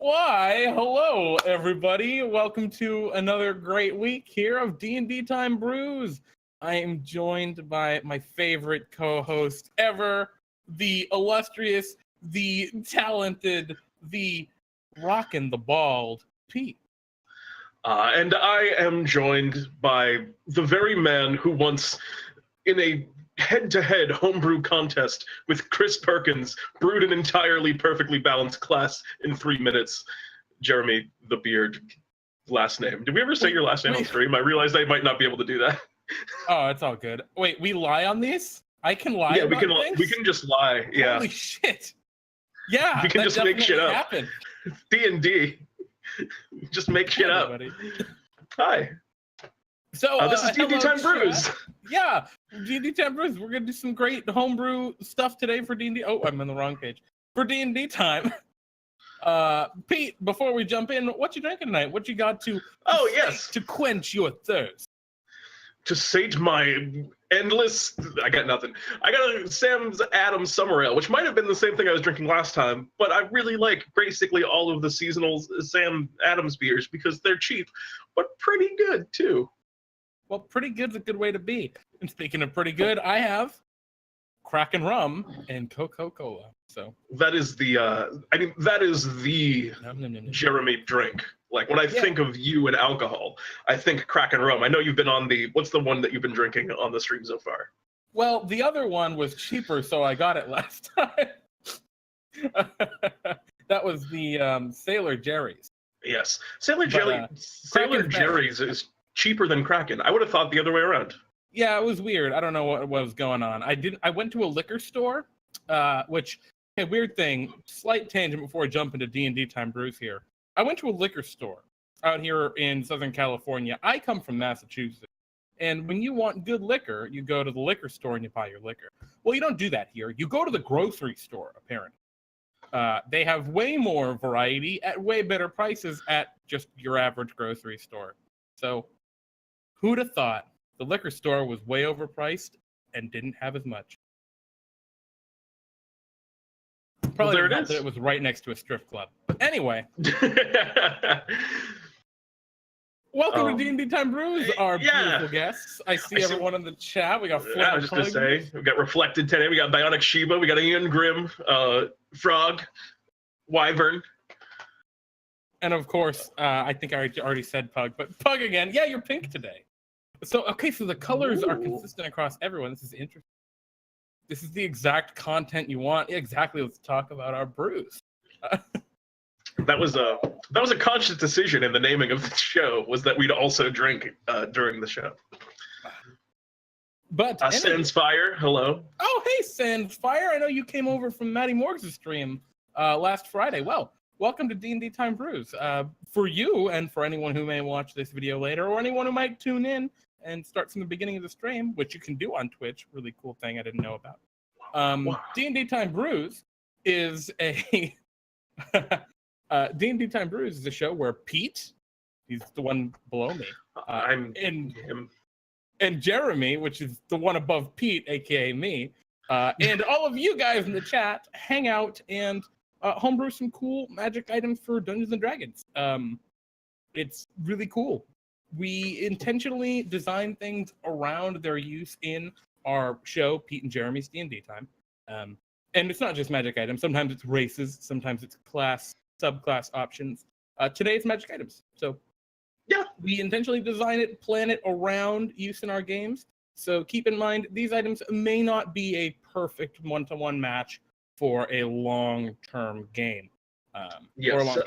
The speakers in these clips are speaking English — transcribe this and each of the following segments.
Why, hello, everybody. Welcome to another great week here of DnDTime Brews. I am joined by my favorite co-host ever, the illustrious, the talented, the rockin' the bald Pete. And I am joined by the very man who once, in a head-to-head homebrew contest with Chris Perkins, brewed an entirely perfectly balanced class in 3 minutes. Jeremy the Beard, last name. Did we ever say your last name on stream? I realized I might not be able to do that. Oh, it's all good. Wait, we lie on these? I can lie. Yeah, about things? we can just lie. Yeah. Holy shit! Yeah, we can just make shit up. Happened. D&D. Just make shit up. Hi. So this is DnDTime Brews. Yeah, DnDTime Brews. We're gonna do some great homebrew stuff today for D&D. Oh, I'm on the wrong page. For D&D time. Pete, before we jump in, what you drinking tonight? What you got to? Oh yes, to quench your thirst. To sate my endless. I got nothing. I got a Sam's Adams Summer Ale, which might have been the same thing I was drinking last time, but I really like basically all of the seasonal Sam Adams beers because they're cheap, but pretty good too. Well, pretty good's a good way to be. And speaking of pretty good, I have Kraken rum and Coca-Cola. So that is the Jeremy drink. Like when I think of you and alcohol, I think Kraken rum. I know you've been on what's the one that you've been drinking on the stream so far? Well, the other one was cheaper, so I got it last time. That was the Sailor Jerry's. Yes, Sailor Jerry's is cheaper than Kraken. I would have thought the other way around. Yeah, it was weird. I don't know what was going on. I went to a liquor store, which a weird thing. Slight tangent before I jump into DnDTime Brews here. I went to a liquor store out here in Southern California. I come from Massachusetts, and when you want good liquor, you go to the liquor store and you buy your liquor. Well, you don't do that here. You go to the grocery store. Apparently, they have way more variety at way better prices at just your average grocery store. So, who'd have thought? The liquor store was way overpriced and didn't have as much. Probably well, that it was right next to a strip club. But anyway. Welcome to DnDTime Brews, our beautiful guests. I see everyone in the chat. We got I was just going to say, we got Reflected today. We got Bionic Shiba. We got Ian Grimm, Frog, Wyvern. And of course, I think I already said Pug, but Pug again. Yeah, you're pink today. So the colors are consistent across everyone. This is interesting. This is the exact content you want. Exactly. Let's talk about our brews. That was a conscious decision in the naming of the show. Was that we'd also drink during the show. But Sans Fire, hello. Oh, hey, Sans Fire. I know you came over from Maddie Morgs' stream last Friday. Well, welcome to DnDTime Brews. For you and for anyone who may watch this video later, or anyone who might tune in and start from the beginning of the stream, which you can do on Twitch. Really cool thing I didn't know about. DnDTime Brews is a DnDTime Brews is a show where Pete, he's the one below me, and Jeremy, which is the one above Pete, aka me, and all of you guys in the chat hang out and homebrew some cool magic items for Dungeons and Dragons. It's really cool. We intentionally design things around their use in our show, Pete and Jeremy's D&D Time. And it's not just magic items. Sometimes it's races. Sometimes it's class, subclass options. Today it's magic items. So yeah, we intentionally design it, plan it around use in our games. So keep in mind, these items may not be a perfect one-to-one match for a long-term game. Yes.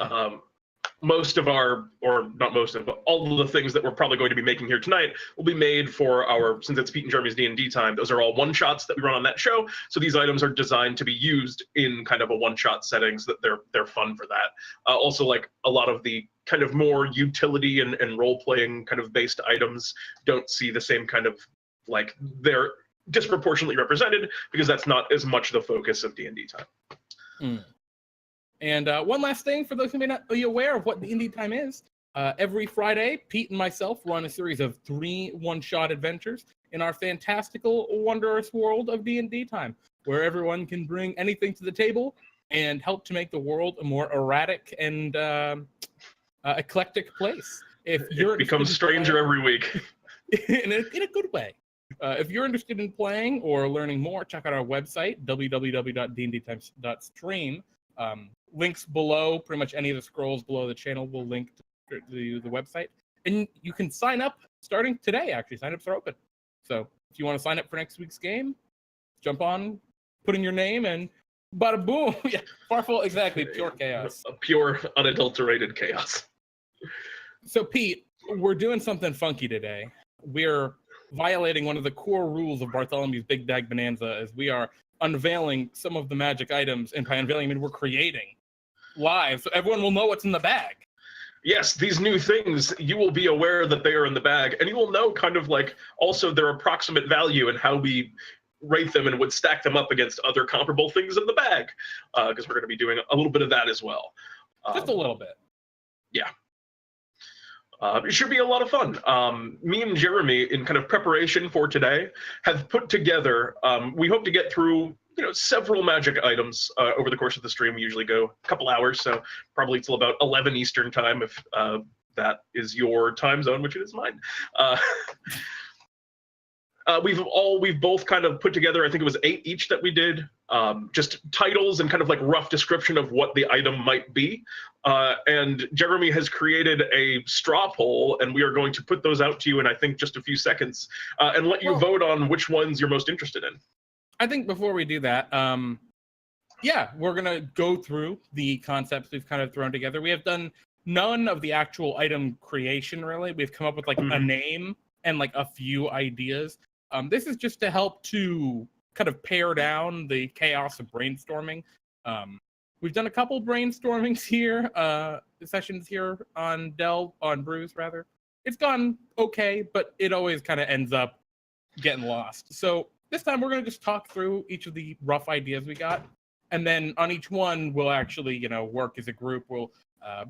Most of all of the things that we're probably going to be making here tonight will be made for since it's Pete and Jeremy's D&D Time, those are all one-shots that we run on that show. So these items are designed to be used in kind of a one-shot setting so that they're fun for that. Also, like a lot of the kind of more utility and role-playing kind of based items don't see the same kind of, like, they're disproportionately represented because that's not as much the focus of D&D Time. And one last thing, for those who may not be aware of what DnDTime is, every Friday, Pete and myself run a series of 3 one-shot adventures in our fantastical, wondrous world of D&D Time, where everyone can bring anything to the table and help to make the world a more erratic and eclectic place. If you're it becomes stranger every week. in a good way. If you're interested in playing or learning more, check out our website, www.dndtime.stream. Links below, pretty much any of the scrolls below the channel will link to the website. And you can sign up starting today, actually. Sign-ups are open. So if you want to sign up for next week's game, jump on, put in your name, and bada boom. Yeah, Farfel, exactly, pure chaos. A pure, unadulterated chaos. So, Pete, we're doing something funky today. We're violating one of the core rules of Bartholomew's Big Dag Bonanza, as we are unveiling some of the magic items, and by unveiling, I mean we're creating live, so everyone will know what's in the bag. Yes, these new things, you will be aware that they are in the bag, and you will know kind of like also their approximate value and how we rate them and would stack them up against other comparable things in the bag, because we're going to be doing a little bit of that as well. Just a little bit. Yeah. It should be a lot of fun. Me and Jeremy, in kind of preparation for today, have put together, we hope to get through several magic items over the course of the stream. We usually go a couple hours, so probably till about 11 Eastern time if that is your time zone, which it is mine. We've both kind of put together, I think it was 8 each that we did, just titles and kind of like rough description of what the item might be. And Jeremy has created a straw poll, and we are going to put those out to you in, I think, just a few seconds, and let you vote on which ones you're most interested in. I think before we do that, yeah, we're going to go through the concepts we've kind of thrown together. We have done none of the actual item creation, really. We've come up with like a name and like a few ideas. This is just to help to kind of pare down the chaos of brainstorming. We've done a couple brainstormings here, sessions here on Brews rather. It's gone okay, but it always kind of ends up getting lost. So this time we're going to just talk through each of the rough ideas we got, and then on each one we'll actually, work as a group. We'll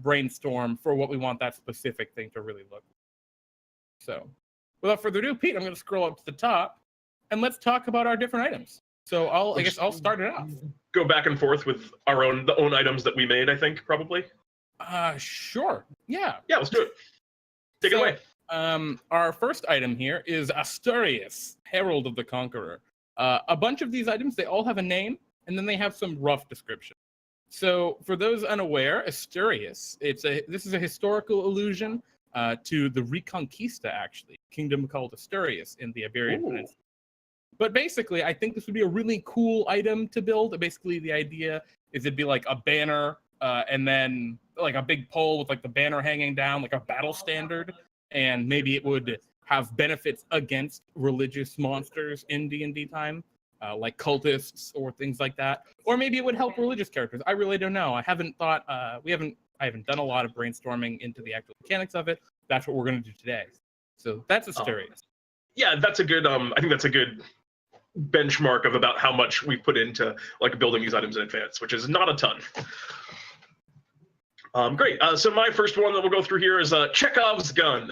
brainstorm for what we want that specific thing to really look like. So without further ado, Pete, I'm going to scroll up to the top, and let's talk about our different items. So I guess I'll start it off. Go back and forth with the own items that we made, I think, probably. Sure. Yeah. Yeah, let's do it. Take it away. Our first item here is Asturias, Herald of the Conqueror. A bunch of these items, they all have a name, and then they have some rough description. So for those unaware, Asturias, this is a historical allusion to the Reconquista, actually, kingdom called Asturias in the Iberian Peninsula. But basically, I think this would be a really cool item to build. Basically, the idea is it'd be like a banner, and then like a big pole with like the banner hanging down, like a battle standard, and maybe it would have benefits against religious monsters in D&D time, like cultists or things like that. Or maybe it would help religious characters. I really don't know. I haven't thought. I haven't done a lot of brainstorming into the actual mechanics of it. That's what we're going to do today. So that's Asturias. Yeah, that's a good. I think that's a good benchmark of about how much we put into like building these items in advance, which is not a ton. Great. So my first one that we'll go through here is Chekhov's gun.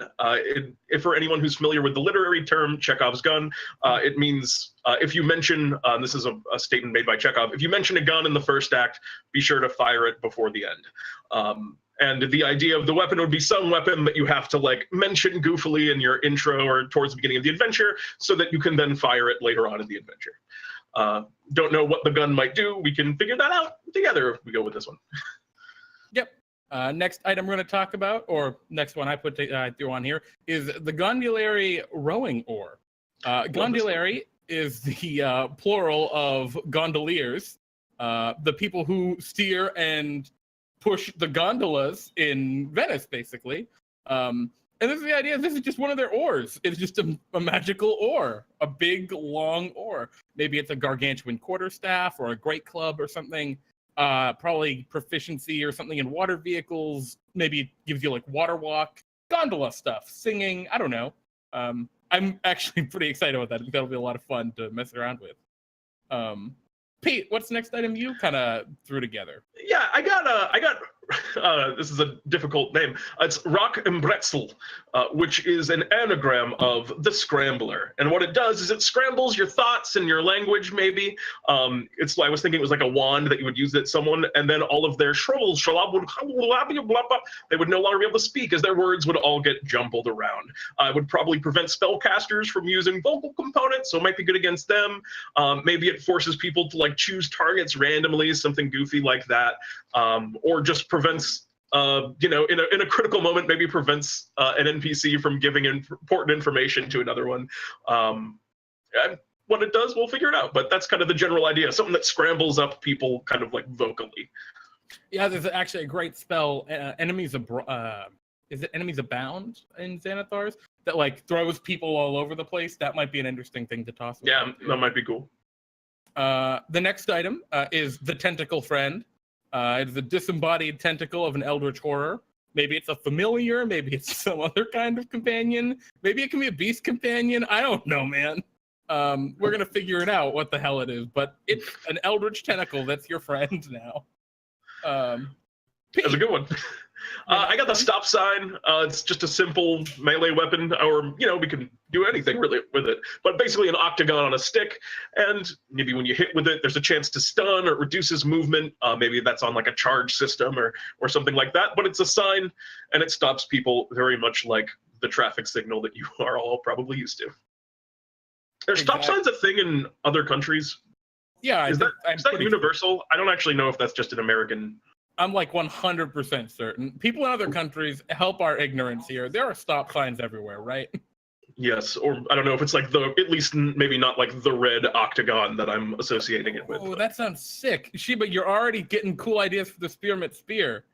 If for anyone who's familiar with the literary term Chekhov's gun, it means if you mention, this is a statement made by Chekhov, if you mention a gun in the first act, be sure to fire it before the end. And the idea of the weapon would be some weapon that you have to like mention goofily in your intro or towards the beginning of the adventure so that you can then fire it later on in the adventure. Don't know what the gun might do. We can figure that out together if we go with this one. Yep. Next item we're going to talk about, or next one I threw on here, is the Gondolieri rowing oar. Gondolieri is the plural of gondoliers, the people who steer and push the gondolas in Venice, basically. And this is the idea. This is just one of their oars. It's just a magical oar, a big, long oar. Maybe it's a gargantuan quarterstaff or a great club or something. Probably proficiency or something in water vehicles. Maybe it gives you like water walk, gondola stuff, singing. I don't know. I'm actually pretty excited about that. I think that'll be a lot of fun to mess around with. Pete, what's the next item you kind of threw together? Yeah, I got this is a difficult name. It's Rock and Bretzel, which is an anagram of the Scrambler. And what it does is it scrambles your thoughts and your language, maybe. I was thinking it was like a wand that you would use at someone, and then all of their shrivels, they would no longer be able to speak, as their words would all get jumbled around. It would probably prevent spellcasters from using vocal components, so it might be good against them. Maybe it forces people to like choose targets randomly, something goofy like that, or just prevents, in a critical moment, maybe prevents an NPC from giving important information to another one. And what it does, we'll figure it out. But that's kind of the general idea, something that scrambles up people kind of like vocally. Yeah, there's actually a great spell, Enemies Abound in Xanathar's, that like throws people all over the place. That might be an interesting thing to toss. Yeah, that might be cool. The next item is the Tentacle Friend. It is a disembodied tentacle of an eldritch horror. Maybe it's a familiar, maybe it's some other kind of companion. Maybe it can be a beast companion. I don't know, man. We're gonna figure it out what the hell it is, but it's an eldritch tentacle that's your friend now. That's a good one. I got the stop sign. It's just a simple melee weapon, or we can do anything really with it. But basically an octagon on a stick, and maybe when you hit with it, there's a chance to stun or it reduces movement. Maybe that's on like a charge system or something like that. But it's a sign, and it stops people very much like the traffic signal that you are all probably used to. Are stop signs a thing in other countries? Yeah, is that universal? I don't actually know if that's just an American. I'm like 100% certain. People in other countries, help our ignorance here. There are stop signs everywhere, right? Yes, or I don't know if it's like at least maybe not like the red octagon that I'm associating it with. Oh, that sounds sick. Sheba, you're already getting cool ideas for the Spearmint Spear.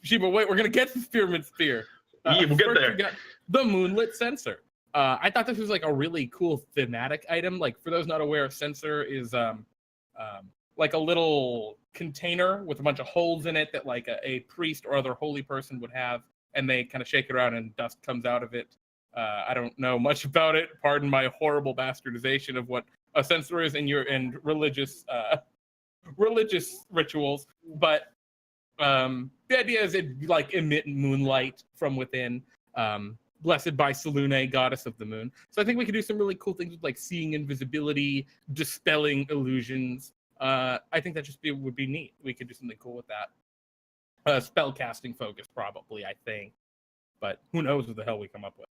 Sheba, wait, we're going to get the Spearmint Spear. Yeah, we'll get there. We got the Moonlit Sensor. I thought this was like a really cool thematic item. Like, for those not aware, Sensor is like a little container with a bunch of holes in it that like a priest or other holy person would have, and they kind of shake it around and dust comes out of it. I don't know much about it. Pardon my horrible bastardization of what a censer is in religious rituals, but the idea is it like emit moonlight from within. Blessed by Selune, goddess of the moon. So I think we could do some really cool things with like seeing invisibility, dispelling illusions. I think that would be neat. We could do something cool with that. Spell casting focus, probably, I think. But who knows what the hell we come up with.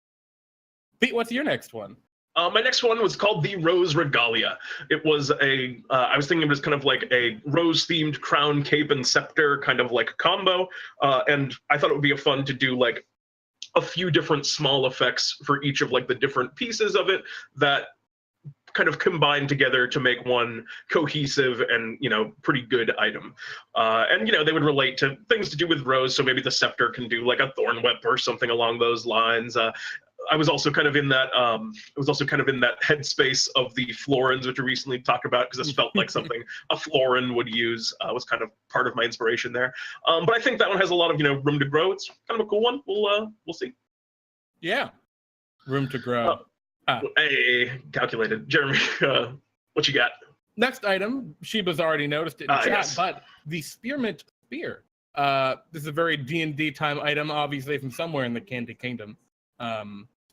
Pete, what's your next one? My next one was called the Rose Regalia. It was I was thinking it was kind of like a rose-themed crown, cape, and scepter kind of like combo. And I thought it would be fun to do like a few different small effects for each of like the different pieces of it that kind of combine together to make one cohesive and pretty good item. And they would relate to things to do with Rose, so maybe the scepter can do like a thorn whip or something along those lines. I was also kind of in that headspace of the Florins, which we recently talked about, because this felt like something a Florin would use. Was kind of part of my inspiration there. But I think that one has a lot of room to grow. It's kind of a cool one. We'll see. Yeah, room to grow. Hey, calculated. Jeremy, what you got? Next item, Sheba's already noticed it in chat, yes. But the Spearmint Spear. This is a very D&D time item, obviously from somewhere in the Candy Kingdom.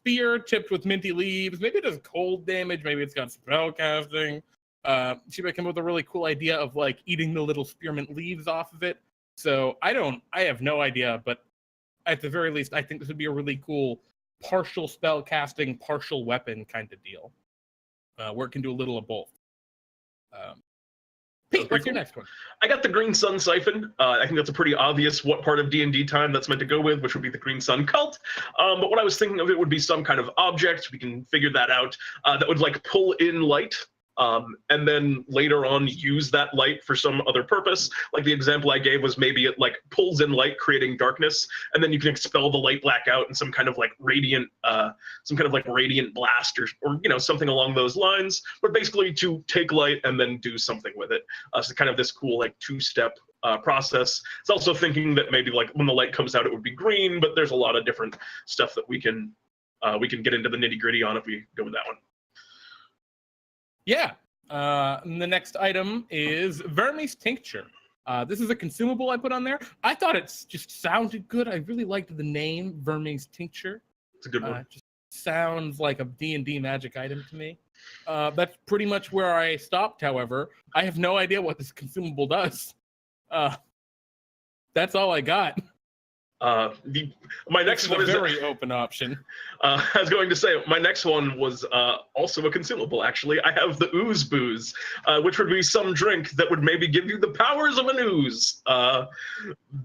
Spear tipped with minty leaves. Maybe it does cold damage. Maybe it's got spell casting. Sheba came up with a really cool idea of like eating the little spearmint leaves off of it. So I have no idea, but at the very least, I think this would be a really cool partial spell casting, partial weapon kind of deal, where it can do a little of both. Pete, what's your next one? I got the Green Sun Siphon. I think that's a pretty obvious what part of D&D time that's meant to go with, which would be the Green Sun Cult. But what I was thinking of, it would be some kind of object. We can figure that out. That would like pull in light. And then later on use that light for some other purpose. Like the example I gave was maybe it like pulls in light, creating darkness, and then you can expel the light back out in some kind of like radiant blast or something along those lines. But basically to take light and then do something with it. So kind of this cool like two-step process. It's also thinking that maybe like when the light comes out, it would be green, but there's a lot of different stuff that we can get into the nitty-gritty on if we go with that one. Yeah. The next item is Vermes Tincture. This is a consumable I put on there. I thought it just sounded good. I really liked the name, Verme's Tincture. It's a good one. It just sounds like a D&D magic item to me. That's pretty much where I stopped, however. I have no idea what this consumable does. That's all I got. My next one is a very open option. I was going to say my next one was also a consumable. Actually, I have the ooze booze, which would be some drink that would maybe give you the powers of an ooze.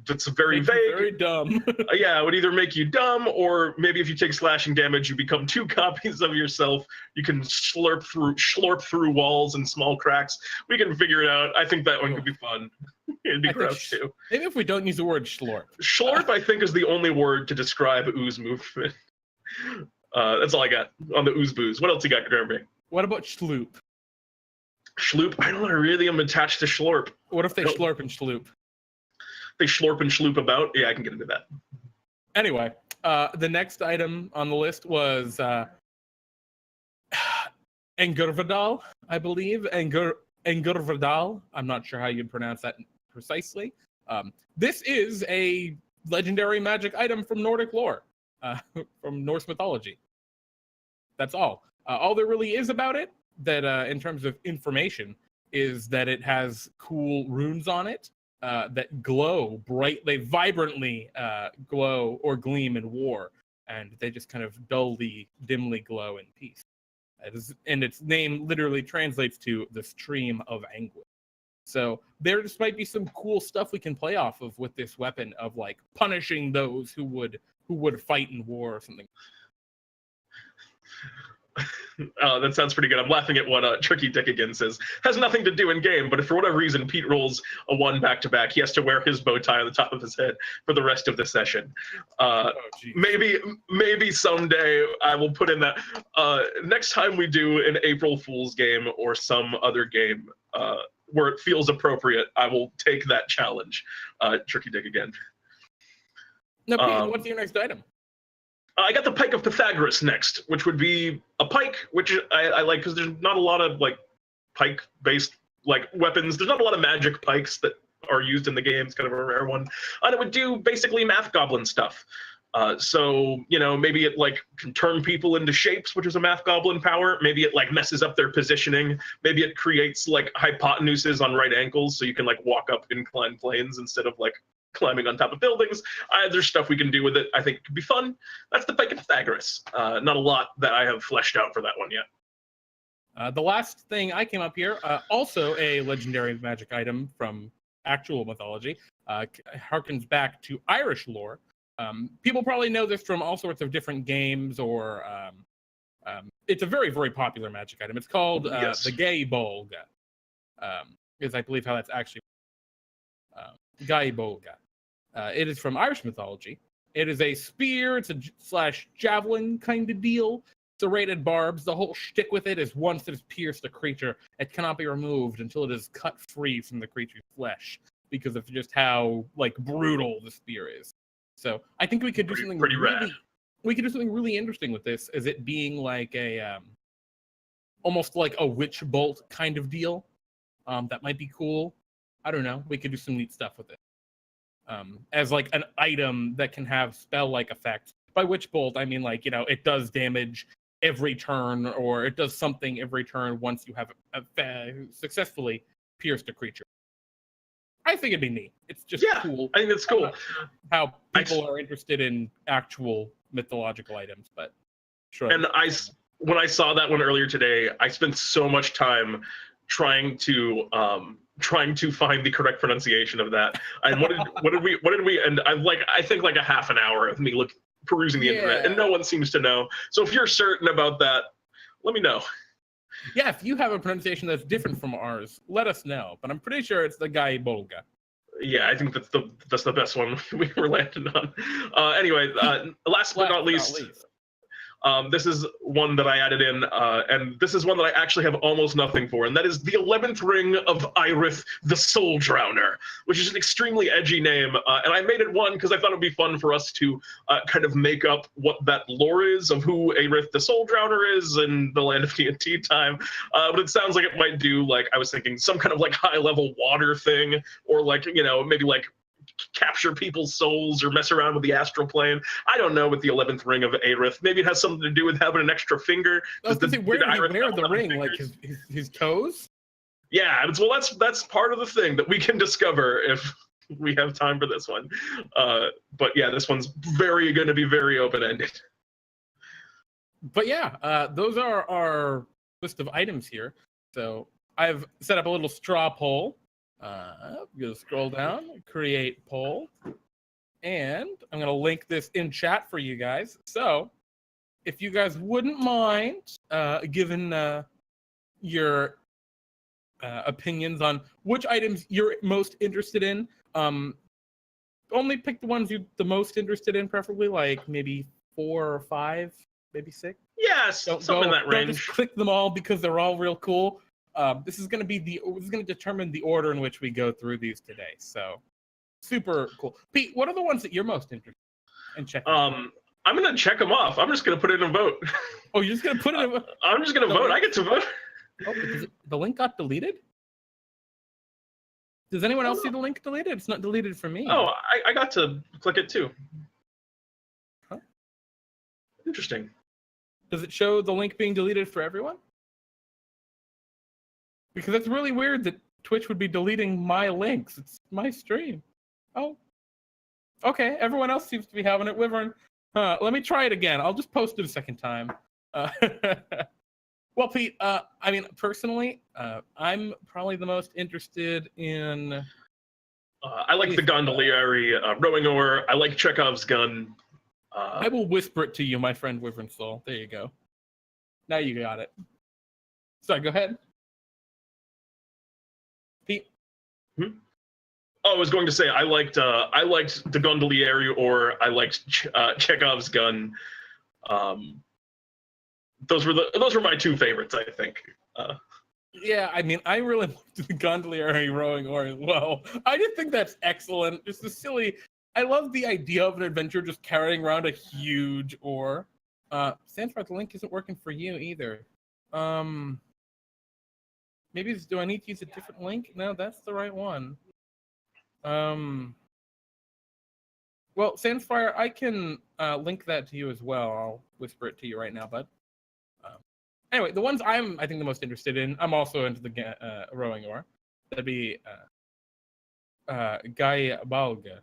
That's very vague. Very dumb. Yeah, it would either make you dumb, or maybe if you take slashing damage, you become 2 copies of yourself. You can slurp through walls and small cracks. We can figure it out. I think that one could be fun. It'd be gross too. Maybe if we don't use the word schlorp. Schlorp, I think, is the only word to describe ooze movement. That's all I got on the ooze booze. What else you got, Jeremy? What about schloop? Schloop? I don't really am attached to schlorp. What if they schlorp and schloop? They schlorp and schloop about? Yeah, I can get into that. Anyway, the next item on the list was Engurvadal, I believe. Engurvadal. I'm not sure how you'd pronounce that precisely. This is a legendary magic item from Nordic lore, from Norse mythology. That's all. All there really is about it, that in terms of information, is that it has cool runes on it that glow brightly, vibrantly glow or gleam in war, and they just kind of dully, dimly glow in peace. And its name literally translates to the stream of anguish. So there just might be some cool stuff we can play off of with this weapon of like punishing those who would fight in war or something. Oh, that sounds pretty good. I'm laughing at what Tricky Dick again says. Has nothing to do in game, but if for whatever reason Pete rolls a 1 back-to-back, he has to wear his bow tie on the top of his head for the rest of the session. Maybe someday I will put in that. Next time we do an April Fool's game or some other game where it feels appropriate, I will take that challenge. Tricky Dick again. Now, Pete, what's your next item? I got the Pike of Pythagoras next, which would be a pike, which I like because there's not a lot of like pike-based like weapons. There's not a lot of magic pikes that are used in the game. It's kind of a rare one, and it would do basically math goblin stuff. So maybe it like can turn people into shapes, which is a math goblin power. Maybe it like messes up their positioning. Maybe it creates like hypotenuses on right ankles, so you can like walk up inclined planes instead of like climbing on top of buildings. There's stuff we can do with it. I think it could be fun. That's the Pike of Pythagoras. Not a lot that I have fleshed out for that one yet. The last thing I came up here, also a legendary magic item from actual mythology, harkens back to Irish lore. People probably know this from all sorts of different games, or it's a very, very popular magic item. It's called the Gay Bolga, is I believe how that's actually Gay Bolga. It is from Irish mythology. It is a spear, it's a / javelin kind of deal. Serrated barbs. The whole shtick with it is once it has pierced a creature, it cannot be removed until it is cut free from the creature's flesh, because of just how like brutal the spear is. So I think we could do something pretty rad. We could do something really interesting with this, as it being like a almost like a witch bolt kind of deal. That might be cool. I don't know. We could do some neat stuff with it. As like an item that can have spell-like effects. By witch bolt, I mean like, it does damage every turn, or it does something every turn once you have successfully pierced a creature. I think it'd be neat. It's just cool. I think it's cool. I'm not sure how people are interested in actual mythological items, but sure. And when I saw that one earlier today, I spent so much time trying to find the correct pronunciation of that. And what did we? And I think like a half an hour of me perusing the internet, and no one seems to know. So if you're certain about that, let me know. Yeah, if you have a pronunciation that's different from ours, let us know. But I'm pretty sure it's the Gay Bolga. Yeah, I think that's the best one we were landing on. Anyway, last but not least, This is one that I added in, and this is one that I actually have almost nothing for, and that is the 11th ring of Irith the Soul Drowner, which is an extremely edgy name, and I made it one because I thought it would be fun for us to kind of make up what that lore is of who Irith the Soul Drowner is in the land of D&D time. But it sounds like it might do, like, I was thinking some kind of like high-level water thing, or like, you know, maybe like capture people's souls or mess around with the astral plane. I don't know with the 11th ring of Aerith. Maybe it has something to do with having an extra finger. Where did he wear the ring? Fingers? Like his toes? Yeah, well, that's part of the thing that we can discover if we have time for this one. But yeah, this one's going to be very open-ended. But yeah, those are our list of items here. So I've set up a little straw poll. I'm going to scroll down, create poll, and I'm going to link this in chat for you guys. So if you guys wouldn't mind giving your opinions on which items you're most interested in, only pick the ones you're the most interested in, preferably like maybe 4 or 5, maybe 6. Yes, something in that range. Don't just click them all because they're all real cool. This is going to determine the order in which we go through these today. So super cool. Pete, what are the ones that you're most interested in checking? I'm going to check them off. I'm just going to put it in a vote. Oh, you're just going to put it in a vote? I'm just going to vote. Link? I get to vote. Oh, the link got deleted? Does anyone else see the link deleted? It's not deleted for me. Oh, I got to click it too. Huh? Interesting. Does it show the link being deleted for everyone? Because that's really weird that Twitch would be deleting my links. It's my stream. Oh. Okay, everyone else seems to be having it. Wyvern, let me try it again. I'll just post it a second time. Well, Pete, I mean, personally, I'm probably the most interested in... I like the gondolieri rowing oar. I like Chekhov's gun. I will whisper it to you, my friend Wyvern Soul. There you go. Now you got it. Sorry, go ahead. Pete? Oh, I was going to say I liked the gondolieri, or I liked Chekhov's gun. Those were my 2 favorites, I think. Yeah, I mean, I really loved the gondolieri rowing oar as well. I just think that's excellent. Just the silly. I love the idea of an adventure just carrying around a huge oar. Sandford, the link isn't working for you either. Maybe do I need to use a different link? No, that's the right one. Well, Sandfire, I can link that to you as well. I'll whisper it to you right now, bud. Anyway, the ones I think the most interested in, I'm also into the rowing oar. That'd be Gaia Balga.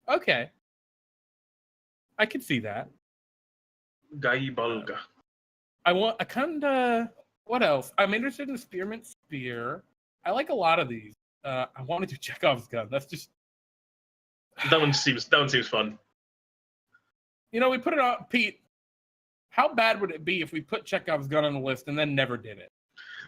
Okay. I could see that. Gaia Balga. What else? I'm interested in the Spearmint Spear. I like a lot of these. I want to do Chekhov's gun. That's just... That one seems fun. You know, we put it on... Pete, how bad would it be if we put Chekhov's gun on the list and then never did it?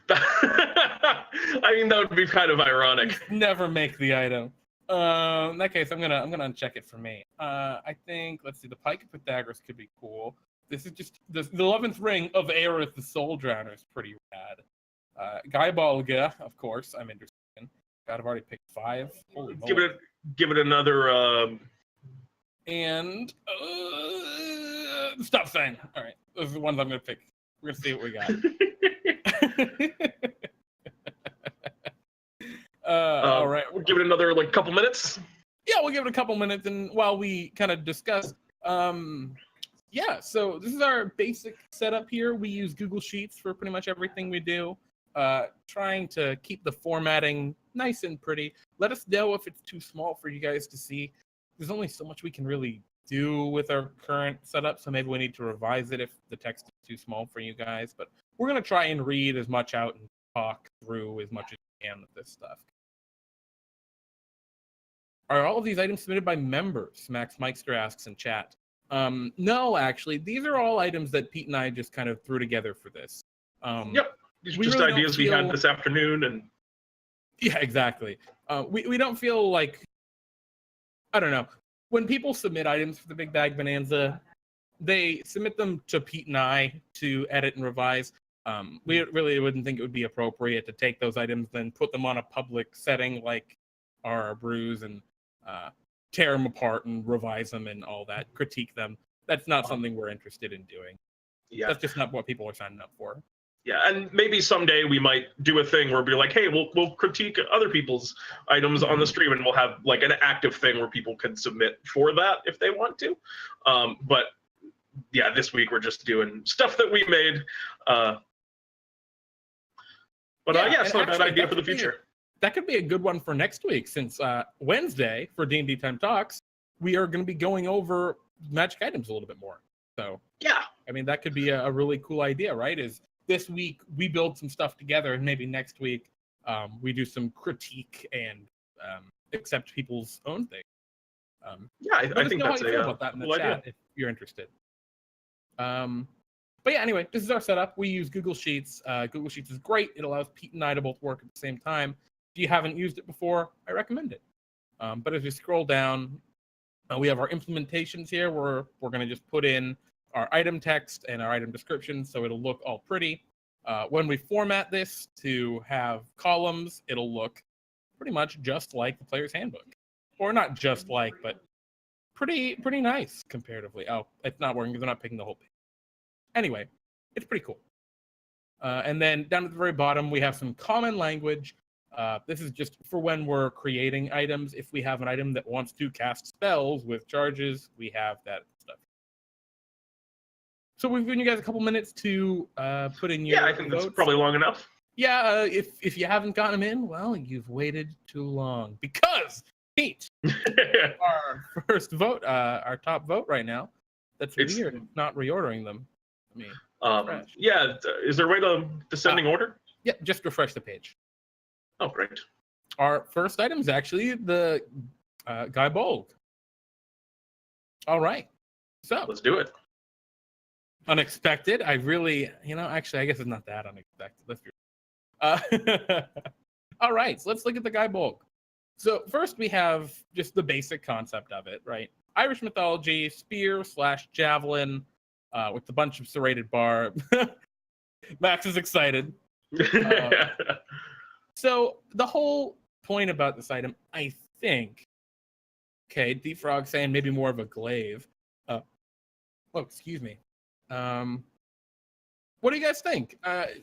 I mean, that would be kind of ironic. Just never make the item. In that case, I'm gonna uncheck it for me. I think, let's see, the Pike of Pythagoras could be cool. This is just the 11th ring of Aerith the Soul Drowner is pretty rad. Gaia Balga, of course, I'm interested in. God, I've already picked 5. Holy moly. Give it another. And stop saying. All right, those are the ones I'm gonna pick. We're gonna see what we got. All right, we'll give it another couple minutes. Yeah, we'll give it a couple minutes, and while we kind of discuss. Yeah, so this is our basic setup here. We use Google Sheets for pretty much everything we do. Trying to keep the formatting nice and pretty. Let us know if it's too small for you guys to see. There's only so much we can really do with our current setup, so maybe we need to revise it if the text is too small for you guys. But we're going to try and read as much out and talk through as much as we can with this stuff. Are all of these items submitted by members? Max Meister asks in chat. No, actually, these are all items that Pete and I just kind of threw together for this. Yep, just really ideas we had this afternoon, and yeah, exactly. We don't feel like, I don't know, when people submit items for the Big Bag Bonanza, they submit them to Pete and I to edit and revise. We really wouldn't think it would be appropriate to take those items, then put them on a public setting like our brews and tear them apart and revise them and all that, critique them. That's not something we're interested in doing. Yeah. That's just not what people are signing up for. Yeah, and maybe someday we might do a thing where we'll be like, hey, we'll critique other people's items on the stream, and we'll have like an active thing where people can submit for that if they want to. But yeah, this week we're just doing stuff that we made. It's not a bad idea for the future. That could be a good one for next week, since Wednesday for DnDTime Talks, we are going to be going over magic items a little bit more. So yeah, I mean, that could be a really cool idea, right? Is this week we build some stuff together, and maybe next week we do some critique and accept people's own things. I think that's about that in the chat if you're interested. But yeah, anyway, this is our setup. We use Google Sheets. Google Sheets is great. It allows Pete and I to both work at the same time. If you haven't used it before, I recommend it. But as we scroll down, we have our implementations here where we're going to just put in our item text and our item description, so it'll look all pretty. When we format this to have columns, it'll look pretty much just like the player's handbook. Or not just like, but pretty nice comparatively. Oh, it's not working because they're not picking the whole page. Anyway, it's pretty cool. And then down at the very bottom, we have some common language. This is just for when we're creating items. If we have an item that wants to cast spells with charges, we have that stuff. So we've given you guys a couple minutes to put in your I think votes. That's probably long enough. Yeah, if you haven't gotten them in, well, you've waited too long. Because, Pete, our first vote, our top vote right now, that's weird, not reordering them. I mean, is there a way to descending order? Yeah, just refresh the page. Oh, great. Our first item is actually the Guy Bolg. All right. So let's do it. Unexpected. I really, actually, I guess it's not that unexpected. Let's be all right. So let's look at the Guy Bolg. So first we have just the basic concept of it, right? Irish mythology, spear/javelin with a bunch of serrated barb. Max is excited. So the whole point about this item, I think, okay, Deep Frog saying maybe more of a glaive. Excuse me. What do you guys think?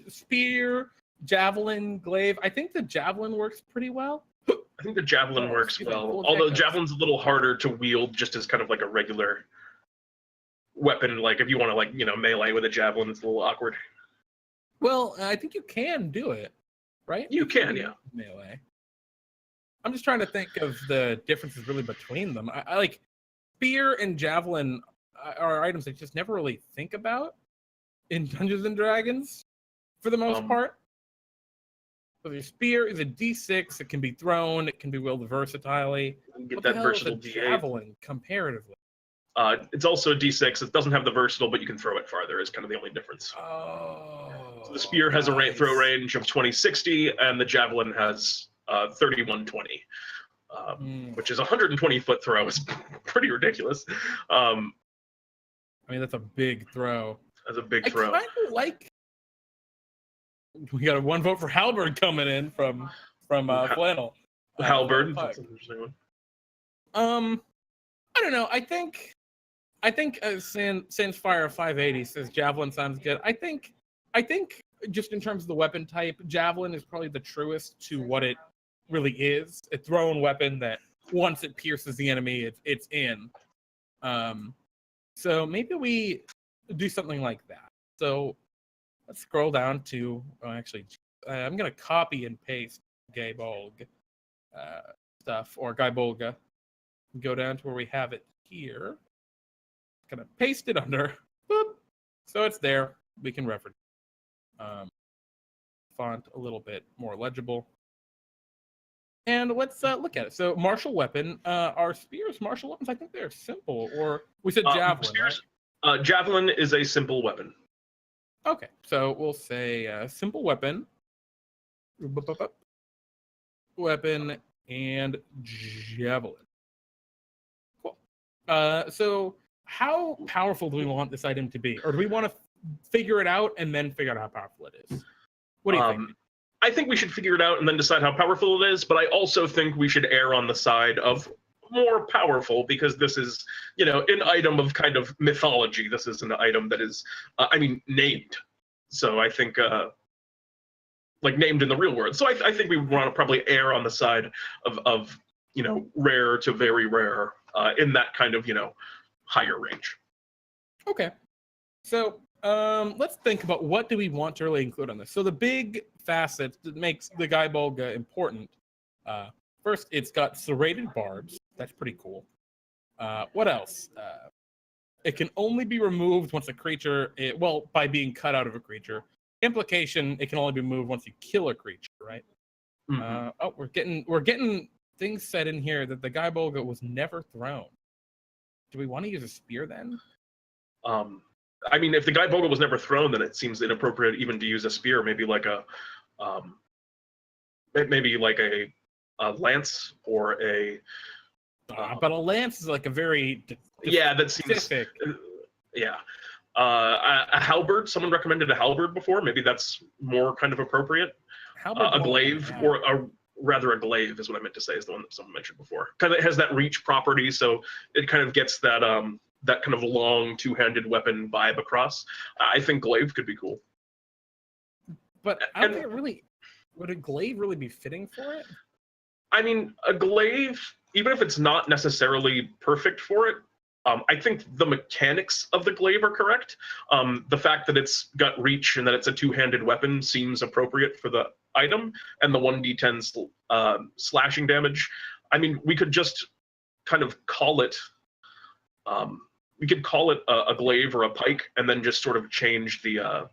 Spear, javelin, glaive. I think the javelin works pretty well. I think the javelin works well, although javelin's a little harder to wield just as kind of like a regular weapon. Like if you want to melee with a javelin, it's a little awkward. Well, I think you can do it, right? You can, yeah. Melee. I'm just trying to think of the differences really between them. I like spear and javelin are items I just never really think about in Dungeons and Dragons for the most part. So your spear is a D6. It can be thrown. It can be wielded versatilely. Get that versatile D8. Javelin comparatively. It's also a D6. It doesn't have the versatile, but you can throw it farther. Is kind of the only difference. Oh. So the spear has a throw range of 2060, and the javelin has 3120, which is 120-foot throw. Is pretty ridiculous. I mean, that's a big throw. That's a big throw. I kind of like. We got a one vote for Halberd coming in from Flannel. Halberd. That's an interesting one. I don't know. I think Sans Fire 580 says javelin sounds good. I think just in terms of the weapon type, javelin is probably the truest to what it really is. A thrown weapon that once it pierces the enemy, it's in. So maybe we do something like that. So let's scroll down to, I'm going to copy and paste Guy Bolg stuff, or Guy Bolga. Go down to where we have it here. Going to paste it under. Boop. So it's there. We can reference font a little bit more legible. And let's look at it. So martial weapon. Are spears martial weapons? I think they're simple. Or we said javelin. Spears, right? Javelin is a simple weapon. Okay, so we'll say simple weapon, weapon, and javelin. Cool. So how powerful do we want this item to be? Or do we want to figure it out and then figure out how powerful it is? What do you think? I think we should figure it out and then decide how powerful it is, but I also think we should err on the side of more powerful, because this is, an item of kind of mythology. This is an item that is, named. So I think, named in the real world. So I think we want to probably err on the side of rare to very rare, in that kind of, higher range. Okay. So let's think about what do we want to really include on this. So the big facet that makes the Guy Bolga important. First, it's got serrated barbs. That's pretty cool. What else? It can only be removed once a creature, by being cut out of a creature. Implication: it can only be moved once you kill a creature, right? Mm-hmm. We're getting things said in here that the Guy Bolga was never thrown. Do we want to use a spear then? If the Guy Bolga was never thrown, then it seems inappropriate even to use a spear. Maybe like a lance or a. But a lance is like a very that seems. Yeah. A halberd. Someone recommended a halberd before. Maybe that's more kind of appropriate. A glaive, or a glaive is what I meant to say, is the one that someone mentioned before. Kind of has that reach property, so it kind of gets that that kind of long two-handed weapon vibe across. I think glaive could be cool. But I don't think it really would. A glaive really be fitting for it? A glaive, even if it's not necessarily perfect for it, I think the mechanics of the glaive are correct. The fact that it's got reach and that it's a two-handed weapon seems appropriate for the item, and the 1d10 slashing damage. We could just kind of call it. We could call it a glaive or a pike, and then just sort of change the.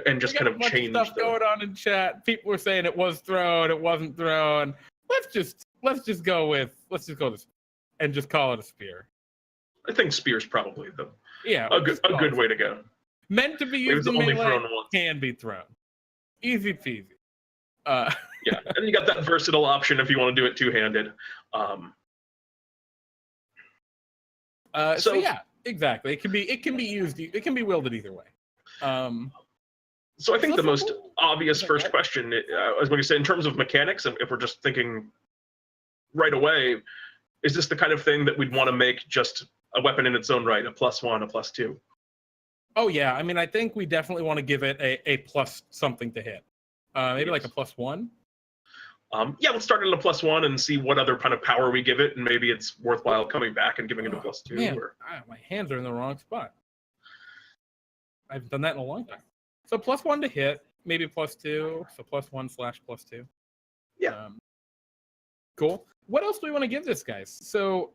And just kind of change stuff going on in chat. People were saying it was thrown, it wasn't thrown. Let's just go with and just call it a spear. I think spear's probably a good way to go. Meant to be used in melee, can be thrown. Easy peasy. Yeah, and you got that versatile option if you want to do it two-handed. So yeah, exactly. It can be used. It can be wielded either way. So I think the most obvious first question, as when you say in terms of mechanics, if we're just thinking right away, is this the kind of thing that we'd want to make just a weapon in its own right, a +1, a +2? Oh yeah, I think we definitely want to give it a plus something to hit. Maybe like a +1. Let's start at a +1 and see what other kind of power we give it, and maybe it's worthwhile coming back and giving it a +2. Man, my hands are in the wrong spot. I haven't done that in a long time. So +1 to hit, maybe +2, so +1/+2. Yeah. Cool. What else do we want to give this, guys? So,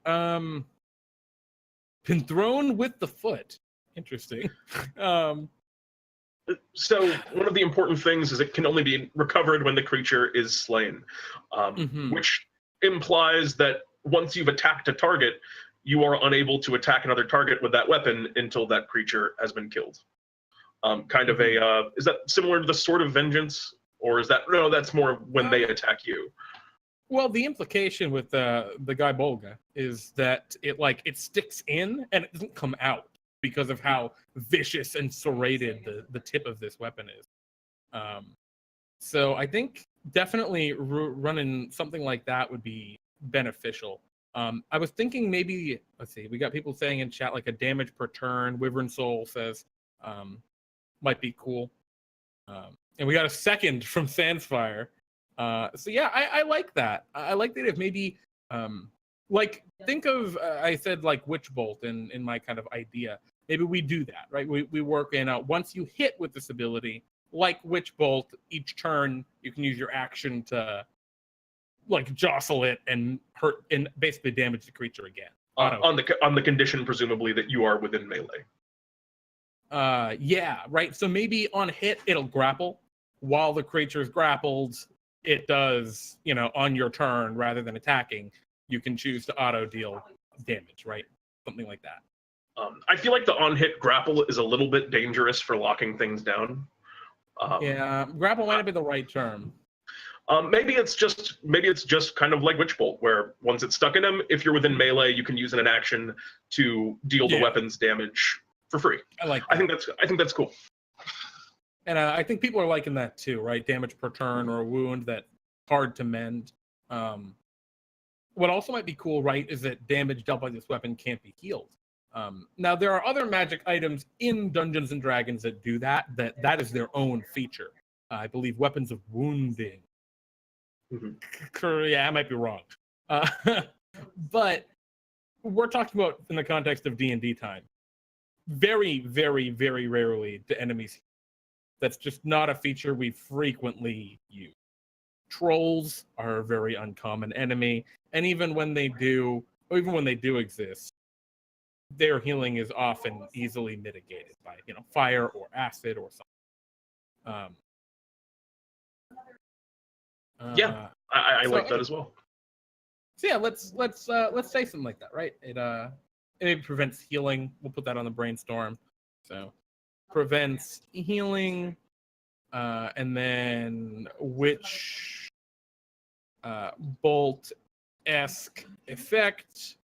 been thrown with the foot. Interesting. So one of the important things is it can only be recovered when the creature is slain, which implies that once you've attacked a target, you are unable to attack another target with that weapon until that creature has been killed. Is that similar to the Sword of Vengeance, or is that no? That's more when they attack you. Well, the implication with the Guy Bolga is that it sticks in and it doesn't come out because of how vicious and serrated the tip of this weapon is. So I think definitely running something like that would be beneficial. I was thinking maybe, let's see, we got people saying in chat like a damage per turn. Wyvern Soul says might be cool. And we got a second from Sandsfire. So yeah, I like that. I like the idea of maybe think of I said like Witch Bolt in my kind of idea. Maybe we do that, right? We work in once you hit with this ability, like Witch Bolt, each turn you can use your action to jostle it and hurt and basically damage the creature again. On the condition presumably that you are within melee. Yeah, right. So maybe on hit it'll grapple. While the creature's grappled, it does, on your turn rather than attacking, you can choose to auto deal damage, right? Something like that. I feel like the on-hit grapple is a little bit dangerous for locking things down. Yeah, grapple might not be the right term. Maybe it's just kind of like Witch Bolt, where once it's stuck in him, if you're within melee, you can use it in action to deal the weapon's damage for free. I like that. I think that's cool. And I think people are liking that too, right? Damage per turn or a wound that hard to mend. What also might be cool, right, is that damage dealt by this weapon can't be healed. Now, there are other magic items in Dungeons and Dragons that do that. That is their own feature. I believe weapons of wounding. Mm-hmm. Yeah, I might be wrong. But we're talking about in the context of D&D time. Very, very, very rarely do enemies. That's just not a feature we frequently use. Trolls are a very uncommon enemy, and even when they do exist, their healing is often easily mitigated by fire or acid or something. I like that as well. So yeah, let's say something like that, right? It prevents healing. We'll put that on the brainstorm. So prevents healing, and then Witch Bolt-esque effect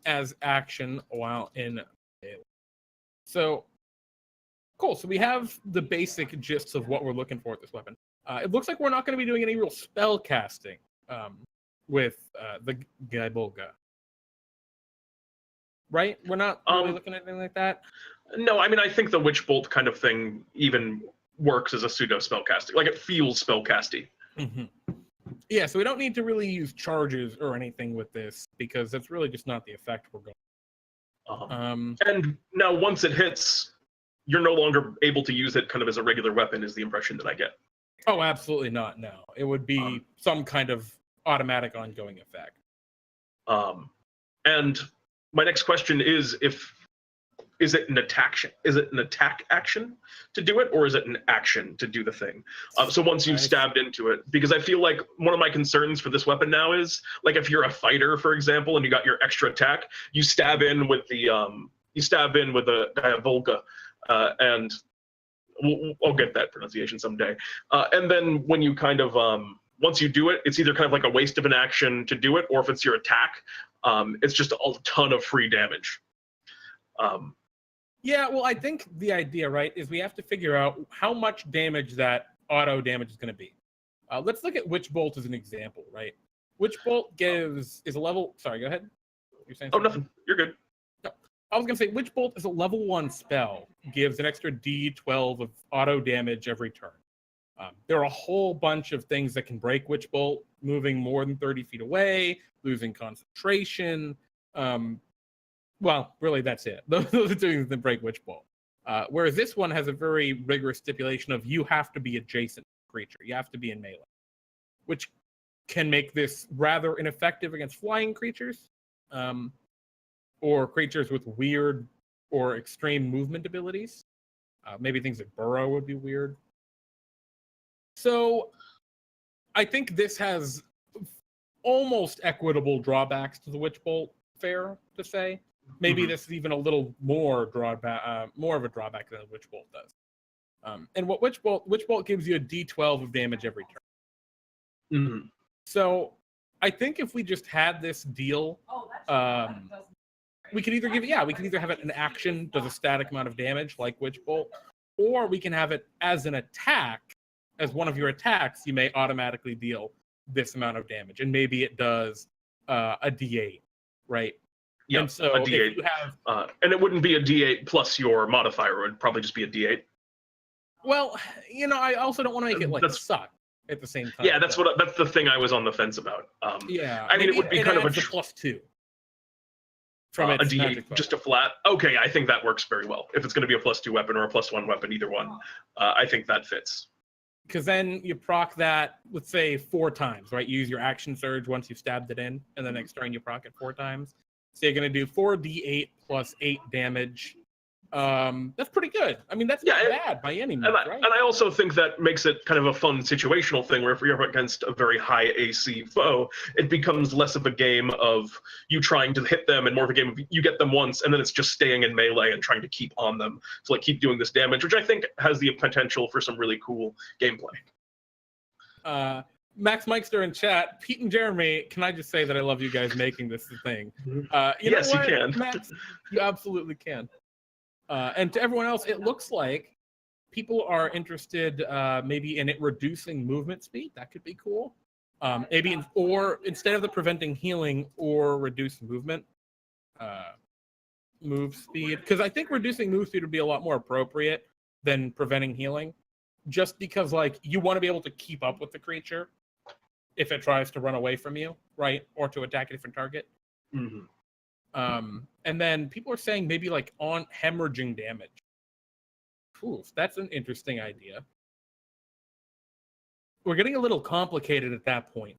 as action while in melee. So cool. So we have the basic gist of what we're looking for with this weapon. It looks like we're not going to be doing any real spell casting with the Gaibolga. Right? We're not really looking at anything like that? No, I mean, I think the Witch Bolt kind of thing even works as a pseudo spellcasting. Like, it feels spellcasty. Mm-hmm. Yeah, so we don't need to really use charges or anything with this, because that's really just not the effect we're going. And now, once it hits, you're no longer able to use it kind of as a regular weapon, is the impression that I get. Oh, absolutely not, no. It would be some kind of automatic ongoing effect. And my next question is is it an attack action to do it, or is it an action to do the thing? So once you've stabbed into it, because I feel like one of my concerns for this weapon now is, like, if you're a fighter, for example, and you got your extra attack, you stab in with the Gaibolga, and I'll get that pronunciation someday. And then when you kind of once you do it, it's either kind of like a waste of an action to do it, or if it's your attack, it's just a ton of free damage. Yeah, well, I think the idea, right, is we have to figure out how much damage that auto damage is going to be. Let's look at Witch Bolt as an example, right? Witch Bolt is a level. Sorry, go ahead. You're saying something? Oh, nothing. You're good. No. I was going to say Witch Bolt is a level 1 spell, gives an extra D12 of auto damage every turn. There are a whole bunch of things that can break Witch Bolt: moving more than 30 feet away, losing concentration. Well, really, that's it. Those are things that break Witch Bolt. Whereas this one has a very rigorous stipulation of you have to be adjacent to the creature. You have to be in melee, which can make this rather ineffective against flying creatures, or creatures with weird or extreme movement abilities. Maybe things like burrow would be weird. So I think this has almost equitable drawbacks to the Witch Bolt, fair to say. Maybe this is even a little more of a drawback than the Witch Bolt does. And what Witch Bolt gives you a D12 of damage every turn. Mm-hmm. So I think if we just had this deal, we could either have it an action, does a static amount of damage like Witch Bolt, or we can have it as an attack. As one of your attacks, you may automatically deal this amount of damage, and maybe it does a D8, right? Yeah, and so a D8. If you have, and it wouldn't be a D8 plus your modifier; it would probably just be a D8. Well, I also don't want to make it suck at the same time. Yeah, that's the thing I was on the fence about. Yeah, I mean, it would be kind of a +2 from a its D8, just a flat. Okay, I think that works very well. If it's going to be a +2 weapon or a +1 weapon, either one, I think that fits. Because then you proc that, let's say, 4 times, right? You use your action surge once you've stabbed it in, and the next turn you proc it 4 times. So you're going to do 4d8 plus 8 damage. That's pretty good. I mean, that's not bad by any means, right? And I also think that makes it kind of a fun situational thing, where if you're up against a very high AC foe, it becomes less of a game of you trying to hit them and more of a game of you get them once, and then it's just staying in melee and trying to keep on them to like keep doing this damage, which I think has the potential for some really cool gameplay. Max Meister in chat, Pete and Jeremy, can I just say that I love you guys making this a thing? Yes, you can. Max, you absolutely can. And to everyone else, it looks like people are interested maybe in it reducing movement speed. That could be cool. Or instead of the preventing healing or reduce movement, move speed. Because I think reducing move speed would be a lot more appropriate than preventing healing. Just because, like, you want to be able to keep up with the creature if it tries to run away from you, right? Or to attack a different target. And then people are saying maybe like on hemorrhaging damage. Ooh, that's an interesting idea. We're getting a little complicated at that point.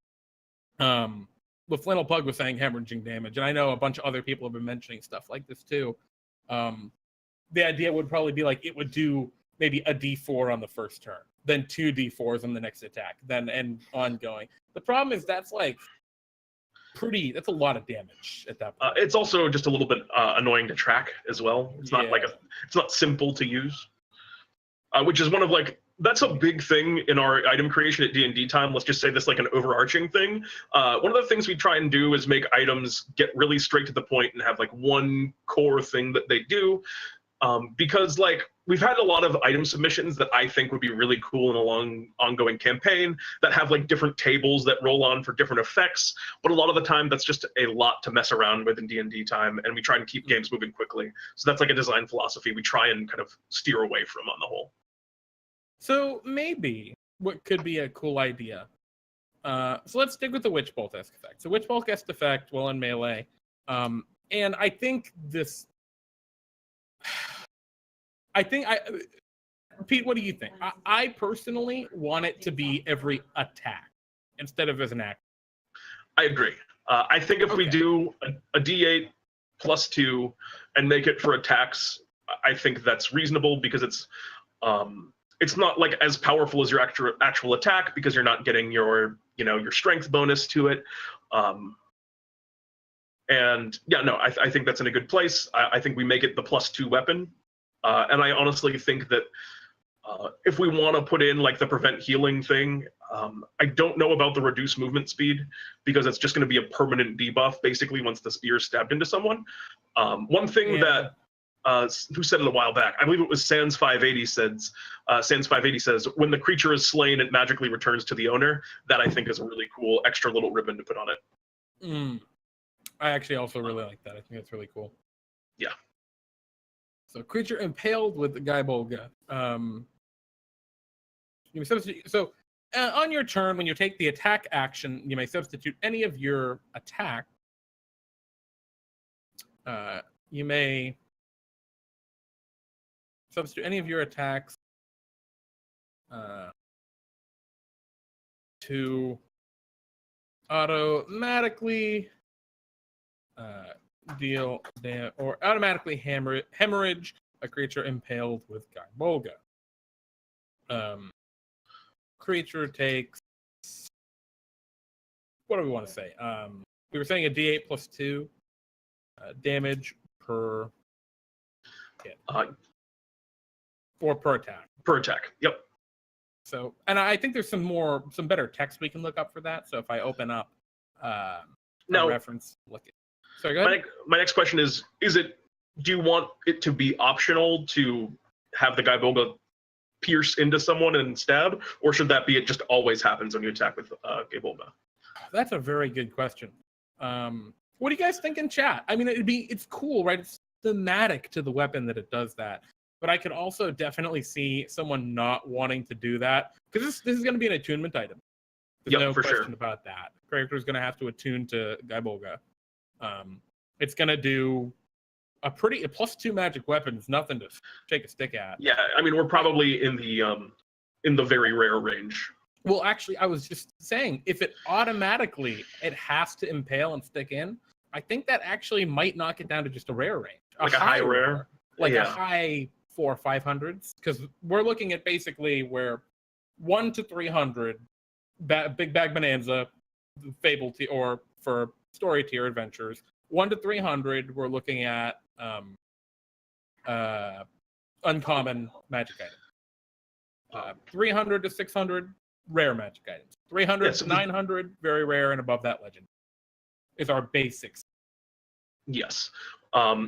What Flannel Pug was saying, hemorrhaging damage, and I know a bunch of other people have been mentioning stuff like this too. The idea would probably be like it would do maybe a D4 on the first turn, then 2 D4s on the next attack, then and ongoing. The problem is that's like that's a lot of damage at that point. It's also just a little bit annoying to track as well. It's not it's not simple to use, which is one of like, that's a big thing in our item creation at DnDTime. Let's just say this like an overarching thing. One of the things we try and do is make items get really straight to the point and have like one core thing that they do. Because like we've had a lot of item submissions that I think would be really cool in a long ongoing campaign that have like different tables that roll on for different effects. But a lot of the time that's just a lot to mess around with in DnDTime, and we try and keep games moving quickly. So that's like a design philosophy we try and kind of steer away from on the whole. So maybe what could be a cool idea. So let's stick with the Witch Bolt-esque effect. So Witch Bolt-esque effect while in melee. And I think this... Pete, what do you think? I personally want it to be every attack instead of as an act. I agree. I think if we do a D8 plus 2 and make it for attacks, I think that's reasonable because it's not like as powerful as your actual attack because you're not getting your strength bonus to it. And yeah, no, I think that's in a good place. I think we make it the +2 weapon. And I honestly think that if we want to put in like the prevent healing thing, I don't know about the reduced movement speed because it's just going to be a permanent debuff basically once the spear is stabbed into someone. One thing that who said it a while back, I believe it was Sans 580 says, Sans 580 says, when the creature is slain, it magically returns to the owner. That I think is a really cool extra little ribbon to put on it. I actually also really like that. I think that's really cool. Yeah. So creature impaled with the Gaibolga. You may substitute. So on your turn, when you take the attack action, you may substitute any of your attack. You may substitute any of your attacks to automatically deal damage or automatically hemorrhage a creature impaled with Gaibolga. Creature takes, what do we want to say? We were saying a D8 plus 2 damage per hit. Or per attack. Per attack, yep. So, and I think there's some better text we can look up for that. So if I open up reference, look at. Sorry, go ahead. My next question is do you want it to be optional to have the Gaibolga pierce into someone and stab, or should that be it just always happens when you attack with Gaibolga? That's a very good question. What do you guys think in chat? I mean, it's cool, right? It's thematic to the weapon that it does that. But I could also definitely see someone not wanting to do that because this is going to be an attunement item. There's no question about that. The character is going to have to attune to Gaibolga. It's going to do a +2 magic weapon is nothing to take a stick at. Yeah, I mean, we're probably in the very rare range. Well, actually, I was just saying, if it has to impale and stick in, I think that actually might knock it down to just a rare range. Like a high rare? Like a high 400 or 500s. Because we're looking at basically where 1 to 300, Big Bag Bonanza, Fable tier, or for story tier adventures, 1 to 300, we're looking at uncommon magic items. 300 to 600, rare magic items. 300 to 900, very rare, and above that legend is our basics. Yes.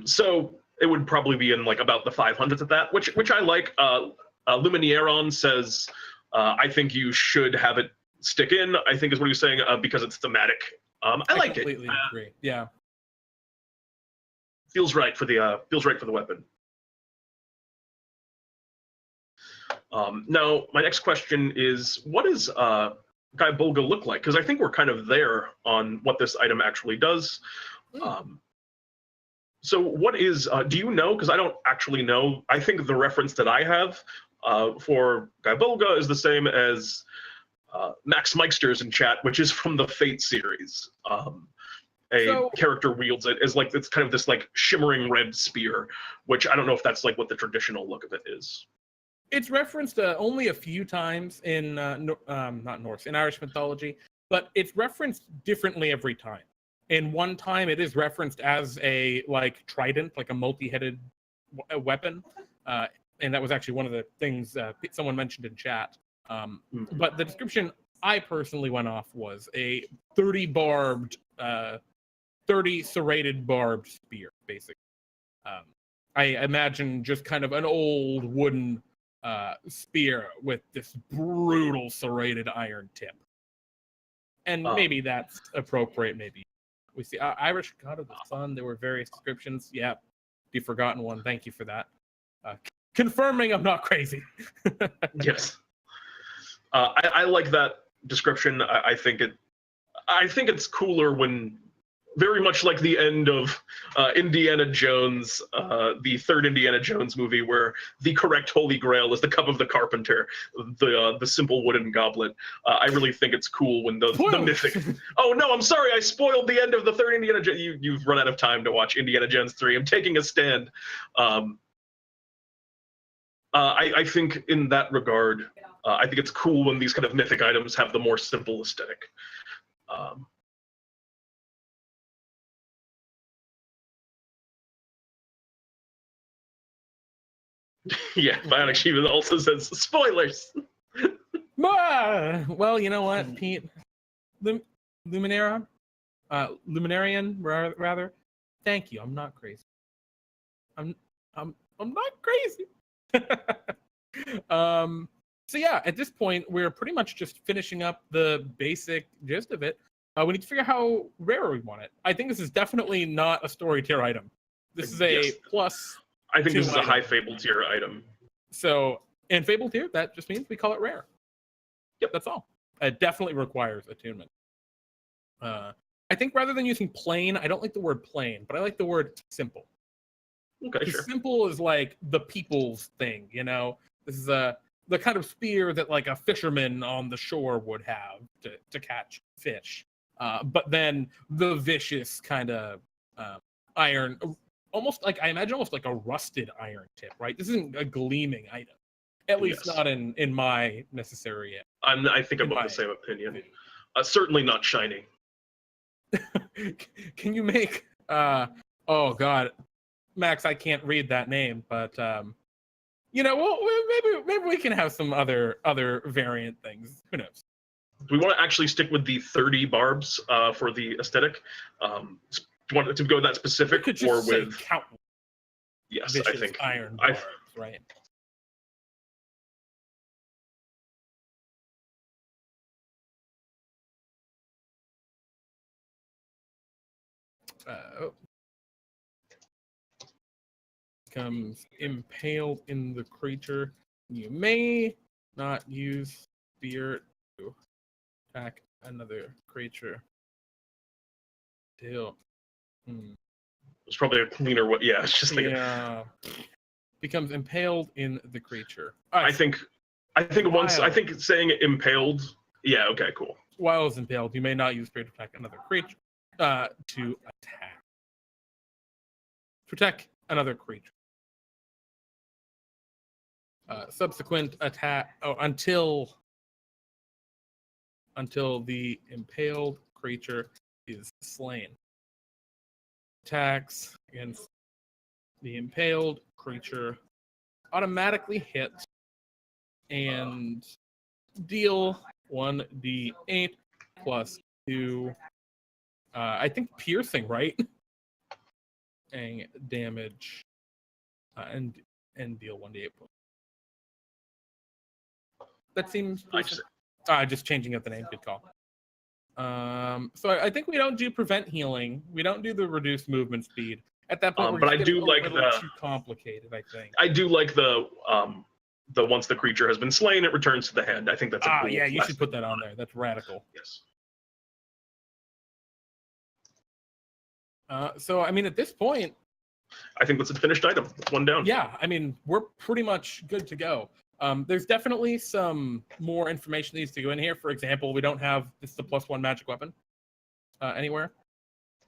So it would probably be in like about the 500s at that, which I like. Luminieron says, I think you should have it stick in, I think is what he's saying, because it's thematic. I like it. Completely agree. Yeah. Feels right for the weapon. Now, my next question is, what does Guy Bulga look like? Because I think we're kind of there on what this item actually does. So what is, do you know? Because I don't actually know. I think the reference that I have for Guy Bulga is the same as Max Meister's in chat, which is from the Fate series. Character wields it as like, it's kind of this like shimmering red spear, which I don't know if that's like what the traditional look of it is. It's referenced only a few times in not Norse, in Irish mythology, but it's referenced differently every time. And one time it is referenced as a like trident, like a multi-headed weapon, and that was actually one of the things someone mentioned in chat. But the description I personally went off was a 30 barbed, 30 serrated barbed spear, basically. I imagine just kind of an old wooden spear with this brutal serrated iron tip. And maybe that's appropriate, maybe. We see Irish God of the Sun, there were various descriptions. Yeah, the forgotten one, thank you for that. Confirming I'm not crazy. Yes. I like that description. I think it's cooler when, very much like the end of Indiana Jones, the third Indiana Jones movie, where the correct Holy Grail is the cup of the carpenter, the simple wooden goblet. I really think it's cool when the mythic. Oh no, I'm sorry, I spoiled the end of the third Indiana Jones. You've run out of time to watch Indiana Jones 3. I'm taking a stand. I think in that regard, I think it's cool when these kind of mythic items have the more simple aesthetic. Yeah, Bionic Shiva also says spoilers. Well, you know what, Pete? Luminarian, rather. Thank you. I'm not crazy. I'm not crazy. So yeah, at this point, we're pretty much just finishing up the basic gist of it. We need to figure out how rare we want it. I think this is definitely not a story tier item. This is a plus. I think this is a high Fable tier item. So in Fable tier, that just means we call it rare. Yep, that's all. It definitely requires attunement. I think rather than using plain, I don't like the word plain, but I like the word simple. Okay, sure. Simple is like the people's thing, you know? This is the kind of spear that like a fisherman on the shore would have to catch fish. But then the vicious kind of iron, almost like, I imagine almost like a rusted iron tip, right? This isn't a gleaming item. At least not in my necessary. I think I'm of the same opinion. Certainly not shining. Can you make oh god, Max, I can't read that name, but you know, well, maybe we can have some other variant things. Who knows? Do we want to actually stick with the 30 barbs for the aesthetic? Do you want to go that specific, or with countless? Yes, I think iron barbs, right? Becomes impaled in the creature. You may not use spear to attack another creature. Still. It's probably a cleaner way. Yeah, it's just like becomes impaled in the creature. I think once I think saying impaled. Yeah. Okay. Cool. While it's impaled, you may not use spear to attack another creature. To attack another creature. Subsequent attack until the impaled creature is slain. Attacks against the impaled creature automatically hit and deal 1d8 plus 2. I think piercing, right? And damage, and deal 1d8 plus. That seems just changing up the name. Good call. So I think we don't do prevent healing. We don't do the reduced movement speed. At that point, but I do like too complicated. I think. I do like the once the creature has been slain, it returns to the hand. I think that's a cool. Yeah, you should put that on there. That's radical. Yes. So I mean, at this point, I think that's a finished item. It's one down. Yeah, I mean, we're pretty much good to go. There's definitely some more information that needs to go in here. For example, we don't have this is a +1 magic weapon anywhere,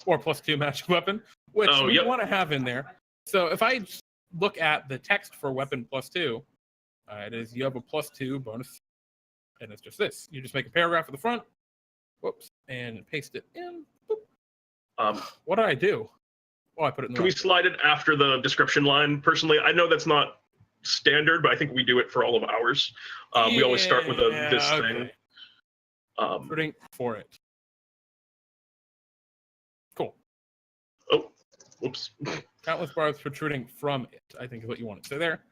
or +2 magic weapon, which we want to have in there. So if I just look at the text for weapon +2, it is you have a +2 bonus, and it's just this. You just make a paragraph at the front, whoops, and paste it in. What did I do? Oh, I put it in the Can we slide it after the description line? Personally, I know that's not standard, but I think we do it for all of ours. We always start with this thing. Rooting for it. Cool. Oh, whoops. Countless barbs protruding from it, I think is what you want to say there.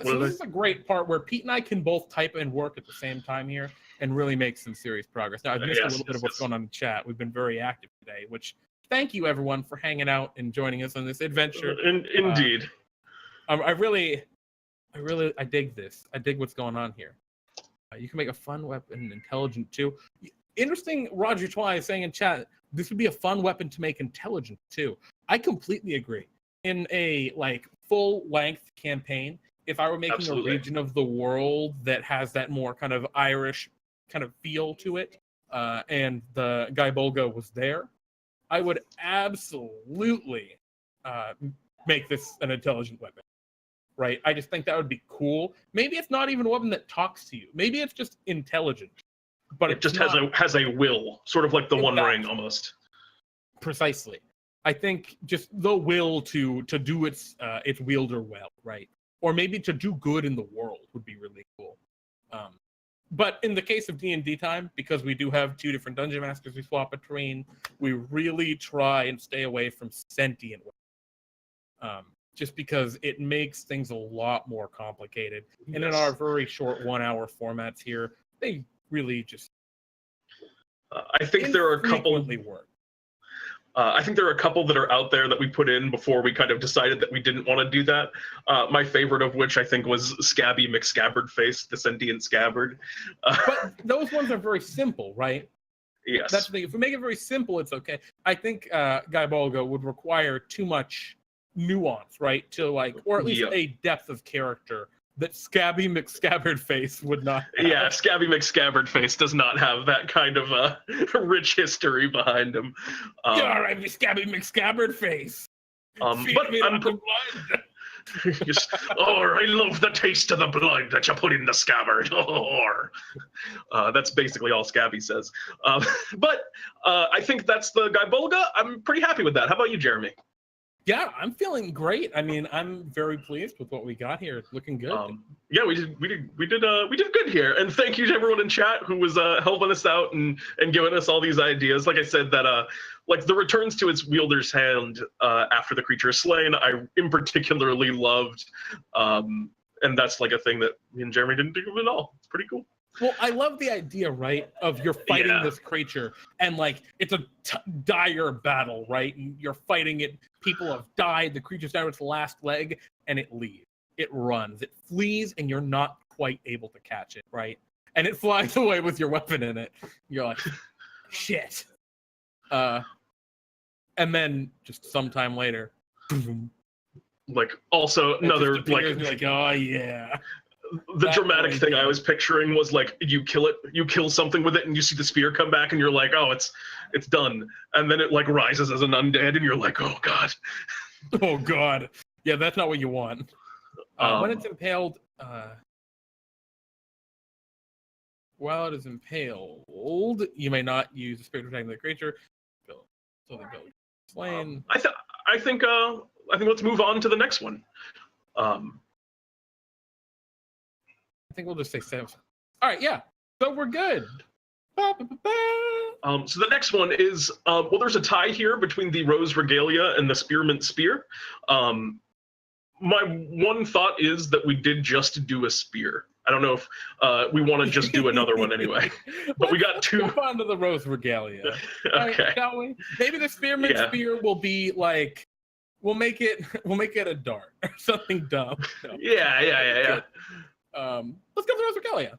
So this is a great part where Pete and I can both type and work at the same time here and really make some serious progress. Now, I've missed a little bit of what's going on in the chat. We've been very active today, which thank you, everyone, for hanging out and joining us on this adventure. Indeed. I dig this. I dig what's going on here. You can make a fun weapon intelligent, too. Interesting, Roger Twy is saying in chat, this would be a fun weapon to make intelligent, too. I completely agree. In a, full-length campaign, if I were making a region of the world that has that more kind of Irish kind of feel to it, and the Guy Bolgo was there, I would absolutely make this an intelligent weapon, right? I just think that would be cool. Maybe it's not even a weapon that talks to you. Maybe it's just intelligent, but it just has a will, sort of like the One Ring almost. Precisely. I think just the will to do its wielder well, right? Or maybe to do good in the world would be really cool. But in the case of DnDTime, because we do have 2 different dungeon masters we swap between, we really try and stay away from sentient weapons. Just because it makes things a lot more complicated. Yes. And in our very short 1-hour formats here, they really just I think there are a couple work. I think there are a couple that are out there that we put in before we kind of decided that we didn't want to do that. My favorite of which I think was Scabby McScabbardface, the sentient scabbard. But those ones are very simple, right? Yes. That's the thing. If we make it very simple, it's okay. I think Guy Bolgo would require too much nuance, right? To or at least a depth of character that Scabby McScabbardface would not have. Yeah, Scabby McScabbardface does not have that kind of rich history behind him. All right, Scabby McScabbardface. But I'm blind. I love the taste of the blood that you put in the scabbard. That's basically all Scabby says. But I think that's the Guy Bolga. I'm pretty happy with that. How about you, Jeremy? Yeah, I'm feeling great. I mean, I'm very pleased with what we got here. It's looking good. Yeah, we did good here. And thank you to everyone in chat who was helping us out and giving us all these ideas. Like I said, that the returns to its wielder's hand after the creature is slain, I in particularly loved. And that's a thing that me and Jeremy didn't think of at all. It's pretty cool. Well, I love the idea, right, of you're fighting this creature, and it's a dire battle, right? And you're fighting it. People have died. The creature's down to its last leg, and it leaves. It runs. It flees, and you're not quite able to catch it, right? And it flies away with your weapon in it. You're like, shit. And then just sometime later, boom. Also another you're like, oh yeah. The dramatic thing I was picturing was you kill something with it, and you see the spear come back, and you're like, oh, it's done, and then it rises as an undead, and you're like, oh god, oh god, yeah, that's not what you want. When it's impaled, while it is impaled, you may not use the spirit protecting the creature. So the ability slain. I think let's move on to the next one. I think we'll just say 7. All right, yeah. So we're good. So the next one is, well, there's a tie here between the Rose Regalia and the Spearmint Spear. My one thought is that we did just do a spear. I don't know if we want to just do another one anyway. But we got two. Jump onto the Rose Regalia. Okay. Right, shall we? Maybe the Spearmint Spear will be like, we'll make it a dart or something dumb. No. Yeah. Let's go to the Rose Regalia.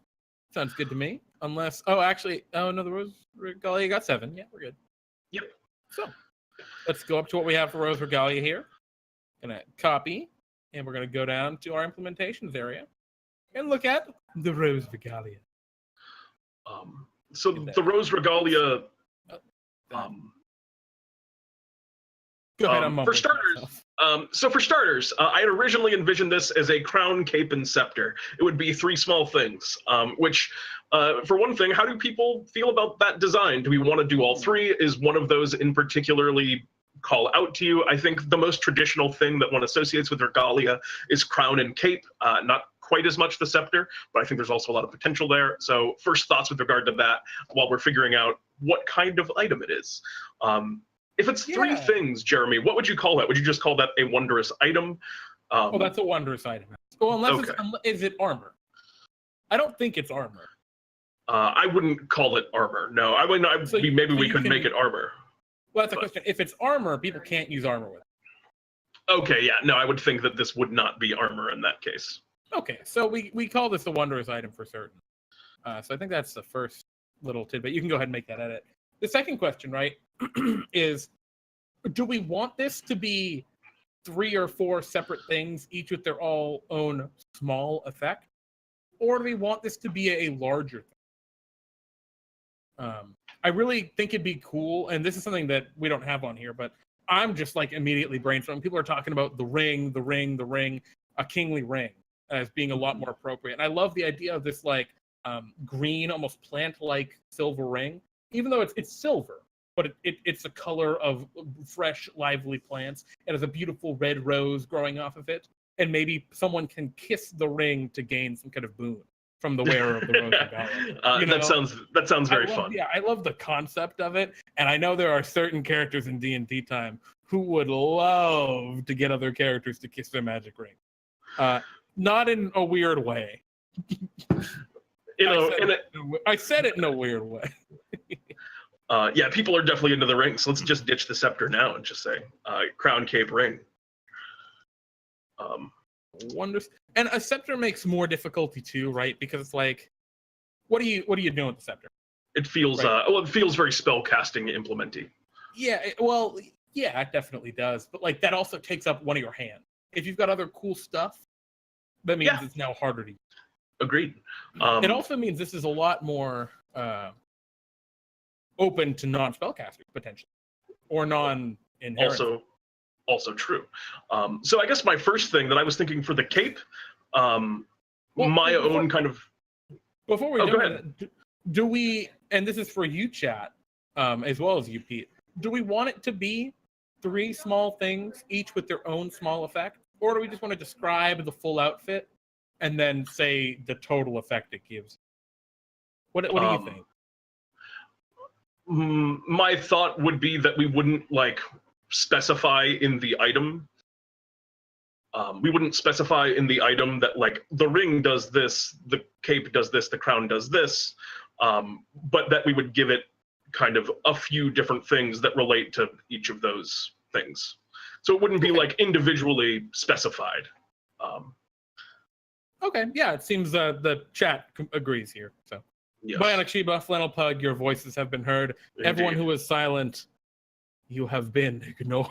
Sounds good to me. Unless, no, the Rose Regalia got 7. Yeah, we're good. Yep. So let's go up to what we have for Rose Regalia here. Gonna copy, and we're gonna go down to our implementations area and look at the Rose Regalia. So the Rose Regalia. Go ahead. For starters, I had originally envisioned this as a crown, cape, and scepter. It would be 3 small things. Which, for one thing, how do people feel about that design? Do we want to do all 3? Is one of those in particularly call out to you? I think the most traditional thing that one associates with regalia is crown and cape. Not quite as much the scepter, but I think there's also a lot of potential there. So first thoughts with regard to that while we're figuring out what kind of item it is. If it's 3 things, Jeremy, what would you call that? Would you just call that a wondrous item? That's a wondrous item. Well, unless is it armor? I don't think it's armor. I wouldn't call it armor. No, maybe we could make it armor. Well, that's a question. If it's armor, people can't use armor with it. Okay, yeah. No, I would think that this would not be armor in that case. Okay, so we call this a wondrous item for certain. So I think that's the first little tidbit. You can go ahead and make that edit. The second question, right, is do we want this to be 3 or 4 separate things, each with their all own small effect? Or do we want this to be a larger thing? I really think it'd be cool, and this is something that we don't have on here, but I'm just like immediately brainstorming. People are talking about the ring, a kingly ring as being a lot more appropriate. And I love the idea of this like green, almost plant-like silver ring, even though it's silver, but it's the color of fresh, lively plants. It has a beautiful red rose growing off of it, and maybe someone can kiss the ring to gain some kind of boon from the wearer of the Rose Regalia. That sounds very fun. Yeah, I love the concept of it, and I know there are certain characters in D&D Time who would love to get other characters to kiss their magic ring. Not in a weird way. I said it in a weird way. Yeah, people are definitely into the ring, so let's just ditch the scepter now and just say crown, cape, ring. Wonders, and a scepter makes more difficulty too, right? Because it's like, what are you doing with the scepter? It feels it feels very spellcasting implementy. Yeah, it definitely does. But like that also takes up one of your hands. If you've got other cool stuff, that means it's now harder to use. Agreed. It also means this is a lot more open to non-spellcasters potentially, or non-inherent. Also true. So I guess my first thing that I was thinking for the cape, own kind of. Before we do we, and this is for you, chat, as well as you, Pete. Do we want it to be 3 small things, each with their own small effect, or do we just want to describe the full outfit and then say the total effect it gives? What do you think? My thought would be that we wouldn't specify in the item. We wouldn't specify in the item that the ring does this, the cape does this, the crown does this, but that we would give it kind of a few different things that relate to each of those things. So it wouldn't be individually specified. Okay, yeah, it seems the chat agrees here. So, yes. Bionic Sheba, Flannel Pug, your voices have been heard. Indeed. Everyone who is silent, you have been ignored.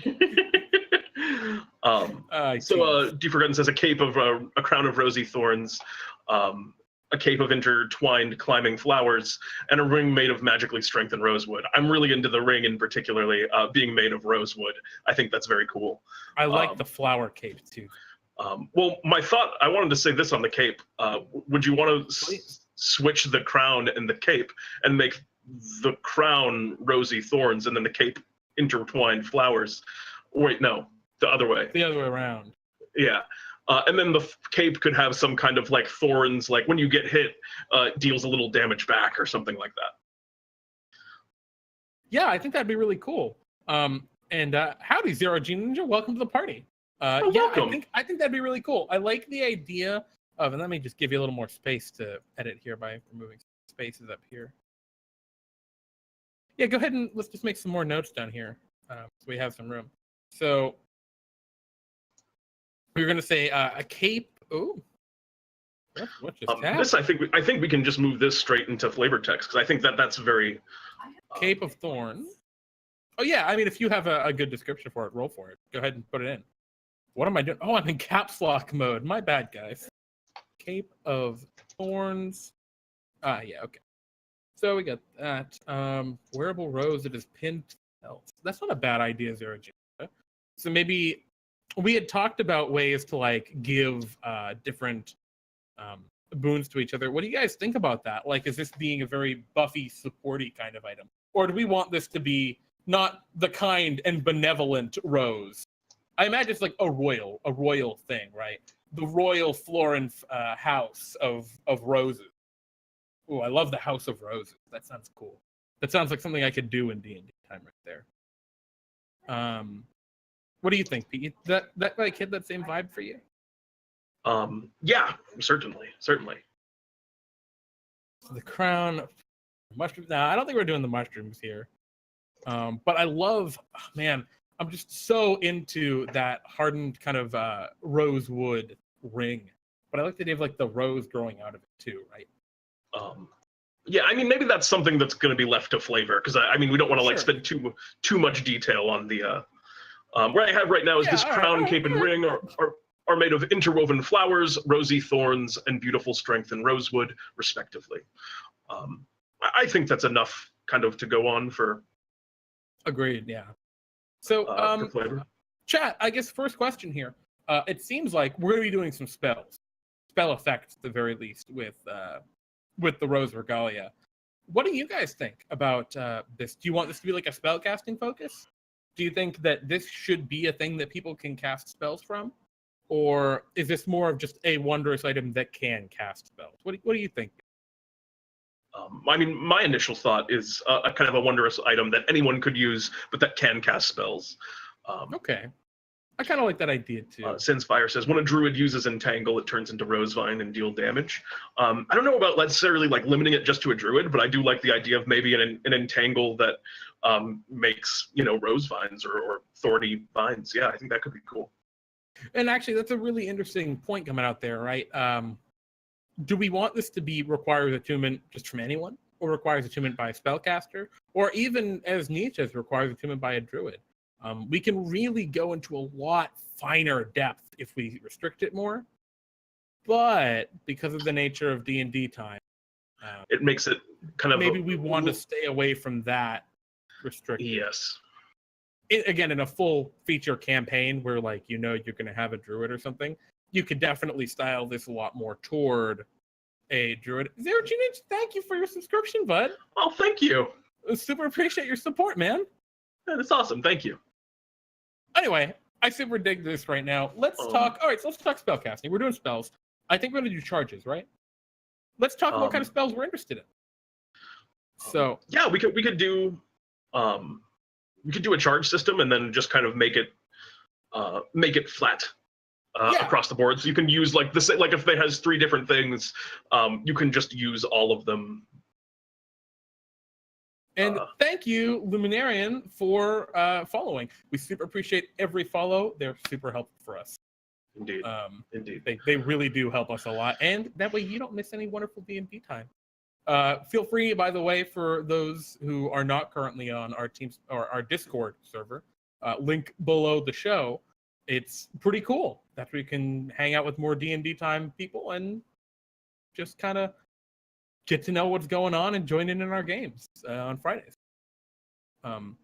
D Forgotten says a cape of a crown of rosy thorns, a cape of intertwined climbing flowers, and a ring made of magically strengthened rosewood. I'm really into the ring in particularly being made of rosewood. I think that's very cool. I like the flower cape too. Well, my thought, I wanted to say this on the cape. Would you want to switch the crown and the cape and make the crown rosy thorns and then the cape intertwined flowers? Wait, no, the other way. The other way around. Yeah. And then the cape could have some kind of like thorns, like when you get hit, deals a little damage back or something like that. Yeah, I think that'd be really cool. And howdy, Zero G Ninja, welcome to the party. Welcome. I think that'd be really cool. I like the idea of, and let me just give you a little more space to edit here by removing spaces up here. Yeah, go ahead and let's just make some more notes down here, so we have some room. So we were going to say a cape. Oh, what just happened? This I think we can just move this straight into flavor text because I think that's very cape of thorns. Oh yeah, I mean if you have a good description for it, roll for it. Go ahead and put it in. What am I doing? Oh, I'm in caps lock mode. My bad, guys. Cape of thorns. Yeah, okay. So we got that. Wearable rose that is pinned to belt. That's not a bad idea, Zero G. So maybe we had talked about ways to like give different boons to each other. What do you guys think about that? Like, is this being a very Buffy supporty kind of item? Or do we want this to be not the kind and benevolent rose? I imagine it's like a royal thing, right? The royal Florin house of roses. Oh, I love the House of Roses. That sounds cool. That sounds like something I could do in DnDTime right there. What do you think, Pete? That like hit that same vibe for you? Yeah, certainly. So the crown, mushrooms. Now, I don't think we're doing the mushrooms here. But I love, man, I'm just so into that hardened kind of rosewood ring. But I like the idea of like the rose growing out of it too, right? Yeah, I mean, maybe that's something that's going to be left to flavor because I mean, we don't want to like spend too much detail on the. What I have right now is this crown, cape, and ring are made of interwoven flowers, rosy thorns, and beautiful strength and rosewood, respectively. I think that's enough kind of to go on for. Agreed. Yeah. So, for flavor. Chat. I guess first question here. It seems like we're going to be doing some spell effects at the very least with the Rose Regalia. What do you guys think about this? Do you want this to be like a spell casting focus? Do you think that this should be a thing that people can cast spells from? Or is this more of just a wondrous item that can cast spells? What do you think? I mean, my initial thought is a kind of a wondrous item that anyone could use, but that can cast spells. Okay. I kind of like that idea too. Sinfire says, when a druid uses Entangle, it turns into Rosevine and deal damage. I don't know about necessarily like limiting it just to a druid, but I do like the idea of maybe an Entangle that makes, Rosevines or thorny vines. Yeah, I think that could be cool. And actually, that's a really interesting point coming out there, right? Do we want this to be requires attunement just from anyone, or requires attunement by a spellcaster, or even as Nietzsche's requires attunement by a druid? We can really go into a lot finer depth if we restrict it more. But because of the nature of DnDTime, it makes it kind of maybe we want to stay away from that restriction. Yes. Again, in a full feature campaign where you're going to have a druid or something, you could definitely style this a lot more toward a druid. Zero G-Ninja, thank you for your subscription, bud. Oh, thank you. Super appreciate your support, man. That's awesome. Thank you. Anyway, I super dig this right now. Let's talk. All right, so let's talk spellcasting. We're doing spells. I think we're going to do charges, right? Let's talk what kind of spells we're interested in. So yeah, we could do a charge system and then just kind of make it flat across the board. So you can use like if it has 3 different things, you can just use all of them. And thank you, Luminarian, for following. We super appreciate every follow. They're super helpful for us. Indeed. Indeed. They really do help us a lot. And that way you don't miss any wonderful DnD time. Feel free, by the way, for those who are not currently on our team's or our Discord server, link below the show. It's pretty cool. That's where you can hang out with more DnDTime people and just kind of get to know what's going on and join in our games on Fridays. So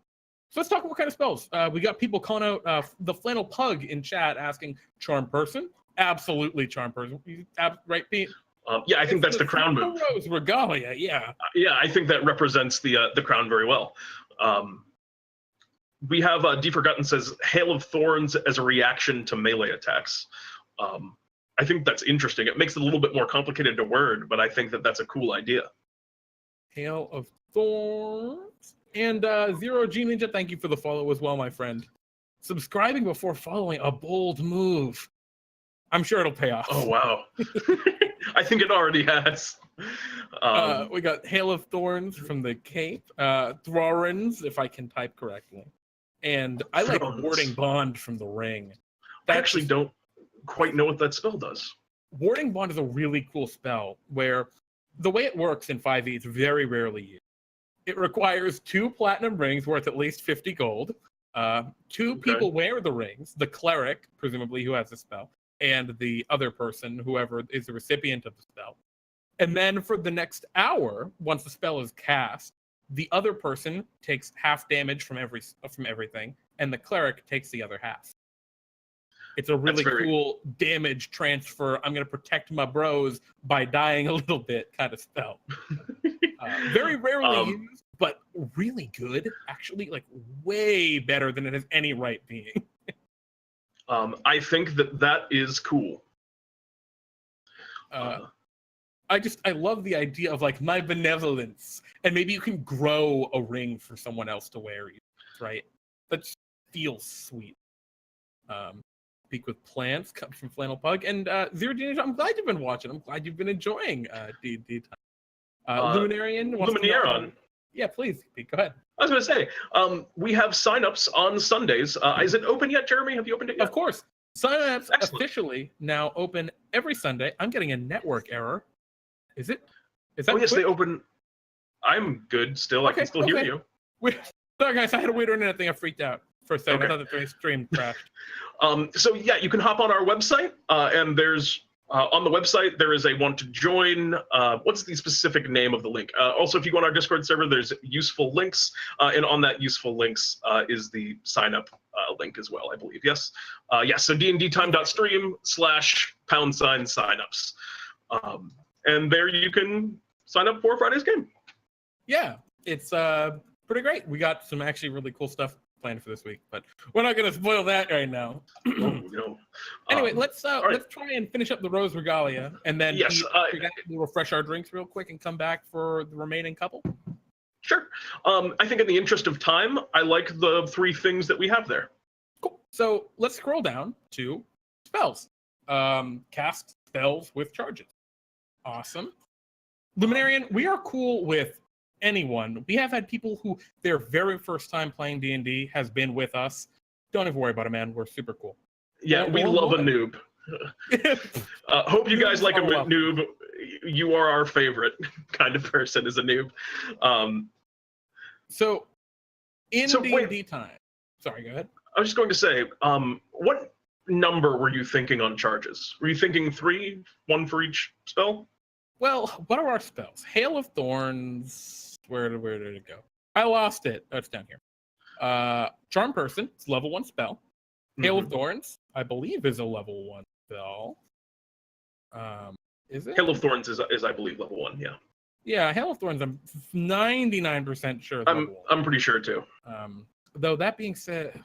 let's talk what kind of spells. We got people calling out the Flannel Pug in chat asking Charm Person. Absolutely Charm Person. Right, Pete? Yeah, I think that's the crown move. Rose Regalia, yeah. Yeah, I think that represents the crown very well. We have D Forgotten says Hail of Thorns as a reaction to melee attacks. I think that's interesting. It makes it a little bit more complicated to word, but I think that that's a cool idea. Hail of Thorns. And Zero G Ninja, thank you for the follow as well, my friend. Subscribing before following, a bold move. I'm sure it'll pay off. Oh, wow. I think it already has. We got Hail of Thorns from the Cape. Throrins, if I can type correctly. And I like Warding Bond from the Ring. I actually don't quite know what that spell does. Warding Bond is a really cool spell where the way it works in 5e is very rarely used. It requires 2 platinum rings worth at least 50 gold. 2 people wear the rings, the cleric, presumably, who has the spell, and the other person, whoever is the recipient of the spell. And then for the next hour, once the spell is cast, the other person takes half damage from everything, and the cleric takes the other half. It's a really cool damage transfer. I'm going to protect my bros by dying a little bit kind of spell. Very rarely used, but really good. Actually, like way better than it has any right being. I think that is cool. I love the idea of like my benevolence, and maybe you can grow a ring for someone else to wear, right? That just feels sweet. Speak with Plants from Flannel Pug, and Zero Ninja, I'm glad you've been watching. I'm glad you've been enjoying DnDTime. Luminarian. Yeah, please, Pete, go ahead. I was going to say, we have signups on Sundays. Is it open yet, Jeremy? Have you opened it yet? Of course. Signups officially now open every Sunday. I'm getting a network error. Is that yes, they open. I'm good still. I can still hear you. Sorry, guys, I had a weird internet thing. I freaked out for a second. I thought the stream crashed. So yeah, you can hop on our website, and there's on the website there is a want to join. What's the specific name of the link? Also, if you go on our Discord server, there's useful links, and on that useful links is the sign up link as well, I believe. Yes, So DnDTime.stream/signups, and there you can sign up for Friday's game. Yeah, it's pretty great. We got some actually really cool stuff planned for this week, but we're not going to spoil that right now. Anyway, let's try and finish up the Rose Regalia, and then we'll refresh our drinks real quick and come back for the remaining couple. Sure. I think in the interest of time, I like the 3 things that we have there. Cool. So let's scroll down to spells. Cast spells with charges. Awesome. Luminarian, we are cool with anyone. We have had people who their very first time playing D&D has been with us. Don't even worry about it, man. We're super cool. Yeah, we love a noob. Hope you guys like a noob. You are our favorite kind of person as a noob. So D&D time. Sorry, go ahead. I was just going to say, what number were you thinking on charges? Were you thinking 3, 1 for each spell? Well, what are our spells? Hail of Thorns. Where did it go? I lost it. Oh, it's down here. Charm Person. It's level 1 spell. Hail of Thorns, I believe, is a level 1 spell. Is it? Hail of Thorns is I believe level 1. Yeah. Yeah, Hail of Thorns. I'm 99% sure. I'm pretty sure too. Though that being said,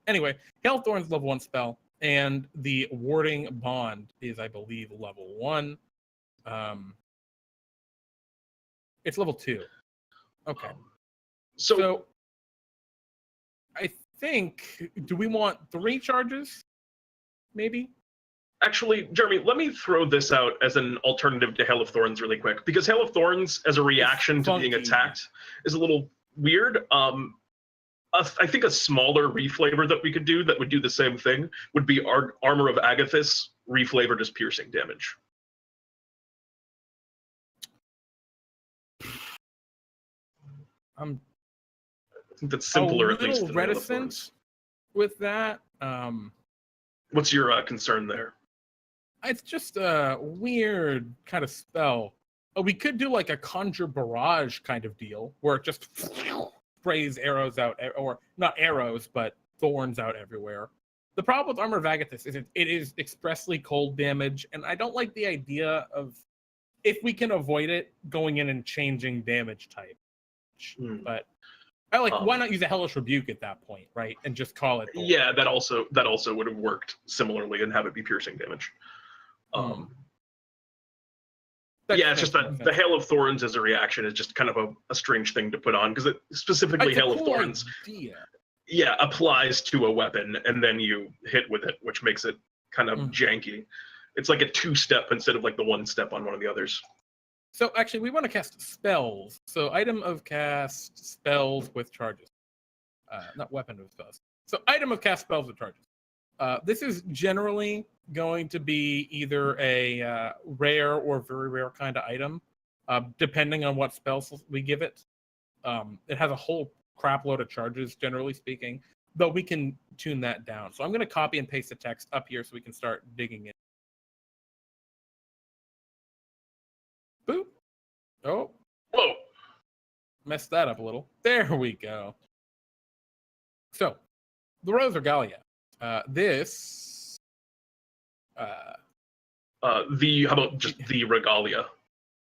anyway, Hail of Thorns level 1 spell, and the Warding Bond is, I believe, level 1. It's level 2. Okay. So I think, do we want 3 charges? Maybe? Actually, Jeremy, let me throw this out as an alternative to Hail of Thorns really quick, because Hail of Thorns as a reaction to being attacked is a little weird. I think a smaller reflavor that we could do that would do the same thing would be Armor of Agathis reflavored as piercing damage. I think that's simpler, at least. A little reticent with that. What's your concern there? It's just a weird kind of spell. We could do like a Conjure Barrage kind of deal, where it just sprays arrows out, or not arrows, but thorns out everywhere. The problem with Armor of Agathis is it is expressly cold damage, and I don't like the idea of, if we can avoid it, going in and changing damage type. But why not use a Hellish Rebuke at that point, right? And just call it. Yeah, that also would have worked similarly and have it be piercing damage. Yeah, it's just that the Hail of Thorns as a reaction is just kind of a strange thing to put on, because it specifically Hail of Thorns applies to a weapon and then you hit with it, which makes it kind of janky. It's like a 2-step instead of like the 1-step on one of the others. So actually, we want to cast spells. So item of cast spells with charges. Not weapon of spells. So item of cast spells with charges. This is generally going to be either a rare or very rare kind of item, depending on what spells we give it. It has a whole crap load of charges, generally speaking, but we can tune that down. So I'm going to copy and paste the text up here so we can start digging in. Boop. Oh. Whoa. Messed that up a little. There we go. So, the Rose Regalia. This. How about just the Regalia?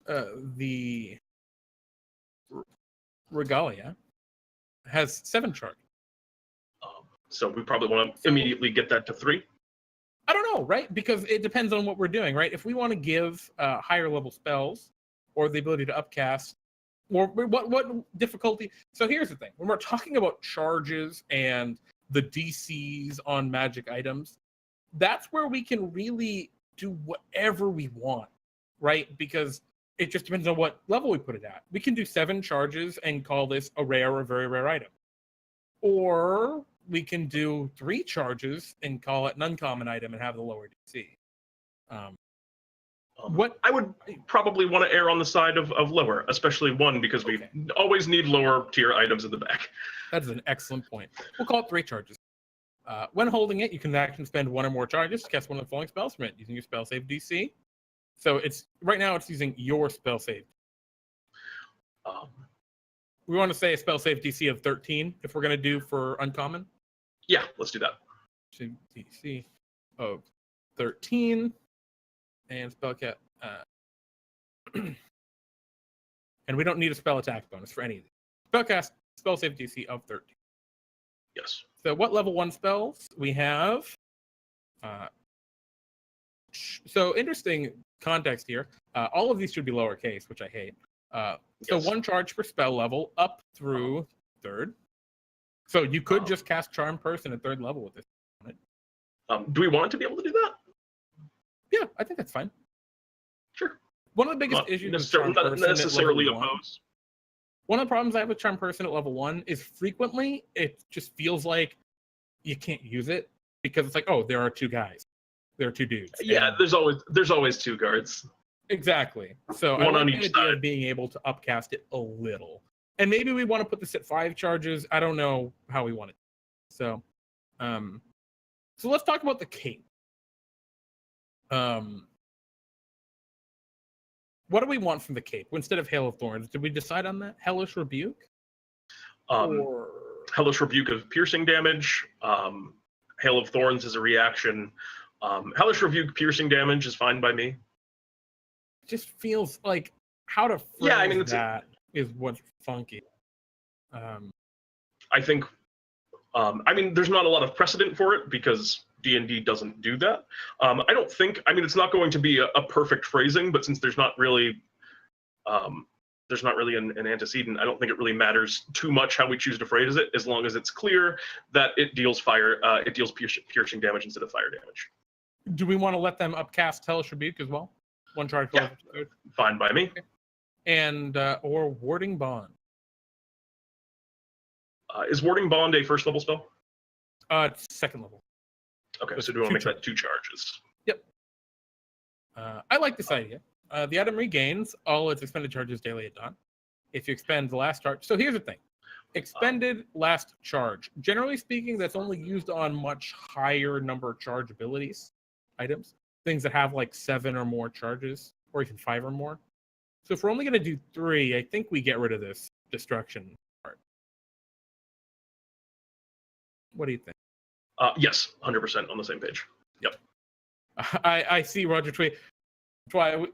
The Regalia has 7 charges. So we probably want to immediately get that to 3. I don't know, right? Because it depends on what we're doing, right? If we want to give higher level spells or the ability to upcast, or what difficulty. So here's the thing: when we're talking about charges and the DCs on magic items, that's where we can really do whatever we want, right? Because it just depends on what level we put it at. We can do 7 charges and call this a rare or very rare item. Or we can do 3 charges and call it an uncommon item and have the lower DC. What I would probably want to err on the side of lower, especially 1, because we always need lower tier items in the back. That is an excellent point. We'll call it 3 charges. When holding it, you can actually spend 1 or more charges to cast one of the following spells from it using your spell save DC. So right now it's using your spell save. We want to say a spell save DC of 13 if we're going to do for uncommon. Yeah, let's do that. DC of 13 and spell cat. And we don't need a spell attack bonus for any of these. Spellcast spell save DC of 13. Yes. So what level 1 spells we have? So interesting context here. All of these should be lowercase, which I hate. So 1 charge per spell level up through 3rd. So you could just cast Charm Person at 3rd level with this. Do we want it to be able to do that? Yeah, I think that's fine. Sure. One of the biggest issues with Charm not Person necessarily at level 1, opposed. one of the problems I have with Charm Person at level 1 is frequently it just feels like you can't use it because it's like, oh, there are 2 guys. There are 2 dudes. Yeah, and there's always 2 guards. Exactly. So one I on like each the idea side of being able to upcast it a little. And maybe we want to put this at 5 charges. I don't know how we want it. So let's talk about the cape. What do we want from the cape instead of Hail of Thorns? Did we decide on that? Hellish Rebuke? Or Hellish Rebuke of piercing damage. Hail of Thorns is a reaction. Hellish Rebuke piercing damage is fine by me. It just feels like how to phrase that is what's funky. I think, there's not a lot of precedent for it because D&D doesn't do that. It's not going to be a perfect phrasing, but since there's not really an antecedent, I don't think it really matters too much how we choose to phrase it, as long as it's clear that it deals piercing damage instead of fire damage. Do we want to let them upcast Hellish Rebuke as well? 1 charge. Yeah, fine by me. Okay. And or Warding Bond. Is Warding Bond a 1st level spell? It's 2nd level. Okay, so do we want to make that 2 charges? Yep. I like this idea. The item regains all its expended charges daily at dawn. If you expend the last charge. So here's the thing. Expended last charge. Generally speaking, that's only used on much higher number charge abilities, items. Things that have like 7 or more charges, or even 5 or more. So if we're only going to do 3, I think we get rid of this destruction part. What do you think? Yes, 100% on the same page. Yep. I see Roger Twy.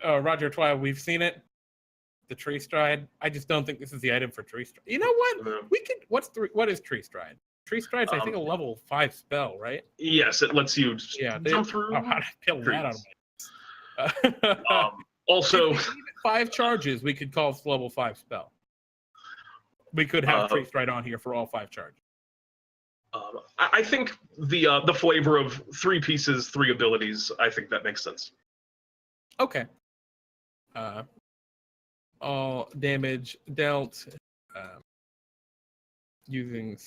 Roger Twy, we've seen it. the tree stride. I just don't think this is the item for tree stride. You know what? We could. What is tree stride? Tree stride's I think a level 5 spell, right? Yes, it lets you jump through. Oh, how did I kill that out of my Also, if 5 charges, we could call this level 5 spell. We could have tree stride on here for all 5 charges. I think the flavor of 3 pieces, 3 abilities. I think that makes sense. Okay. All damage dealt using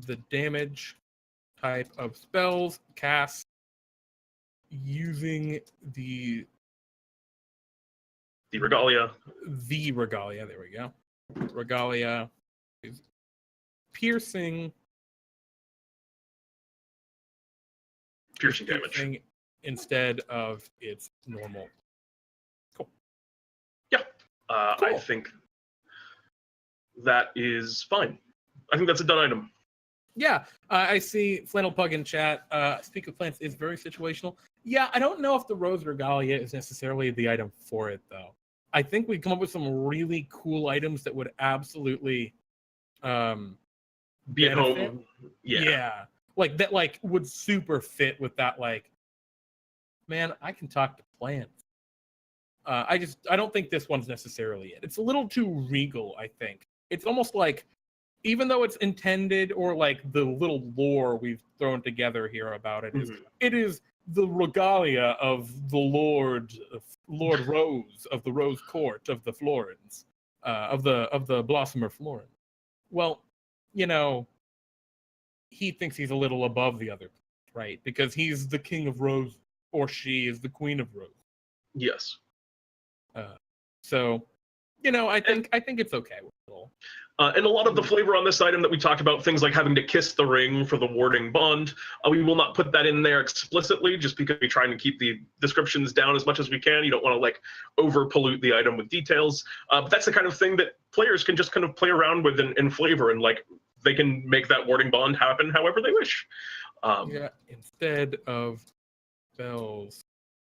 the damage type of spells cast using the regalia. The regalia, there we go. Regalia is piercing damage instead of its normal. Cool. Yeah. Cool. I think that is fine. I think that's a done item. Yeah, I see Flannel Pug in chat. Speak of plants is very situational. Yeah, I don't know if the Rose Regalia is necessarily the item for it, though. I think we come up with some really cool items that would absolutely be at home. Yeah, like that, like would super fit with that. Like, man, I can talk to plants. I don't think this one's necessarily it. It's a little too regal. I think it's almost like, even though it's intended, or like the little lore we've thrown together here about it is, it is the regalia of the Lord Rose of the Rose Court of the Florins, of the Blossomer Florin. Well, you know, he thinks he's a little above the other, right? Because he's the king of rose, or she is the queen of rose. Yes. So, you know, I think it's okay with it all. And a lot of the flavor on this item that we talked about, things like having to kiss the ring for the warding bond, we will not put that in there explicitly, just because we're trying to keep the descriptions down as much as we can. You don't want to like over pollute the item with details. But that's the kind of thing that players can just kind of play around with in flavor, and like they can make that warding bond happen however they wish. Yeah, instead of spells,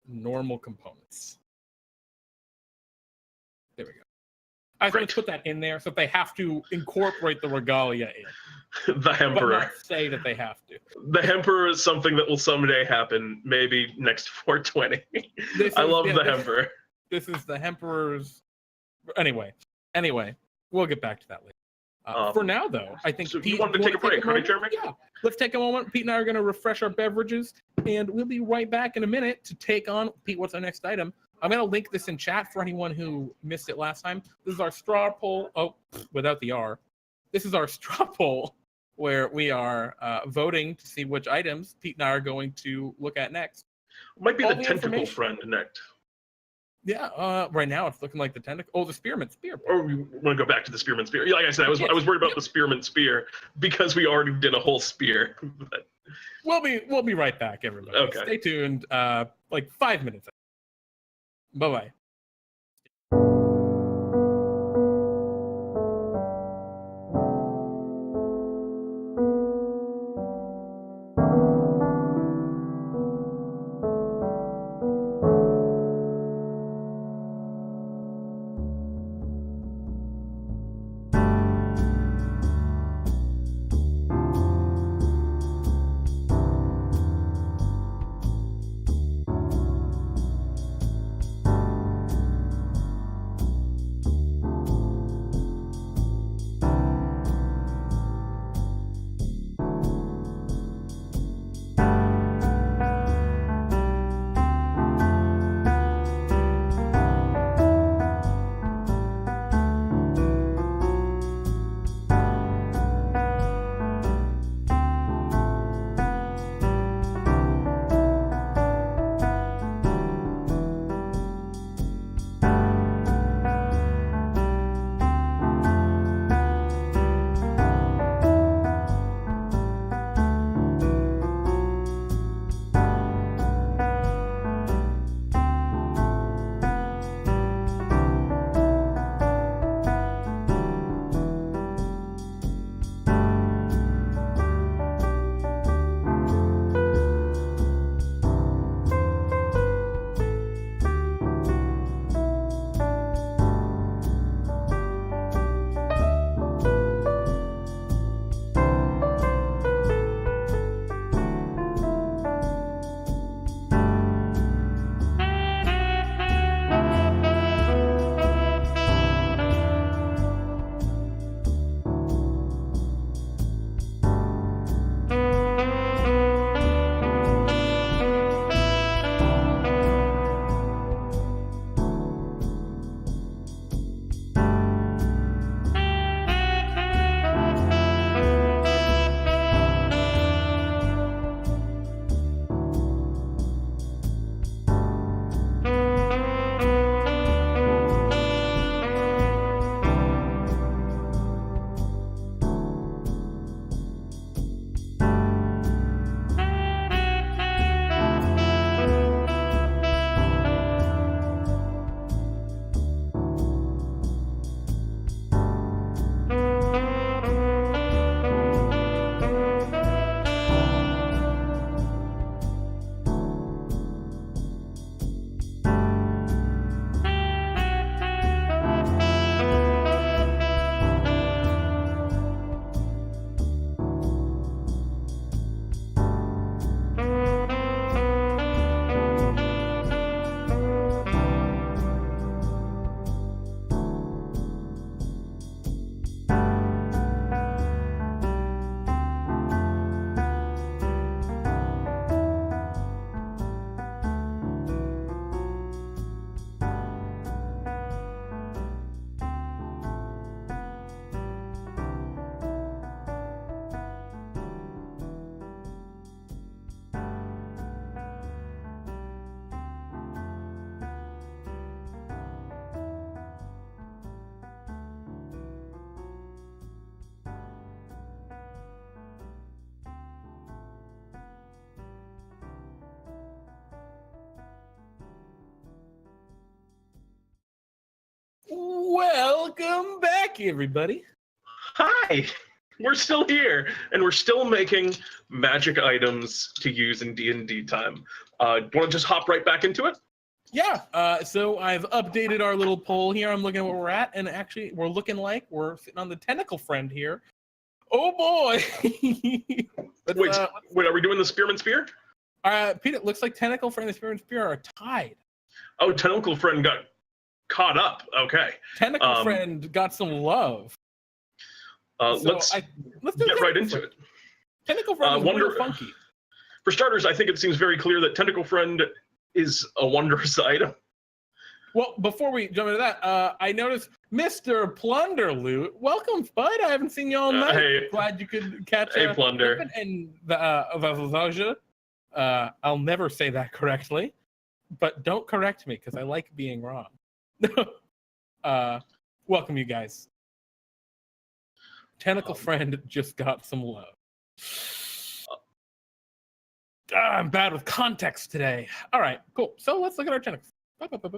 normal components. There we go. I was going to put that in there, so if they have to incorporate the regalia in. The Emperor. But not say that they have to. The Emperor is something that will someday happen, maybe next 420. I love the Emperor. This is the Emperor's... Anyway, we'll get back to that later. For now, though, I think... So Pete, you wanted to take a break, right, Jeremy? Yeah. Let's take a moment. Pete and I are going to refresh our beverages, and we'll be right back in a minute to take on... Pete, what's our next item? I'm going to link this in chat for anyone who missed it last time. This is our straw poll. Oh, without the R. This is our straw poll where we are voting to see which items Pete and I are going to look at next. Might be the tentacle friend next. Yeah, right now it's looking like the tentacle. Oh, the spearmint spear. Or we want to go back to the spearmint spear. Yeah, like I said, I was worried about the spearmint spear because we already did a whole spear. But... We'll be right back, everybody. Okay. Stay tuned. Like 5 minutes. Bye-bye. back, everybody. Hi! We're still here, and we're still making magic items to use in D&D time. Want to just hop right back into it? Yeah, so I've updated our little poll here. I'm looking at where we're at, and actually, we're looking like we're sitting on the tentacle friend here. Oh boy! Wait, are we doing the Spearman Spear? Pete, it looks like Tentacle Friend and Spearman Spear are tied. Oh, Tentacle Friend got caught up. Okay. Tentacle Friend got some love. Let's get right into it. Tentacle Friend is wonder funky. For starters, I think it seems very clear that Tentacle Friend is a wondrous item. Well, before we jump into that, I noticed Mr. Plunderloot. Welcome, Bud. I haven't seen you all night. Hey. Glad you could catch Plunder. And the I'll never say that correctly, but don't correct me because I like being wrong. Welcome, you guys. Tentacle Friend just got some love. I'm bad with context today. All right, cool. So let's look at our tentacles. I'm going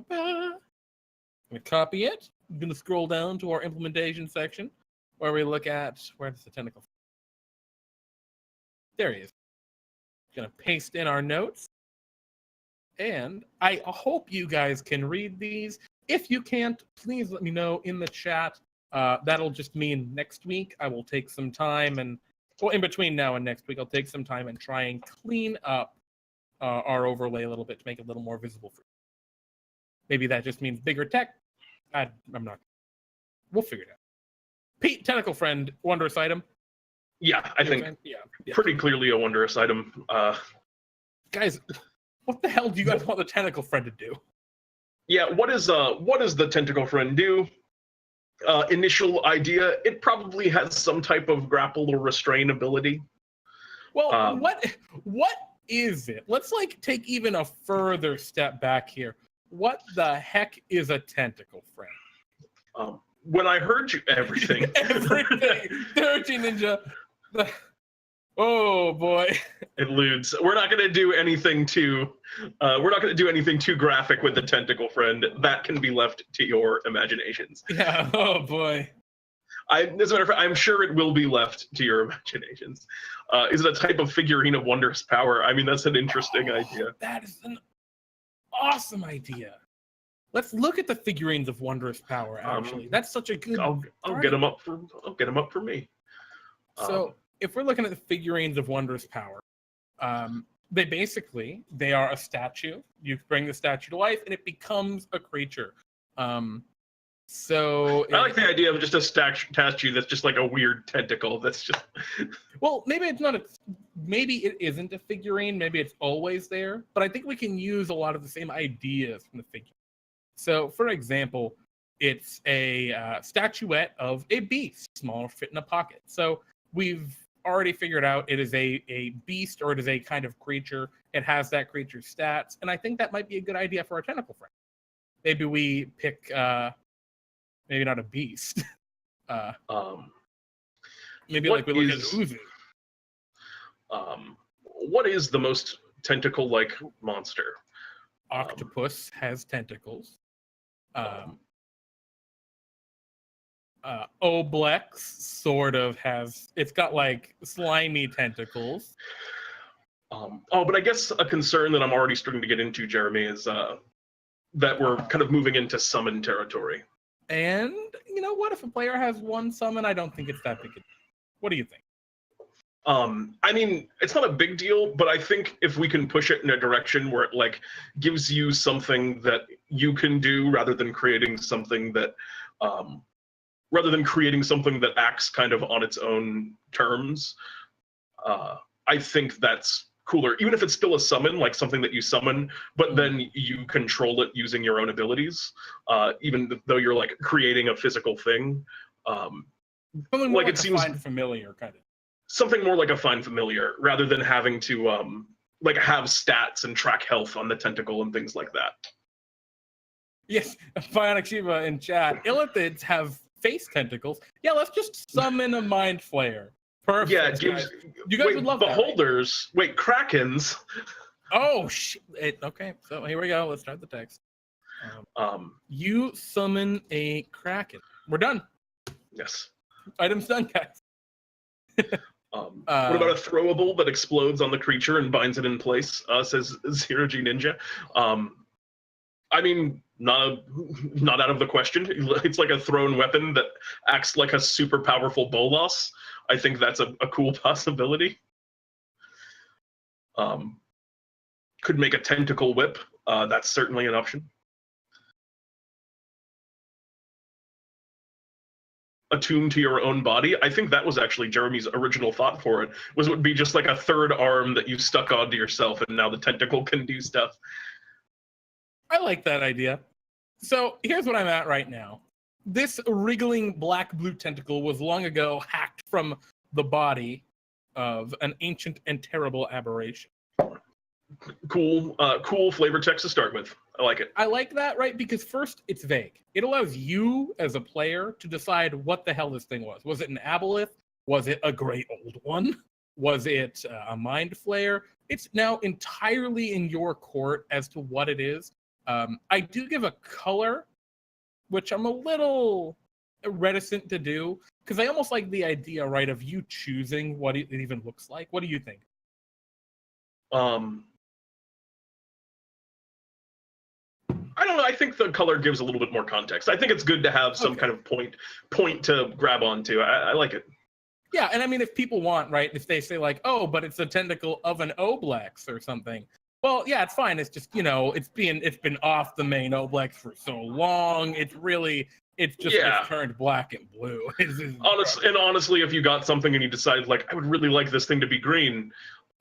to copy it. I'm going to scroll down to our implementation section where we look at, where's the tentacle? There he is. Going to paste in our notes. And I hope you guys can read these. If you can't, please let me know in the chat. That'll just mean next week I will take some time and, well, in between now and next week, I'll take some time and try and clean up our overlay a little bit to make it a little more visible for you. Maybe that just means bigger text. I'm not. We'll figure it out. Pete, Tentacle Friend, wondrous item. Yeah, I think pretty clearly a wondrous item. Guys, what the hell do you guys want the Tentacle Friend to do? Yeah, what does the Tentacle Friend do? Initial idea, it probably has some type of grapple or restrain ability. Well, what is it? Let's take even a further step back here. What the heck is a Tentacle Friend? When I heard you, everything. Dirty Ninja. Oh boy. It eludes. We're not going to do anything too graphic with the Tentacle Friend. That can be left to your imaginations. Yeah. Oh boy. As a matter of fact, I'm sure it will be left to your imaginations. Is it a type of figurine of wondrous power? I mean, that's an interesting idea. That is an awesome idea. Let's look at the figurines of wondrous power. Actually, that's such a good. I'll get them up for me. So if we're looking at the figurines of wondrous power, they are a statue. You bring the statue to life, and it becomes a creature. So I like the idea of just a statue that's just like a weird tentacle. That's just. Well, maybe it's not. Maybe it isn't a figurine. Maybe it's always there. But I think we can use a lot of the same ideas from the figure. So, for example, it's a statuette of a beast, small, fit in a pocket. So we've already figured out it is a beast, or it is a kind of creature. It has that creature's stats, and I think that might be a good idea for our Tentacle Friend. Maybe we pick, maybe not a beast. Maybe we look at Uzu. What is the most tentacle-like monster? Octopus has tentacles. Oblex sort of has. It's got slimy tentacles. But I guess a concern that I'm already starting to get into, Jeremy, is that we're kind of moving into summon territory. And what if a player has one summon? I don't think it's that big a deal. What do you think? I mean, it's not a big deal, but I think if we can push it in a direction where it gives you something that you can do rather than creating something that acts kind of on its own terms, I think that's cooler. Even if it's still a summon, like something that you summon, but then you control it using your own abilities, even though you're creating a physical thing. Something more it seems find familiar kind of. Something more like a find familiar, rather than having to have stats and track health on the tentacle and things like that. Yes, Bionic Shiva in chat. Illithids have face tentacles. Yeah, let's just summon a Mind Flayer. Perfect. Yeah, it gives. You guys would love beholders. That, right? Wait, krakens. Oh shit! Okay, so here we go. Let's start the text. You summon a kraken. We're done. Yes. Items done, guys. What about a throwable that explodes on the creature and binds it in place? Says Zero G Ninja. I mean, not out of the question. It's like a thrown weapon that acts like a super powerful bolas. I think that's a cool possibility. Could make a tentacle whip. That's certainly an option. Attuned to your own body. I think that was actually Jeremy's original thought for it, would be just like a third arm that you stuck onto yourself, and now the tentacle can do stuff. I like that idea. So here's what I'm at right now. This wriggling black-blue tentacle was long ago hacked from the body of an ancient and terrible aberration. Cool flavor text to start with. I like it. I like that, right? Because first, it's vague. It allows you as a player to decide what the hell this thing was. Was it an aboleth? Was it a great old one? Was it a mind flayer? It's now entirely in your court as to what it is. I do give a color, which I'm a little reticent to do, because I almost like the idea, right, of you choosing what it even looks like. What do you think? I don't know. I think the color gives a little bit more context. I think it's good to have some kind of point to grab onto. I like it. Yeah, and I mean, if people want, right, if they say like, oh, but it's a tentacle of an Oblex or something, well, yeah, it's fine. It's just, it's been off the main Oblex for so long. It's turned black and blue. Honestly, if you got something and you decided like, I would really like this thing to be green,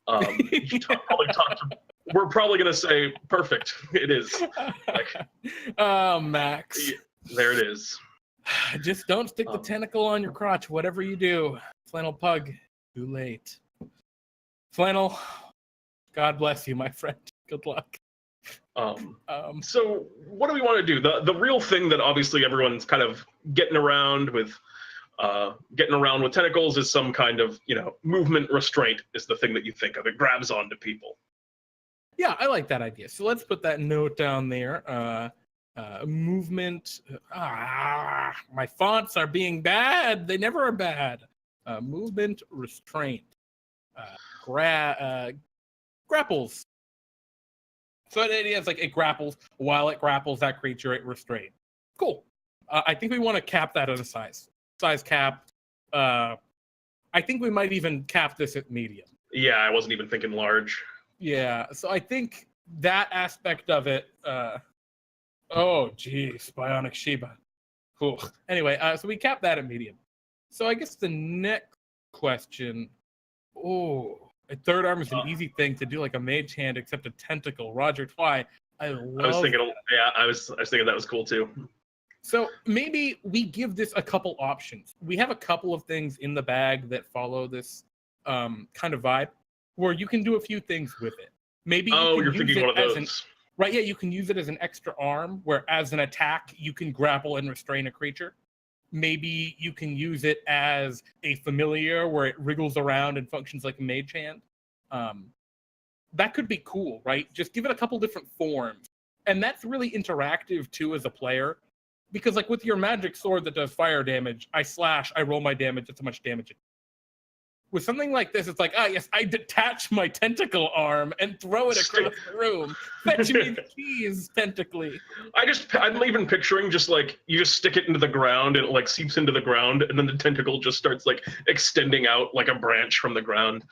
you should probably talk to. We're probably gonna say perfect. It is. Oh, Max. There it is. Just don't stick the tentacle on your crotch. Whatever you do, Flannel Pug. Too late. Flannel. God bless you, my friend. Good luck. So what do we want to do? The real thing that obviously everyone's kind of getting around with tentacles is some kind of movement restraint is the thing that you think of. It grabs onto people. Yeah, I like that idea. So let's put that note down there. Movement. My fonts are being bad. They never are bad. Movement restraint. Grapples. So the idea is like it grapples. While it grapples that creature, it restrains. Cool. I think we want to cap that at a size cap. I think we might even cap this at medium. Yeah, I wasn't even thinking large. Yeah, so I think that aspect of it. Oh, geez, Bionic Sheba. Cool. Anyway, so we cap that at medium. So I guess the next question. Oh, a third arm is an easy thing to do, like a mage hand, except a tentacle. Roger Twy. I was thinking that was cool too. So maybe we give this a couple options. We have a couple of things in the bag that follow this kind of vibe, where you can do a few things with it. Maybe you're thinking one of those. Right, yeah, you can use it as an extra arm, where as an attack, you can grapple and restrain a creature. Maybe you can use it as a familiar, where it wriggles around and functions like a mage hand. That could be cool, right? Just give it a couple different forms. And that's really interactive, too, as a player. Because, like, with your magic sword that does fire damage, I slash, I roll my damage, that's how much damage it does. With something like this, it's like, yes, I detach my tentacle arm and throw it across the room. Fetch me the keys, tentacly. I'm even picturing just like, you just stick it into the ground and it like seeps into the ground, and then the tentacle just starts like extending out like a branch from the ground.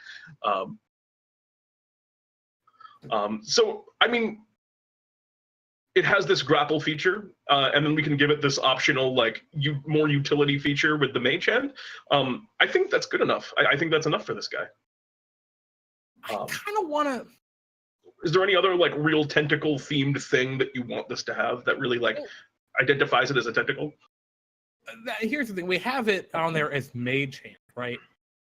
So, I mean, it has this grapple feature, and then we can give it this optional, like, more utility feature with the mage hand. I think that's good enough. I think that's enough for this guy. I kind of want to... Is there any other, like, real tentacle-themed thing that you want this to have that really, like, identifies it as a tentacle? Here's the thing. We have it on there as mage hand, right?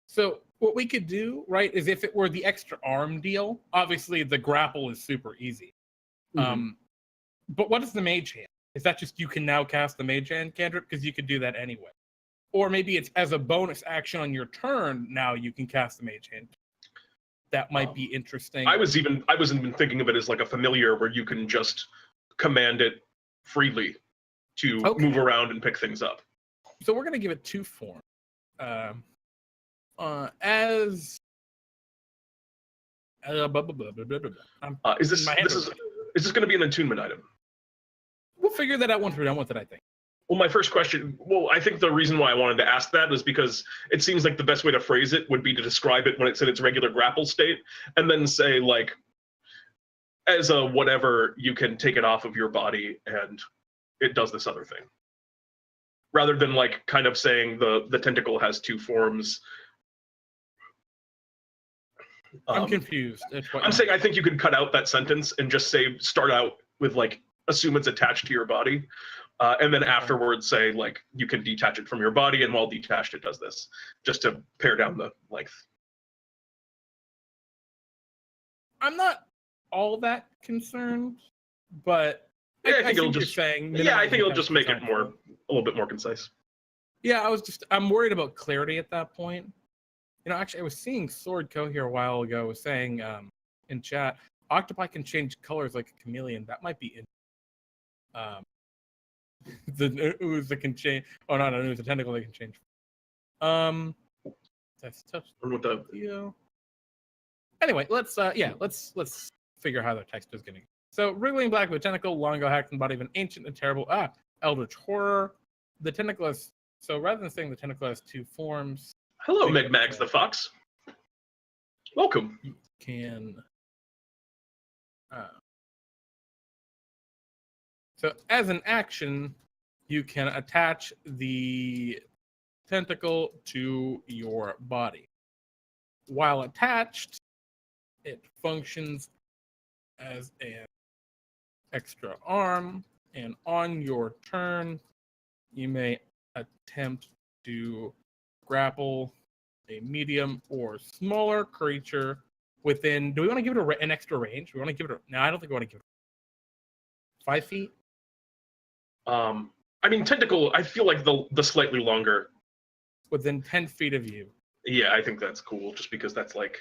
So what we could do, right, is if it were the extra arm deal, obviously the grapple is super easy. Mm-hmm. But what is the mage hand? Is that just you can now cast the mage hand cantrip? Because you could do that anyway. Or maybe it's as a bonus action on your turn, now you can cast the mage hand. That might be interesting. I wasn't even thinking of it as like a familiar where you can just command it freely to move around and pick things up. So we're going to give it two forms. As is this going to be an attunement item? We'll figure that out once we're done with it, I think. Well, my first question, I think the reason why I wanted to ask that is because it seems like the best way to phrase it would be to describe it when it's in its regular grapple state, and then say, like, as a whatever, you can take it off of your body and it does this other thing. Rather than, like, kind of saying the tentacle has two forms. I'm confused. I'm saying I think you could cut out that sentence and just say, start out with, like, assume it's attached to your body. And then afterwards say, like, you can detach it from your body, and while detached, it does this, just to pare down the length. I'm not all that concerned, but yeah, I think it'll just saying. Yeah, I think it'll just make it a little bit more concise. Yeah, I'm worried about clarity at that point. You know, actually, I was seeing Sword Co here a while ago was saying in chat, octopi can change colors like a chameleon. That might be the ooze that can change. Oh, not an ooze, a tentacle that can change. That's tough. With the Anyway, let's figure how the text is going to go. So, wriggling black with tentacle, longo hacks and body of an ancient and terrible eldritch horror. The tentacle has, so rather than saying the tentacle has two forms. Hello, Megmags the Fox. Welcome. You can. So as an action, you can attach the tentacle to your body. While attached, it functions as an extra arm, and on your turn, you may attempt to grapple a medium or smaller creature within. Do we want to give it an extra range? We want to give it no, I don't think we want to give it 5 feet. I mean, tentacle, I feel like the slightly longer. Within 10 feet of you. Yeah, I think that's cool, just because that's like.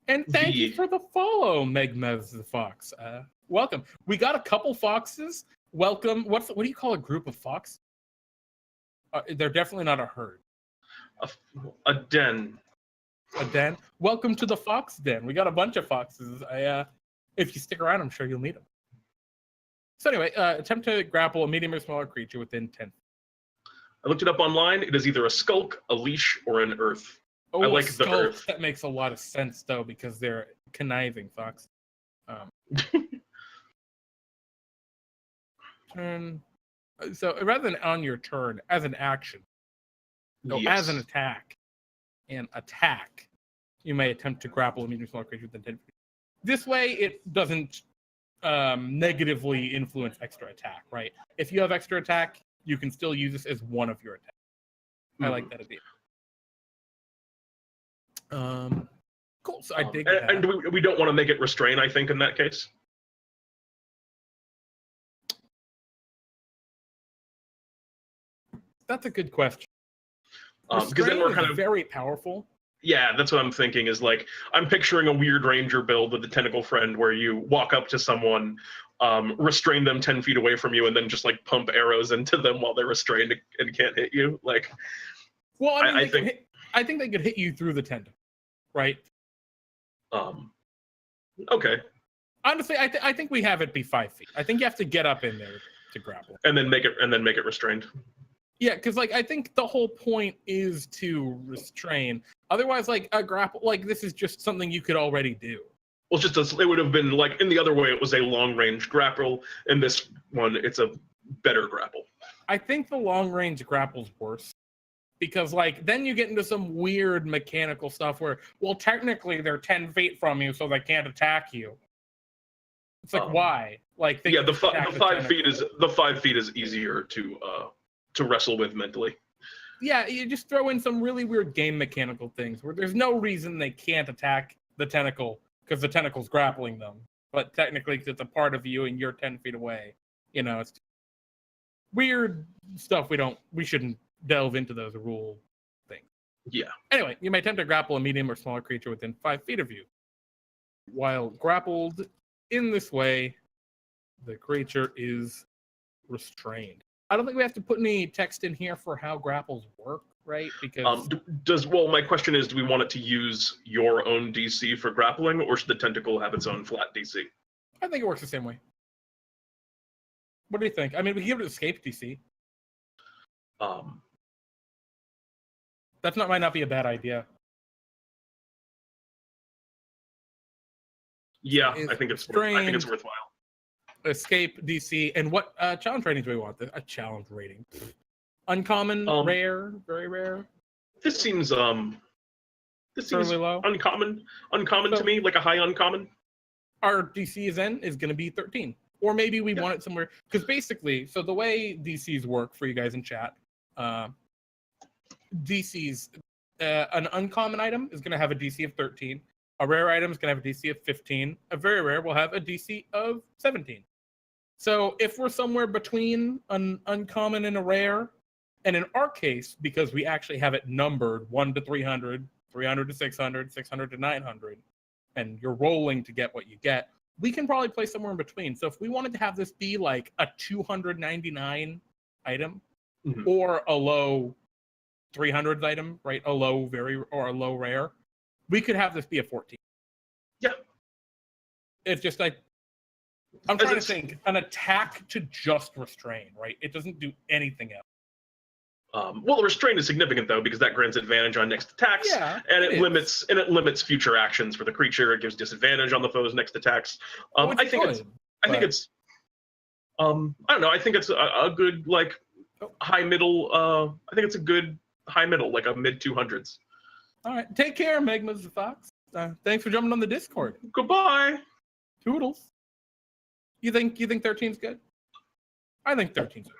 And thank you for the follow, Megmez the Fox. Welcome. We got a couple foxes. Welcome. What do you call a group of foxes? They're definitely not a herd. A den. A den? Welcome to the fox den. We got a bunch of foxes. If you stick around, I'm sure you'll meet them. So anyway, attempt to grapple a medium or smaller creature within 10. I looked it up online. It is either a skulk, a leash, or an earth. Oh, I like skulk. the earth. That makes a lot of sense, though, because they're conniving fox. Turn. So rather than on your turn, as an action, as an attack, you may attempt to grapple a medium or smaller creature within 10 feet. This way, it doesn't negatively influence extra attack, right? If you have extra attack, you can still use this as one of your attacks. I like that idea. Cool. So I dig that. And we don't want to make it restrain, I think, in that case. That's a good question. Because then we're kind of very powerful. Yeah, that's what I'm thinking is, like, I'm picturing a weird ranger build with the tentacle friend where you walk up to someone, restrain them 10 feet away from you, and then just, like, pump arrows into them while they're restrained and can't hit you. Like, well, I think they could hit you through the tentacle, right? Okay. Honestly, I think we have it be 5 feet. I think you have to get up in there to grapple. And then make it restrained. Yeah, because, like, I think the whole point is to restrain. Otherwise, like, a grapple, like, this is just something you could already do. Well, it would have been, like, in the other way, it was a long-range grapple. In this one, it's a better grapple. I think the long-range grapple's worse. Because, like, then you get into some weird mechanical stuff where, well, technically they're 10 feet from you, so they can't attack you. It's like, why? Like, yeah, the 5 feet is easier to wrestle with mentally. Yeah, you just throw in some really weird game mechanical things where there's no reason they can't attack the tentacle because the tentacle's grappling them. But technically, it's a part of you and you're 10 feet away. You know, it's weird stuff we shouldn't delve into those rule things. Yeah. Anyway, you may attempt to grapple a medium or smaller creature within 5 feet of you. While grappled in this way, the creature is restrained. I don't think we have to put any text in here for how grapples work, right? Because my question is, do we want it to use your own DC for grappling, or should the tentacle have its own flat DC? I think it works the same way. What do you think? I mean, we can give it escape DC. That might not be a bad idea. Yeah, I think it's worthwhile. Escape DC, and what challenge ratings do we want? A challenge rating. Uncommon, rare, very rare. This seems low. Uncommon to me, like a high uncommon. Our DC is going to be 13, or maybe we want it somewhere, because basically, so the way DCs work for you guys in chat, DCs, an uncommon item is going to have a DC of 13. A rare item is going to have a DC of 15. A very rare will have a DC of 17. So if we're somewhere between an uncommon and a rare, and in our case, because we actually have it numbered 1 to 300, 300 to 600, 600 to 900, and you're rolling to get what you get, we can probably play somewhere in between. So if we wanted to have this be like a 299 item, or a low 300s item, right? A low or a low rare, we could have this be a 14. Yeah. It's just like, I'm trying to think, an attack to just restrain, right? It doesn't do anything else. Well, the restraint is significant though, because that grants advantage on next attacks, and it limits future actions for the creature. It gives disadvantage on the foe's next attacks. I think it's I don't know. I think it's a good high middle. I think it's a good high middle, like a mid 200s. All right, take care, Megmas the Fox. Thanks for jumping on the Discord. Goodbye. Toodles. You think 13's good? I think 13's good.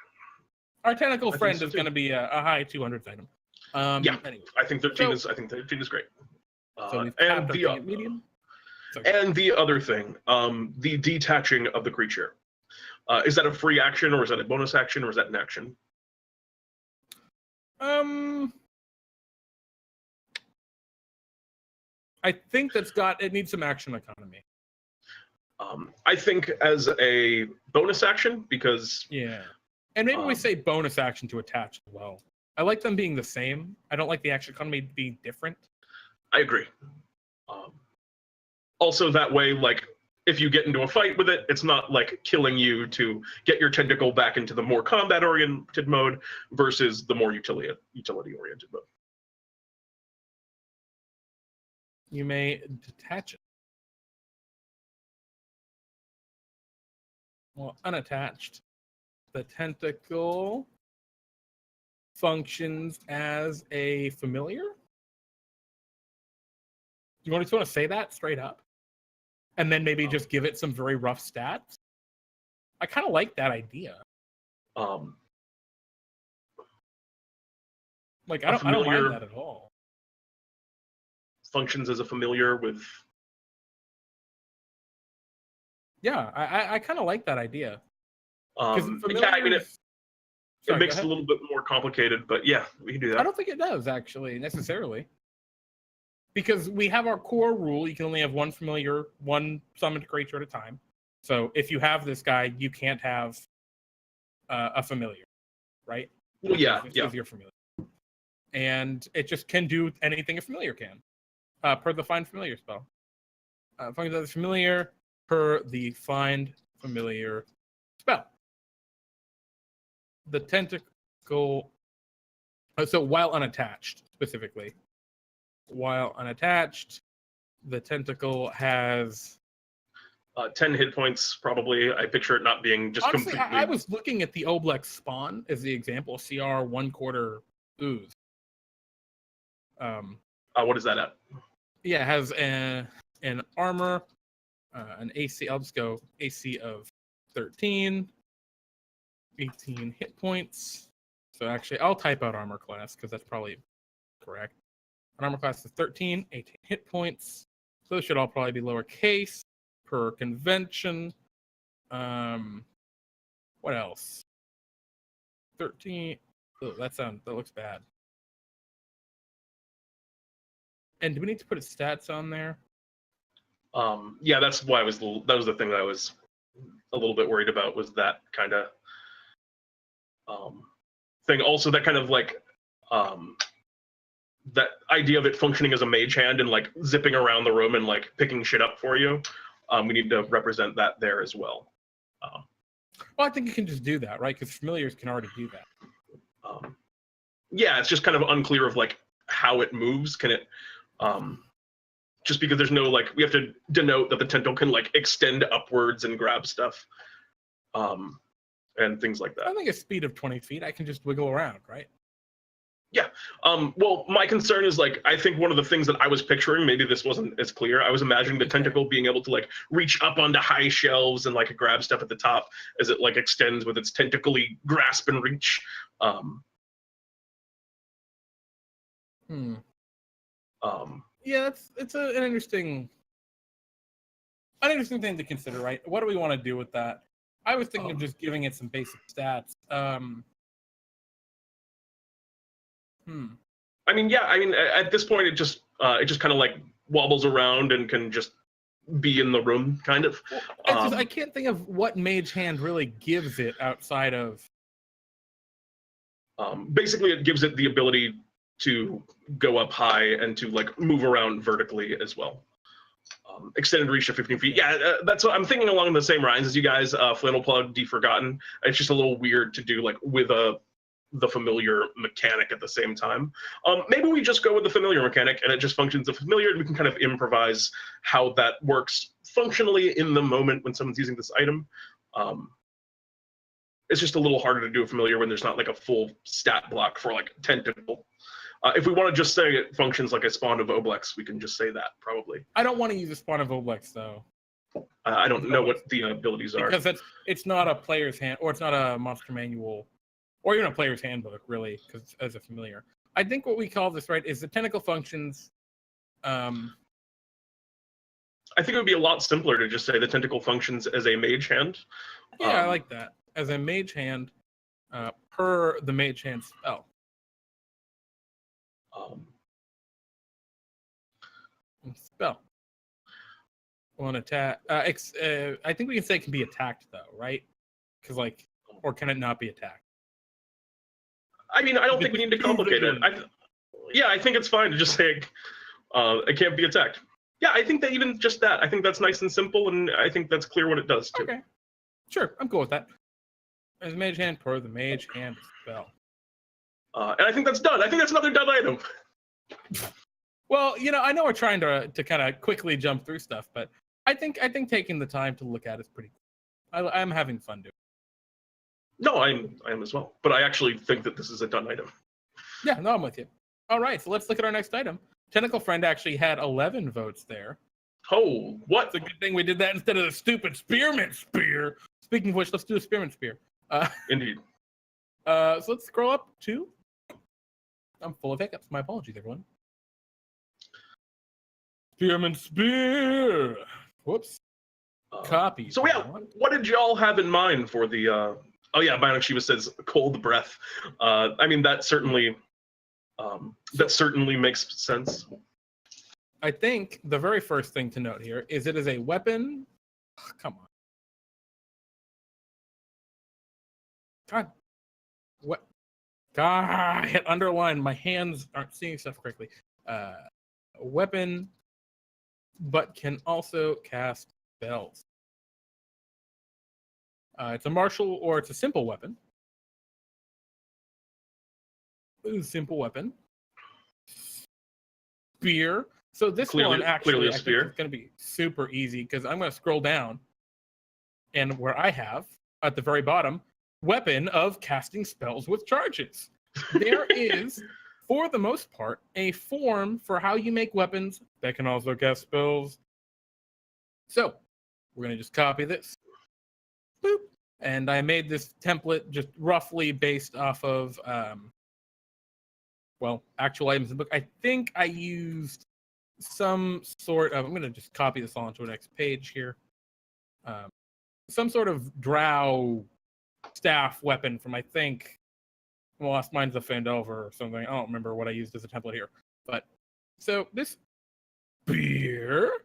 Our tentacle friend is going to be a high 200s item. Anyway. I think 13 is great. So and the medium. And the other thing, the detaching of the creature. Is that a free action, or is that a bonus action, or is that an action? I think it needs some action economy. I think as a bonus action, because and maybe we say bonus action to attach as well. I like them being the same. I don't like the action economy being different. I agree. Also, that way, if you get into a fight with it, it's not killing you to get your tentacle back into the more combat-oriented mode versus the more utility-oriented mode. You may detach it. Well, unattached. The tentacle functions as a familiar. You want to say that straight up? And then maybe just give it some very rough stats? I kind of like that idea. I don't mind that at all. Functions as a familiar with... Yeah, I kind of like that idea. It makes it a little bit more complicated, but yeah, we can do that. I don't think it does, actually, necessarily. Because we have our core rule, you can only have one familiar, one summoned creature at a time. So if you have this guy, you can't have a familiar, right? Well, yeah. Is your familiar. And it just can do anything a familiar can, per the Find Familiar spell. Functions as a familiar per the Find Familiar spell. The tentacle, so while unattached, specifically. While unattached, the tentacle has 10 hit points, probably. I picture it not being just honestly, completely... I was looking at the Oblex spawn as the example, CR 1/4 ooze. What is that at? Yeah, it has an armor, an AC, I'll just go AC of 13, 18 hit points. So actually, I'll type out armor class, because that's probably correct. An armor class is 13, 18 hit points. So those should all probably be lowercase per convention. What else? 13. Oh, that looks bad. And do we need to put its stats on there? Yeah, that's why that was the thing that I was a little bit worried about, was that kind of thing. Also, that kind of like that idea of it functioning as a mage hand and like zipping around the room and like picking shit up for you. We need to represent that there as well. Well, I think you can just do that, right? Because familiars can already do that. Yeah, it's just kind of unclear of like how it moves. Can it just because there's no like, we have to denote that the tentacle can like extend upwards and grab stuff and things like that. I think a speed of 20 feet, I can just wiggle around, right? Yeah. Well, my concern is like, I think one of the things that I was picturing, maybe this wasn't as clear. I was imagining the tentacle being able to like reach up onto high shelves and like grab stuff at the top as it like extends with its tentacly grasp and reach. Yeah, it's an interesting thing to consider, right? What do we want to do with that? I was thinking of just giving it some basic stats. I mean, yeah. I mean, at this point, it just kind of like wobbles around and can just be in the room, kind of. Well, I can't think of what Mage Hand really gives it outside of. Basically, it gives it the ability to go up high and to like move around vertically as well. Extended reach to 15 feet. Yeah, that's what I'm thinking along the same lines as you guys. Flannel Plug, Deforgotten. It's just a little weird to do like with the familiar mechanic at the same time. Maybe we just go with the familiar mechanic and it just functions as a familiar, and we can kind of improvise how that works functionally in the moment when someone's using this item. It's just a little harder to do a familiar when there's not like a full stat block for like tentacle. If we want to just say it functions like a spawn of Oblex, we can just say that probably. I don't want to use a spawn of Oblex though. I don't know what the abilities are. Because it's not a player's hand, or it's not a monster manual, or even a player's handbook, really, because as a familiar. I think what we call this, right, is the tentacle functions. I think it would be a lot simpler to just say the tentacle functions as a mage hand. Yeah, I like that. As a mage hand, per the mage hand spell. Spell. On attack. I think we can say it can be attacked though, right? Because like, or can it not be attacked? I mean, I don't think we need to complicate it. I think it's fine to just say it can't be attacked. Yeah, I think that even just that, I think that's nice and simple, and I think that's clear what it does too. Okay, sure, I'm cool with that. As mage hand per the mage hand spell. And I think that's done. I think that's another done item. Well, I know we're trying to kind of quickly jump through stuff, but I think taking the time to look at it is pretty cool. I'm having fun doing it. No, I am as well. But I actually think that this is a done item. Yeah, no, I'm with you. All right, so let's look at our next item. Tentacle Friend actually had 11 votes there. Oh, what? It's a good thing we did that instead of the stupid Spearmint Spear. Speaking of which, let's do a Spearmint Spear. Indeed. So let's scroll up to... I'm full of hiccups. My apologies, everyone. Spearmint Spear. Whoops. Copy. So yeah, what did y'all have in mind for the... Oh yeah, Bionic Shiva says cold breath. I mean, that certainly makes sense. I think the very first thing to note here is it is a weapon. Oh, come on. God. What? God, I hit underline. My hands aren't seeing stuff correctly. A weapon, but can also cast spells. It's a martial or it's a simple weapon. Ooh, simple weapon. Spear. So this one actually I think is going to be super easy because I'm going to scroll down, and where I have at the very bottom, weapon of casting spells with charges. There is, for the most part, a form for how you make weapons that can also cast spells. So we're going to just copy this. Boop. And I made this template just roughly based off of, actual items in the book. I think I used some sort of, I'm going to just copy this onto the next page here. Some sort of drow staff weapon from, I think, Lost Mines of Fandelver or something. I don't remember what I used as a template here. But, so this spear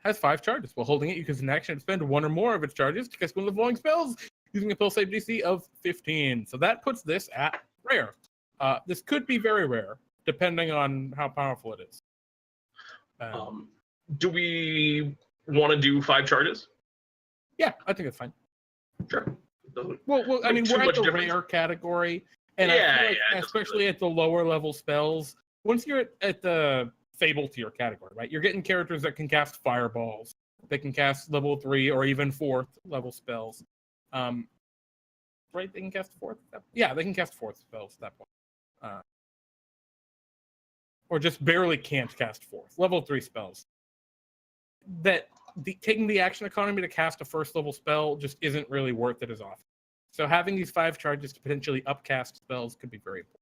has 5 charges. While holding it, you can use an action to spend 1 or more of its charges to cast one of the following spells. using a spell save DC of 15. So that puts this at rare. This could be very rare, depending on how powerful it is. Do we want to do 5 charges? Yeah, I think it's fine. Sure. Well, I mean, we're at the rare category, and I feel like, especially at the lower level spells, once you're at the Fable tier category, right, you're getting characters that can cast fireballs, that can cast level 3 or even 4th level spells. Right, they can cast 4th? Yeah, they can cast 4th spells at that point. Or just barely can't cast 4th. Level 3 spells. Taking the action economy to cast a 1st level spell just isn't really worth it as often. So having these 5 charges to potentially upcast spells could be very important.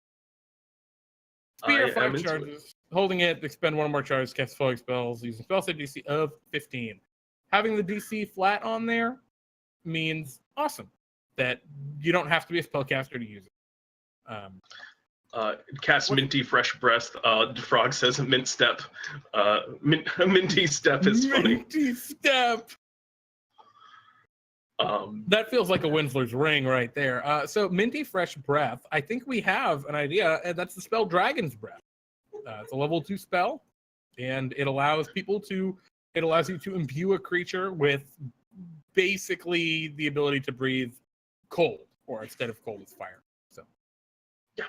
Spear, 5 charges. Holding it, expend 1 more charge, cast following spells, using spell save DC of 15. Having the DC flat on there means awesome. That you don't have to be a spellcaster to use it. Cast Minty Fresh Breath. Frog says Mint Step. Minty Step is funny. Minty Step! That feels like a Winsler's ring right there. So Minty Fresh Breath, I think we have an idea, and that's the spell Dragon's Breath. It's a level 2 spell, and it allows you to imbue a creature with basically the ability to breathe cold, or instead of cold, it's fire. So yeah,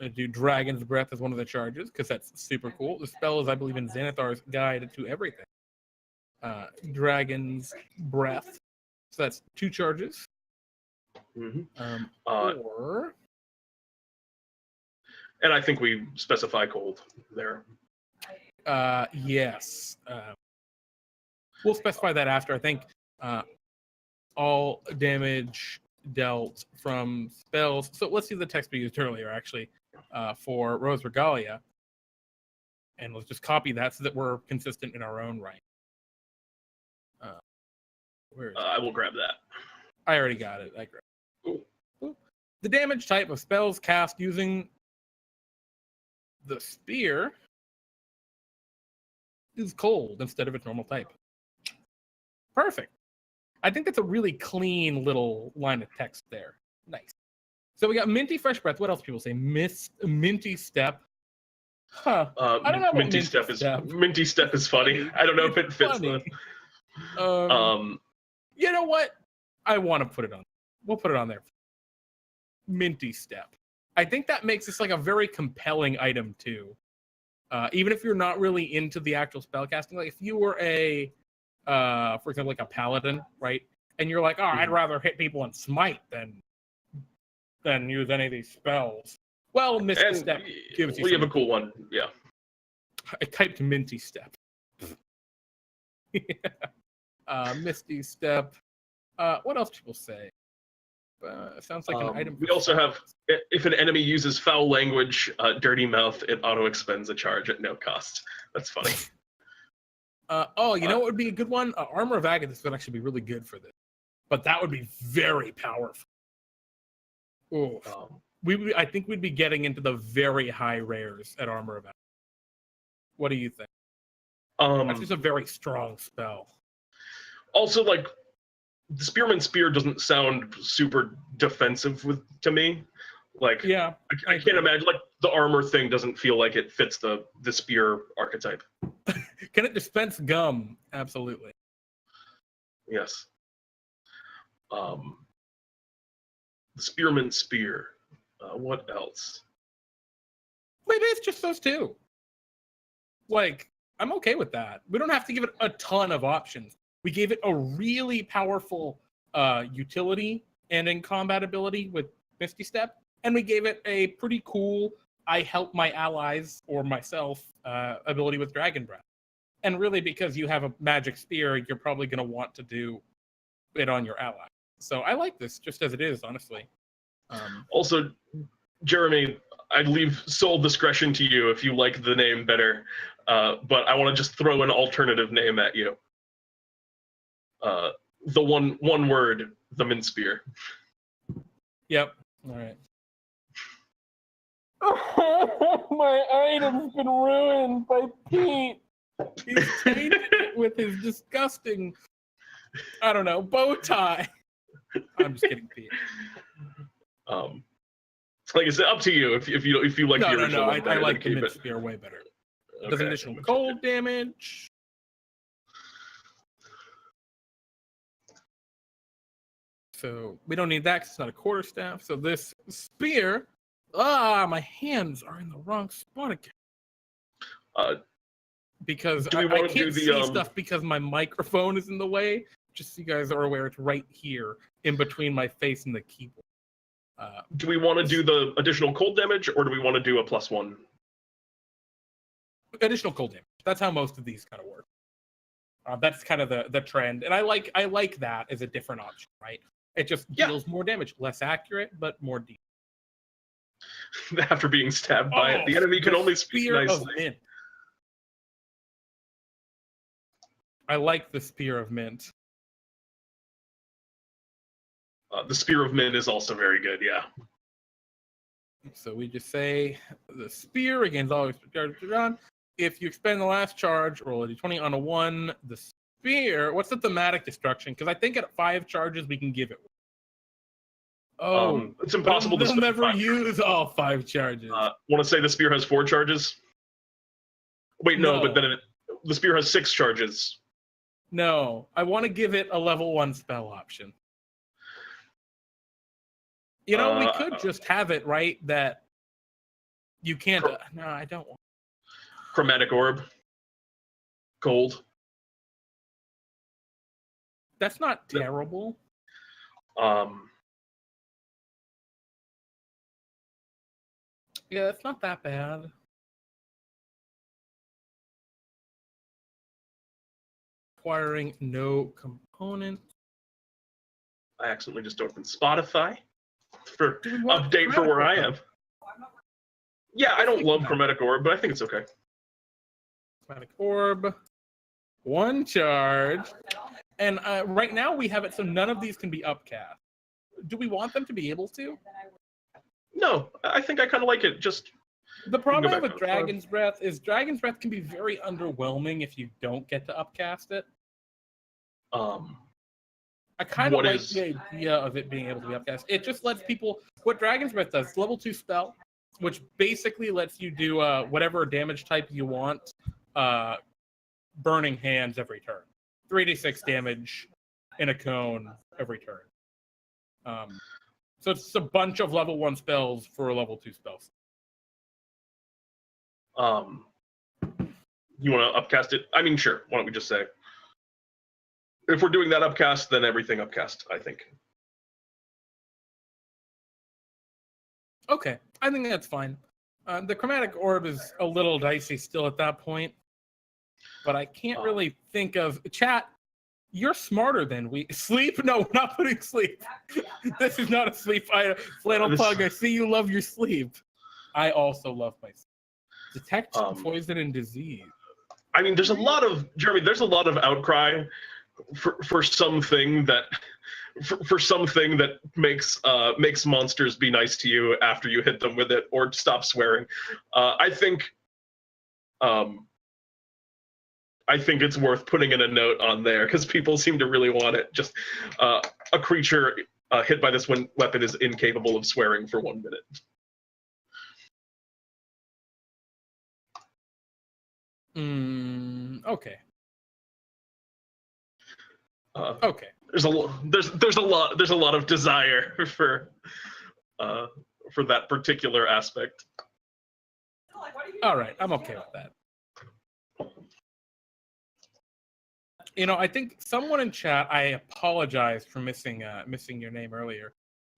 do Dragon's Breath as one of the charges because that's super cool. The spell is, I believe, in Xanathar's Guide to Everything. Dragon's Breath. So that's 2 charges. Mm-hmm. And I think we specify cold there. Yes. We'll specify that after. I think all damage dealt from spells. So let's see the text we used earlier, actually, for Rose Regalia. And let's just copy that so that we're consistent in our own right. Where is I will grab that. I already got it. I grabbed it. Cool. The damage type of spells cast using the spear is cold instead of its normal type. Perfect. I think that's a really clean little line of text there. Nice. So we got Minty Fresh Breath. What else do people say? Minty Step. Huh. I don't know. Minty Step is funny. I don't know if it fits. You know what? I want to put it on. We'll put it on there. Minty Step. I think that makes this like a very compelling item too. Even if you're not really into the actual spellcasting, like if you were for example, like a paladin, right? And you're like, I'd rather hit people and smite than use any of these spells. Well, Misty Step gives you. We have a cool one, yeah. I typed Minty Step. Misty Step. What else do people say? Sounds like an item. We also have, if an enemy uses foul language, dirty mouth, it auto expends a charge at no cost. That's funny. You know what would be a good one? Armor of Agathis would actually be really good for this, but that would be very powerful. I think we'd be getting into the very high rares at Armor of Agathis. What do you think? That's just a very strong spell. Also, like, the Spearman's Spear doesn't sound super defensive to me. Like, yeah, I can't imagine, like, the armor thing doesn't feel like it fits the spear archetype. Can it dispense gum? Absolutely. Yes. The Spearman's Spear. What else? Maybe it's just those two. Like, I'm okay with that. We don't have to give it a ton of options. We gave it a really powerful utility and in combat ability with Misty Step, and we gave it a pretty cool I help my allies or myself ability with Dragon Breath. And really, because you have a magic spear, you're probably going to want to do it on your ally. So I like this just as it is, honestly. Also, Jeremy, I leave sole discretion to you if you like the name better, but I want to just throw an alternative name at you. The one word, the Mint Spear. Yep. All right. Oh, my item's been ruined by Pete. He's tainted it with his disgusting, I don't know, bow tie. I'm just kidding, Pete. Like I said, up to you. If you like the original one better, I like the keep mint it. spear way better. Okay. Does additional cold damage. So we don't need that because it's not a quarterstaff. So this spear, my hands are in the wrong spot again. Because I can't see stuff because my microphone is in the way. Just so you guys are aware, it's right here in between my face and the keyboard. Do we want to do the additional cold damage, or do we want to do a +1? Additional cold damage. That's how most of these kind of work. That's kind of the trend, and I like that as a different option, right? It just deals more damage, less accurate, but more deep. After being stabbed by it, the enemy can only speak nicely. Of mint. I like the Spear of Mint. The Spear of Mint is also very good, yeah. So we just say the Spear against always charged on. If you expend the last charge, roll a d20 on a 1. The Spear, what's the thematic destruction? Because I think at 5 charges we can give it. Oh, it's impossible to. They'll never use all 5 charges. Want to say the Spear has 4 charges? Wait, no, but then the Spear has 6 charges. No, I want to give it a level 1 spell option. You know, we could just have it, right? That you can't. No, I don't want. Chromatic Orb. Cold. That's not terrible. Yeah, it's not that bad. Acquiring no component. I accidentally just opened Spotify for update for where I am. Yeah, I don't love Chromatic Orb, but I think it's okay. Chromatic Orb. 1 charge. And right now we have it so none of these can be upcast. Do we want them to be able to? No, I think I kind of like it. Just the problem with Dragon's Breath is Dragon's Breath can be very underwhelming if you don't get to upcast it. I kind of like the idea of it being able to be upcast. It just lets people. What Dragon's Breath does, level 2 spell, which basically lets you do whatever damage type you want. Burning Hands every turn. 3d6 damage in a cone every turn. So it's a bunch of level 1 spells for a level 2 spells. You want to upcast it? I mean, sure. Why don't we just say, if we're doing that upcast, then everything upcast, I think. Okay, I think that's fine. The Chromatic Orb is a little dicey still at that point, but I can't really think of... Chat, you're smarter than we... Sleep? No, we're not putting sleep. This is not a sleep item. Flannel Pug, I see you love your sleep. I also love my sleep. Detect poison and disease. I mean, there's a lot of... Jeremy, there's a lot of outcry for something that... For something that makes monsters be nice to you after you hit them with it, or stop swearing. I think it's worth putting in a note on there because people seem to really want it. Just a creature hit by this weapon is incapable of swearing for 1 minute. Okay. Okay. There's a lot of desire for that particular aspect. All right, I'm okay with that. You know, I think someone in chat, I apologize for missing your name earlier,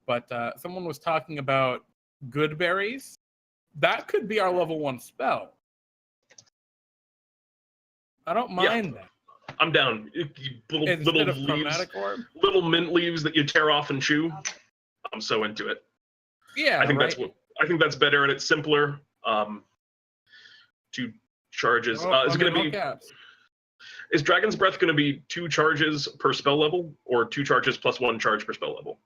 but someone was talking about good berries. That could be our level 1 spell. I don't mind that. I'm down. Little leaves, little mint leaves that you tear off and chew. I'm so into it. Yeah, I think that's better and it's simpler. 2 charges. Is it going to be? Is Dragon's Breath going to be 2 charges per spell level, or 2 charges plus 1 charge per spell level?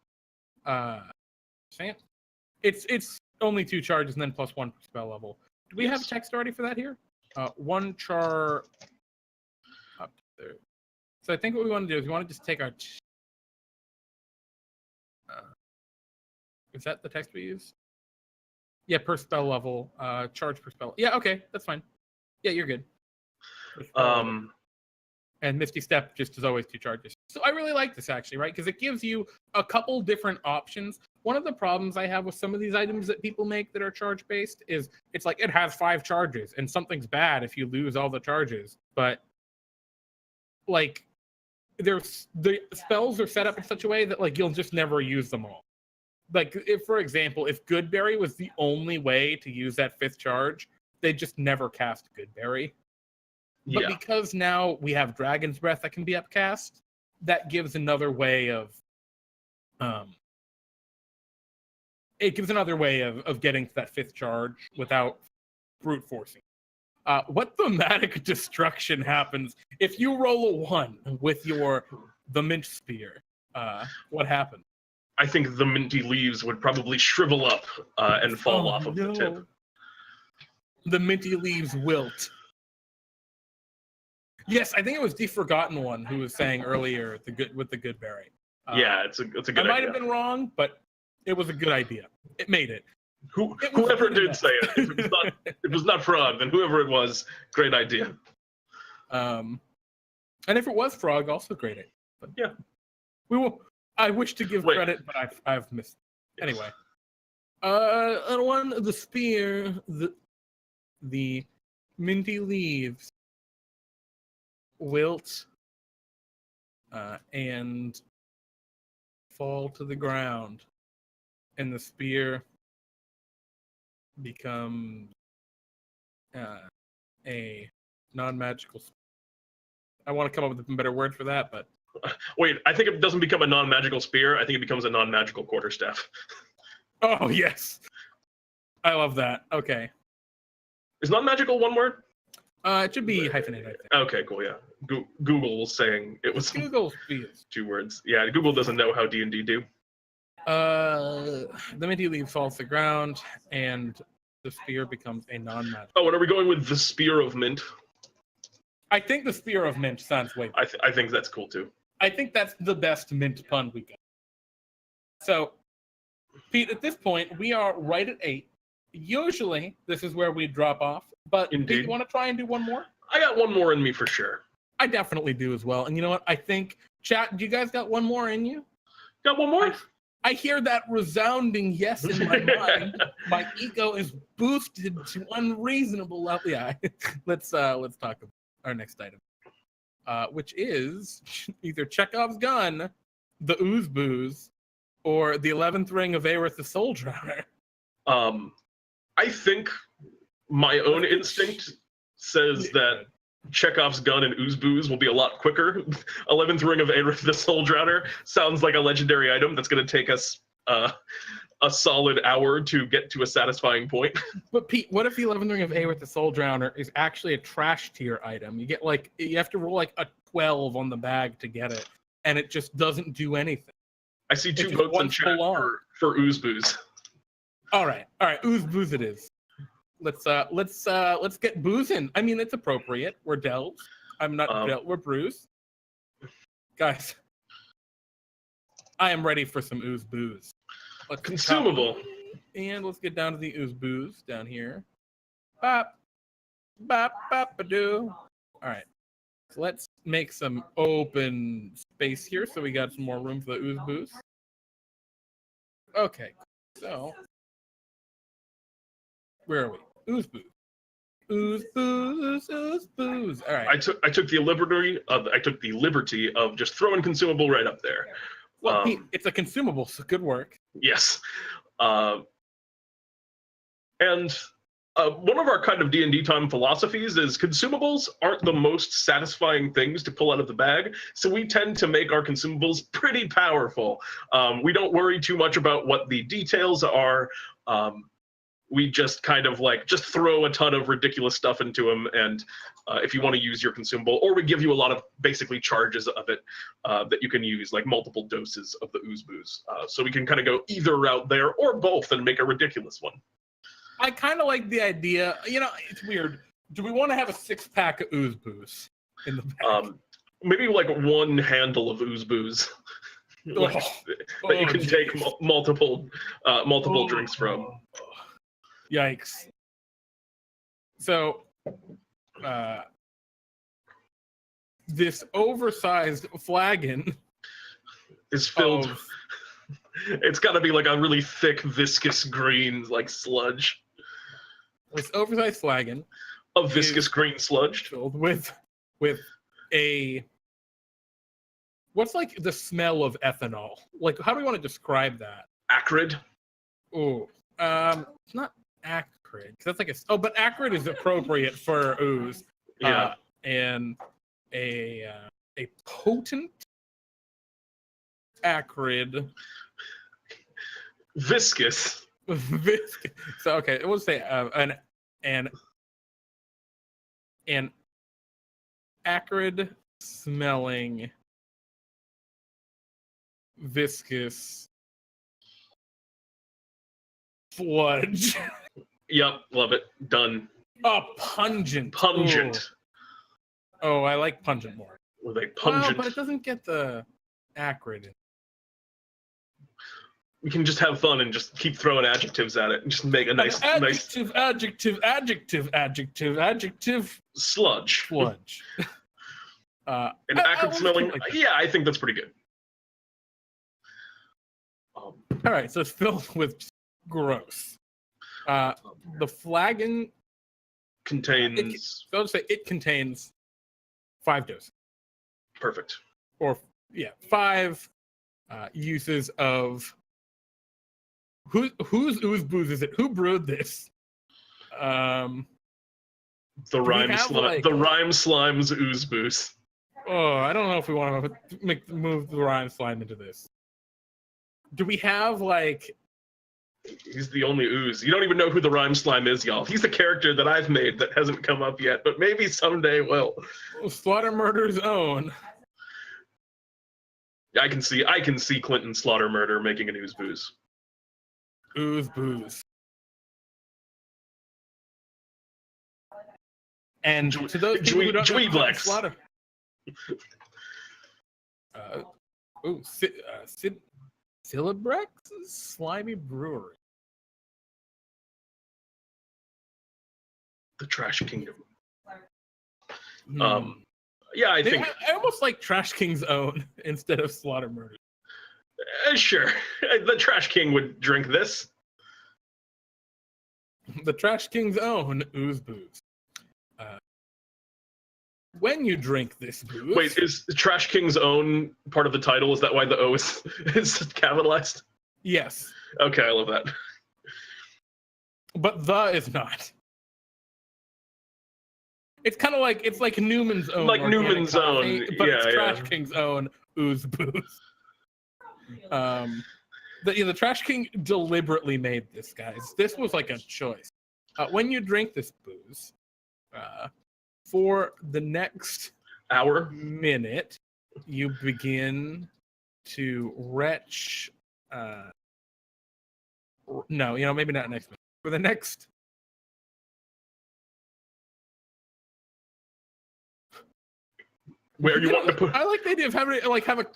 It's only 2 charges and then plus 1 per spell level. Do we have text already for that here? 1 char. Up there. So I think what we want to do is we want to just take our Is that the text we use? Yeah, per spell level, charge per spell. Yeah, okay, that's fine. Yeah, you're good. And Misty Step just is always 2 charges. So I really like this actually, right? Because it gives you a couple different options. One of the problems I have with some of these items that people make that are charge based is it's like it has 5 charges and something's bad if you lose all the charges. But like the spells are set up in such a way that like you'll just never use them all. Like if, for example, if Goodberry was the only way to use that 5th charge, they'd just never cast Goodberry. But because now we have Dragon's Breath that can be upcast, that gives another way of getting to that 5th charge without brute forcing. What thematic destruction happens if you roll a 1 with the Mint Spear? What happens? I think the minty leaves would probably shrivel up and fall off of the tip. The minty leaves wilt. Yes, I think it was the Forgotten One who was saying earlier with the Goodberry. Yeah, it's a good idea. I might have been wrong, but it was a good idea. It made it. Whoever did say it, if it was not Frog, then whoever it was, great idea. And if it was Frog, also great idea. But yeah, I wish to give credit, but I've missed it. Anyway, the spear, the minty leaves wilt and fall to the ground, and the spear becomes a non-magical. I want to come up with a better word for that, but wait, I think it doesn't become a non-magical spear. I think it becomes a non-magical quarterstaff. Oh yes, I love that. Okay, is non-magical one word? It should be hyphenated, I think. Okay, cool. Yeah, Google was saying it was Google spears. 2 words. Yeah, Google doesn't know how D&D do. The minty leaf falls to the ground, and the spear becomes a non-magical. Oh, and are we going with the Spear of Mint? I think the Spear of Mint sounds way better. I think that's cool too. I think that's the best mint pun we got. So, Pete, at this point, we are right at 8. Usually, this is where we drop off. But Pete, you want to try and do one more? I got one more in me for sure. I definitely do as well. And you know what? I think, chat, do you guys got one more in you? Got one more? I hear that resounding yes in my mind. My ego is boosted to unreasonable level. Yeah, let's talk about our next item, which is either Chekhov's gun, the Ooze Booze, or the 11th ring of Aerith the Soul Drowner. I think my own instinct says that Chekhov's gun and Ooze Booze will be a lot quicker. 11th ring of Aerith the Soul Drowner sounds like a legendary item that's going to take us a solid hour to get to a satisfying point. But Pete, what if the 11th ring of Aerith the Soul Drowner is actually a trash tier item? You have to roll like a 12 on the bag to get it, and it just doesn't do anything. I see 2 votes in chat for Ooze Booze. All right, Ooze Booze it is. Let's get boozing. I mean, it's appropriate. We're delves. I'm not Del. We're brews. Guys, I am ready for some Ooze Booze. Consumable. And let's get down to the Ooze Booze down here. Bop, bop, bop, ba-doo. All right. So let's make some open space here so we got some more room for the Ooze Booze. Okay, so where are we? Ooze Booze. Ooze Booze, Ooze Booze. All right. I took the liberty of just throwing consumable right up there. Well, Pete, it's a consumable, so good work. Yes. And one of our kind of D&D time philosophies is consumables aren't the most satisfying things to pull out of the bag, so we tend to make our consumables pretty powerful. We don't worry too much about what the details are. We just kind of just throw a ton of ridiculous stuff into them, and if you want to use your consumable, or we give you a lot of basically charges of it that you can use, like multiple doses of the Ooze Booze. So we can kind of go either route there or both and make a ridiculous one. I kind of like the idea. You know, it's weird. Do we want to have a 6-pack of Ooze Booze in the bag? Maybe like 1 handle of Ooze Booze. like, that you can take multiple drinks from. Yikes. So, this oversized flagon is filled. It's got to be like a really thick, viscous green, like sludge. This oversized flagon of viscous green sludge filled with a. What's like the smell of ethanol? Like, how do we want to describe that? Acrid. Oh, it's not acrid. That's like but acrid is appropriate for ooze. Yeah. And a potent acrid. Viscous. So okay, we'll say an acrid smelling viscous sludge. Yep, love it. Done. Pungent. Pungent. Oh, I like pungent more. With a pungent. But it doesn't get the acrid. We can just have fun and just keep throwing adjectives at it and just make a nice adjective sludge. An acrid smelling. Like yeah, I think that's pretty good. All right, so it's filled with gross. The flagon contains. It contains 5 doses. Perfect. Or 5 uses of. Whose ooze booze is it? Who brewed this? The rhyme slime's ooze booze. Oh, I don't know if we want to move the rhyme slime into this. Do we have like? He's the only ooze. You don't even know who the rhyme slime is, y'all. He's a character that I've made that hasn't come up yet, but maybe someday will. Slaughter Murder's own. I can see Clinton Slaughter Murder making an ooze booze. Ooze booze. And to those people who don't know Slaughter. Cilabrex's Slimy Brewery. The Trash Kingdom. Yeah, I think I almost like Trash King's own instead of Slaughter Murder. Sure. The Trash King would drink this. The Trash King's own ooze booze. When you drink this booze... Wait, is the Trash King's own part of the title? Is that why the O is capitalized? Yes. Okay, I love that. But the is not. It's kind of like, it's like Newman's own. Like Newman's coffee, own. But it's Trash King's own ooze booze. The Trash King deliberately made this, guys. This was like a choice. When you drink this booze, for the next minute, you begin to retch. No, maybe not next minute. For the next. Where you want to put? I like the idea of having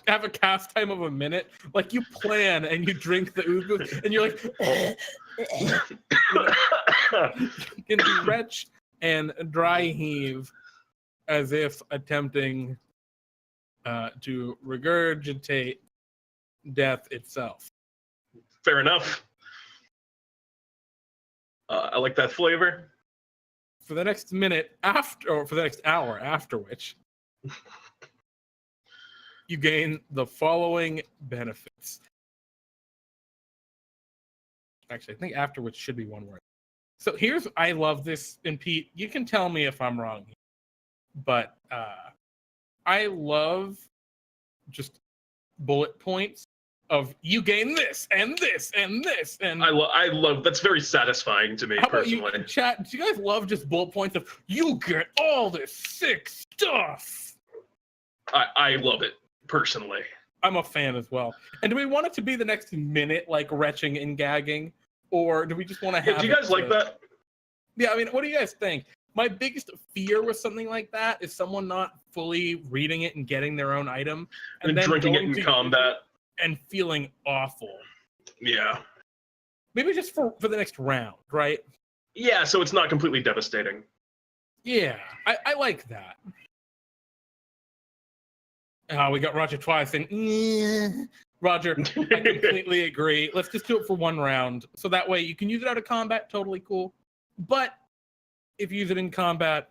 have a cast time of a minute. Like you plan and you drink the ooze booze and you're like, you can retch and dry heave as if attempting to regurgitate death itself. Fair enough. I like that flavor. For the next minute for the next hour after which you gain the following benefits. Actually, I think after which should be one word. So I love this, and Pete, you can tell me if I'm wrong here, but I love just bullet points of you gain this and this and this, and I love that's very satisfying to me personally. You, chat, do you guys love just bullet points of you get all this sick stuff? I love it personally. I'm a fan as well. And do we want it to be the next minute like retching and gagging, or do we just want to have? Do you guys like that? Yeah, I mean, what do you guys think? My biggest fear with something like that is someone not fully reading it and getting their own item, and then drinking it in combat. and feeling awful. Yeah. Maybe just for the next round, right? Yeah, so it's not completely devastating. Yeah, I like that. We got Roger twice, and Roger, I completely agree. Let's just do it for one round, so that way you can use it out of combat. Totally cool. But if you use it in combat,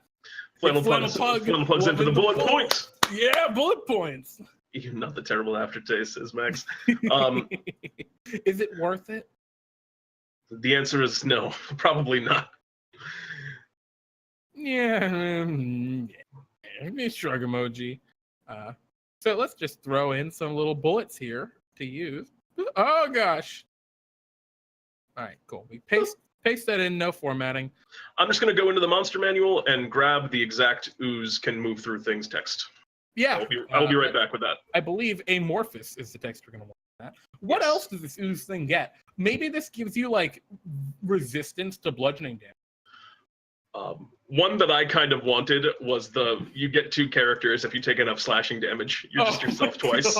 Flannel plugs in for the bullet points. Yeah, bullet points. Not the terrible aftertaste, says Max. Is it worth it? The answer is no, probably not. Yeah, shrug emoji. So let's just throw in some little bullets here to use. Oh gosh. All right, cool. We paste that in, no formatting. I'm just going to go into the monster manual and grab the exact ooze can move through things text. Yeah. I'll be right back with that. I believe amorphous is the text we're going to want that. What else does this ooze thing get? Maybe this gives you like resistance to bludgeoning damage. One that I kind of wanted was you get 2 characters if you take enough slashing damage. You're just yourself twice.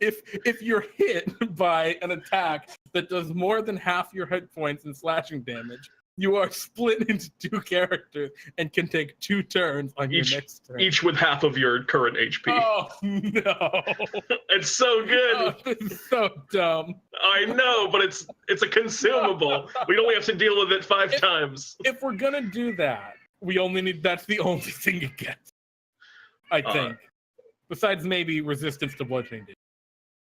If you're hit by an attack that does more than half your hit points in slashing damage, you are split into 2 characters and can take 2 turns on your next turn. Each with half of your current HP. Oh, no. It's so good. Oh, this is so dumb. I know, but it's a consumable. We only have to deal with it 5 times. If we're going to do that, that's the only thing it gets, I think. Besides maybe resistance to bludgeoning damage.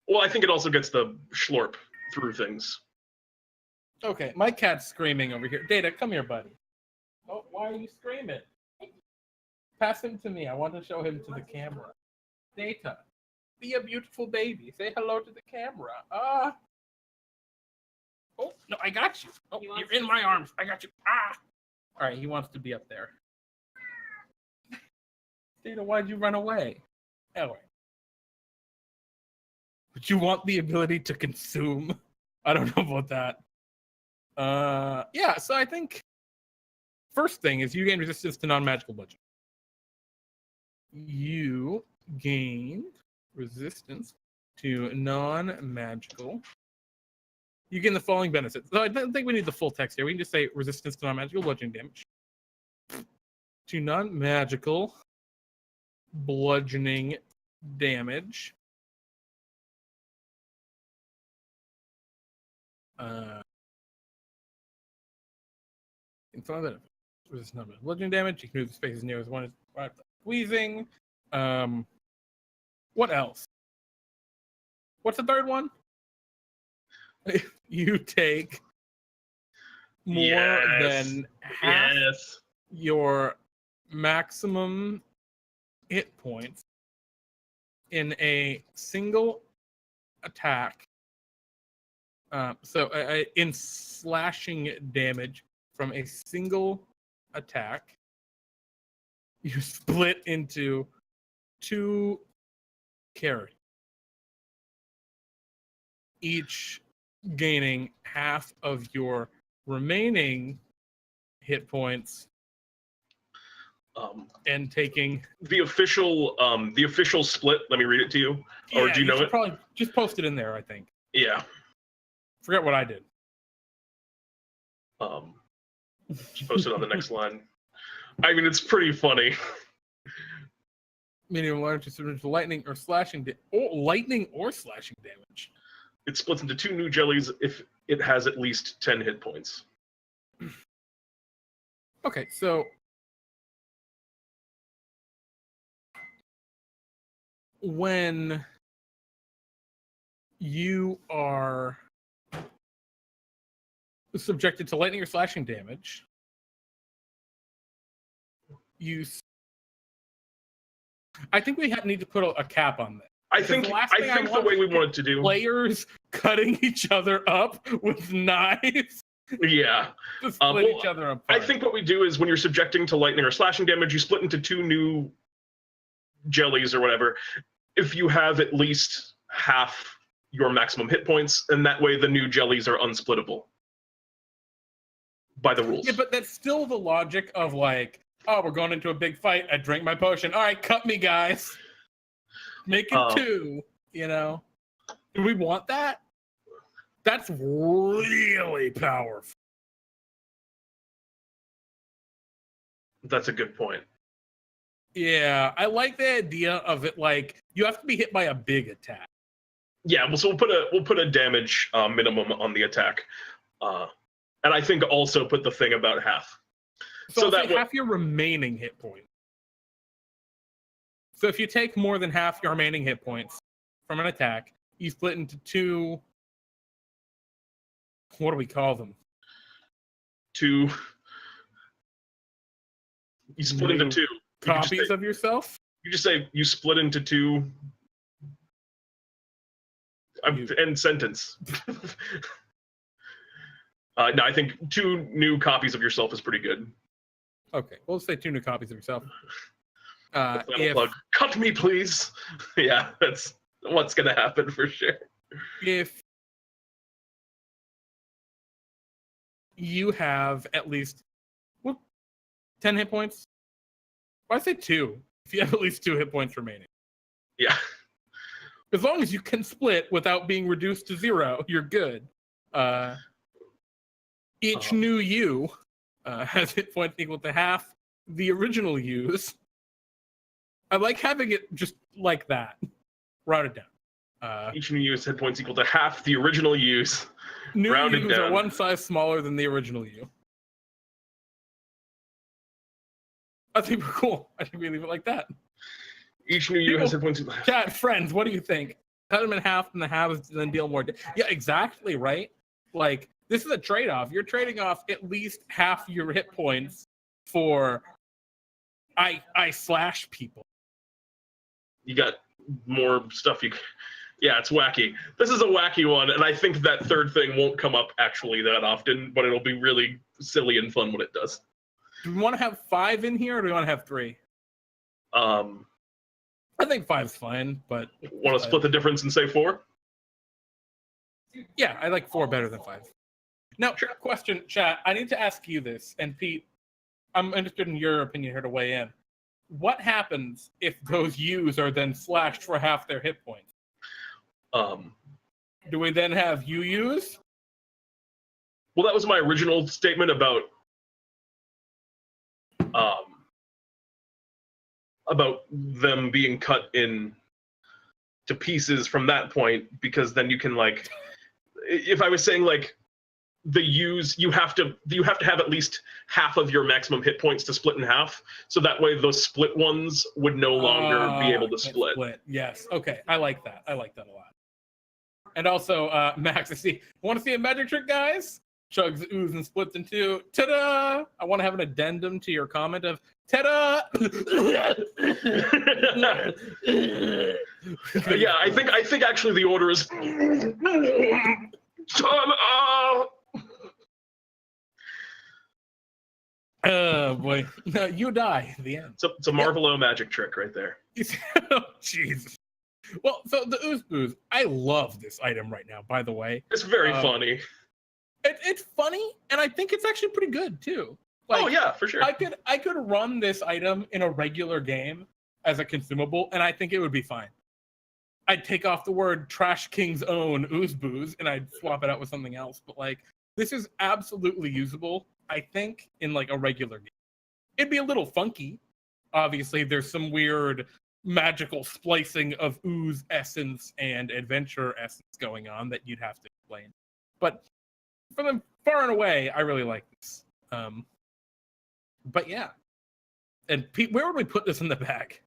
Well, I think it also gets the schlorp through things. Okay, my cat's screaming over here. Data, come here, buddy. Oh, why are you screaming? Pass him to me. I want to show him to the camera. Data, be a beautiful baby. Say hello to the camera. Oh, no, I got you. Oh, you're in my arms. I got you. All right, he wants to be up there. Data, why'd you run away? Anyway. But you want the ability to consume? I don't know about that. Yeah, so I think first thing is you gain resistance to non-magical bludgeoning. You gained resistance to non-magical. You gain the following benefits. So I don't think we need the full text here. We can just say resistance to non-magical bludgeoning damage. To non-magical bludgeoning damage. In front of it, resist non-magical bludgeoning damage. You can move the spaces near as one is squeezing. What else? What's the third one? You take more than half your maximum hit points in a single attack. In slashing damage from a single attack, you split into 2 characters, each gaining half of your remaining hit points, and taking the official split. Let me read it to you, or do you know it? Probably just post it in there. I think. Yeah. Forget what I did. Just post it on the next line. I mean, it's pretty funny. Medium large to lightning or slashing damage. It splits into 2 new jellies if it has at least 10 hit points. Okay, so when you are subjected to lightning or slashing damage, I think we need to put a cap on that. I think the way we wanted to do players cutting each other up with knives. Yeah. To split each other apart. I think what we do is when you're subjecting to lightning or slashing damage, you split into 2 new jellies or whatever. If you have at least half your maximum hit points, and that way the new jellies are unsplittable by the rules. Yeah, but that's still the logic of like, oh, we're going into a big fight. I drank my potion. All right, cut me, guys. Make it 2, you know? Do we want that? That's really powerful. That's a good point. Yeah, I like the idea of it. Like, you have to be hit by a big attack. Yeah, well, so we'll put a damage minimum on the attack, and I think also put the thing about half. So that half your remaining hit points. So if you take more than half your remaining hit points from an attack, you split into two. What do we call them? You split into two copies of yourself. You just say you split into two. End sentence. No, I think 2 new copies of yourself is pretty good. Okay, we'll say 2 new copies of yourself. Plug. Cut me, please. Yeah, that's what's gonna happen for sure. If you have at least 10 hit points, I say 2. If you have at least 2 hit points remaining. Yeah. As long as you can split without being reduced to 0, you're good. Each new U has hit points equal to half the original U's. I like having it just like that. Round it down. Each new U's hit points equal to half the original U's. New U's are one size smaller than the original U. I think we're cool. I think we leave it like that. Each new U has hit points equal to half. Chat, friends, what do you think? Cut them in half and the halves, then deal more. Yeah, exactly, right? Like, this is a trade-off. You're trading off at least half your hit points for I slash people. You got more stuff yeah, it's wacky. This is a wacky one, and I think that third thing won't come up actually that often, but it'll be really silly and fun when it does. Do we want to have 5 in here, or do we want to have 3? I think 5's fine, but... Want to split the difference and say 4? Yeah, I like 4 better than 5. Now, sure. Question, chat. I need to ask you this, and Pete, I'm interested in your opinion here to weigh in. What happens if those U's are then slashed for half their hit points? Do we then have UUs? Well, that was my original statement about them being cut in to pieces from that point, because then you can, like, if I was saying like the U's, you have to have at least half of your maximum hit points to split in half, so that way those split ones would no longer be able to split. Yes. Okay. I like that. I like that a lot. And also, Max, want to see a magic trick, guys? Chugs, ooze, and splits in 2. Ta-da! I want to have an addendum to your comment of ta-da! Yeah, I think actually the order is oh boy. No, you die at the end. It's a Marvelo magic trick right there. Oh, jeez. Well, so the ooze booze, I love this item right now, by the way. It's very funny. It's funny, and I think it's actually pretty good too. Like, oh yeah, for sure. I could run this item in a regular game as a consumable, and I think it would be fine. I'd take off the word Trash King's own ooze booze, and I'd swap it out with something else. But like, this is absolutely usable, I think, in like a regular game. It'd be a little funky. Obviously, there's some weird magical splicing of ooze essence and adventure essence going on that you'd have to explain. But for them, far and away, I really like this. But yeah. And Pete, where would we put this in the bag?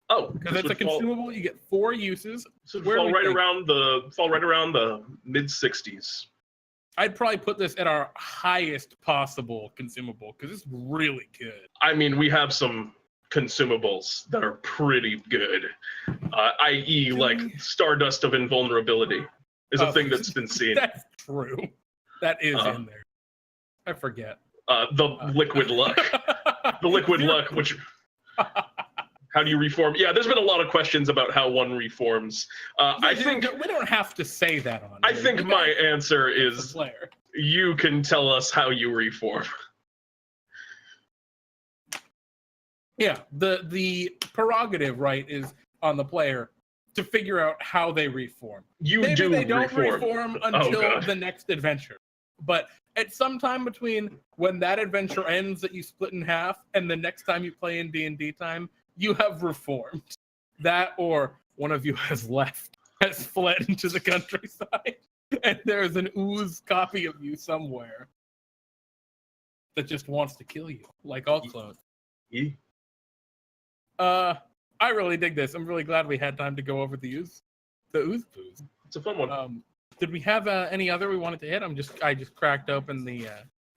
Oh, because it's a consumable. You get 4 uses. So fall right around the mid-60s. I'd probably put this at our highest possible consumable because it's really good. I mean, we have some consumables that are pretty good, i.e. like Stardust of Invulnerability is a thing that's been seen. That's true. That is in there. I forget. The Liquid Luck. The Liquid Luck, which... How do you reform? Yeah, there's been a lot of questions about how one reforms. I think... We don't have to say that on I think my answer is you can tell us how you reform. Yeah, the prerogative, right, is on the player to figure out how they reform. Maybe they don't reform until the next adventure. But at some time between when that adventure ends that you split in half and the next time you play in D&D time, you have reformed. That or one of you has fled into the countryside, and there's an ooze copy of you somewhere that just wants to kill you, like all clones. Yeah. I really dig this. I'm really glad we had time to go over the ooze poos. It's a fun one. Did we have any other we wanted to hit? I just cracked open the.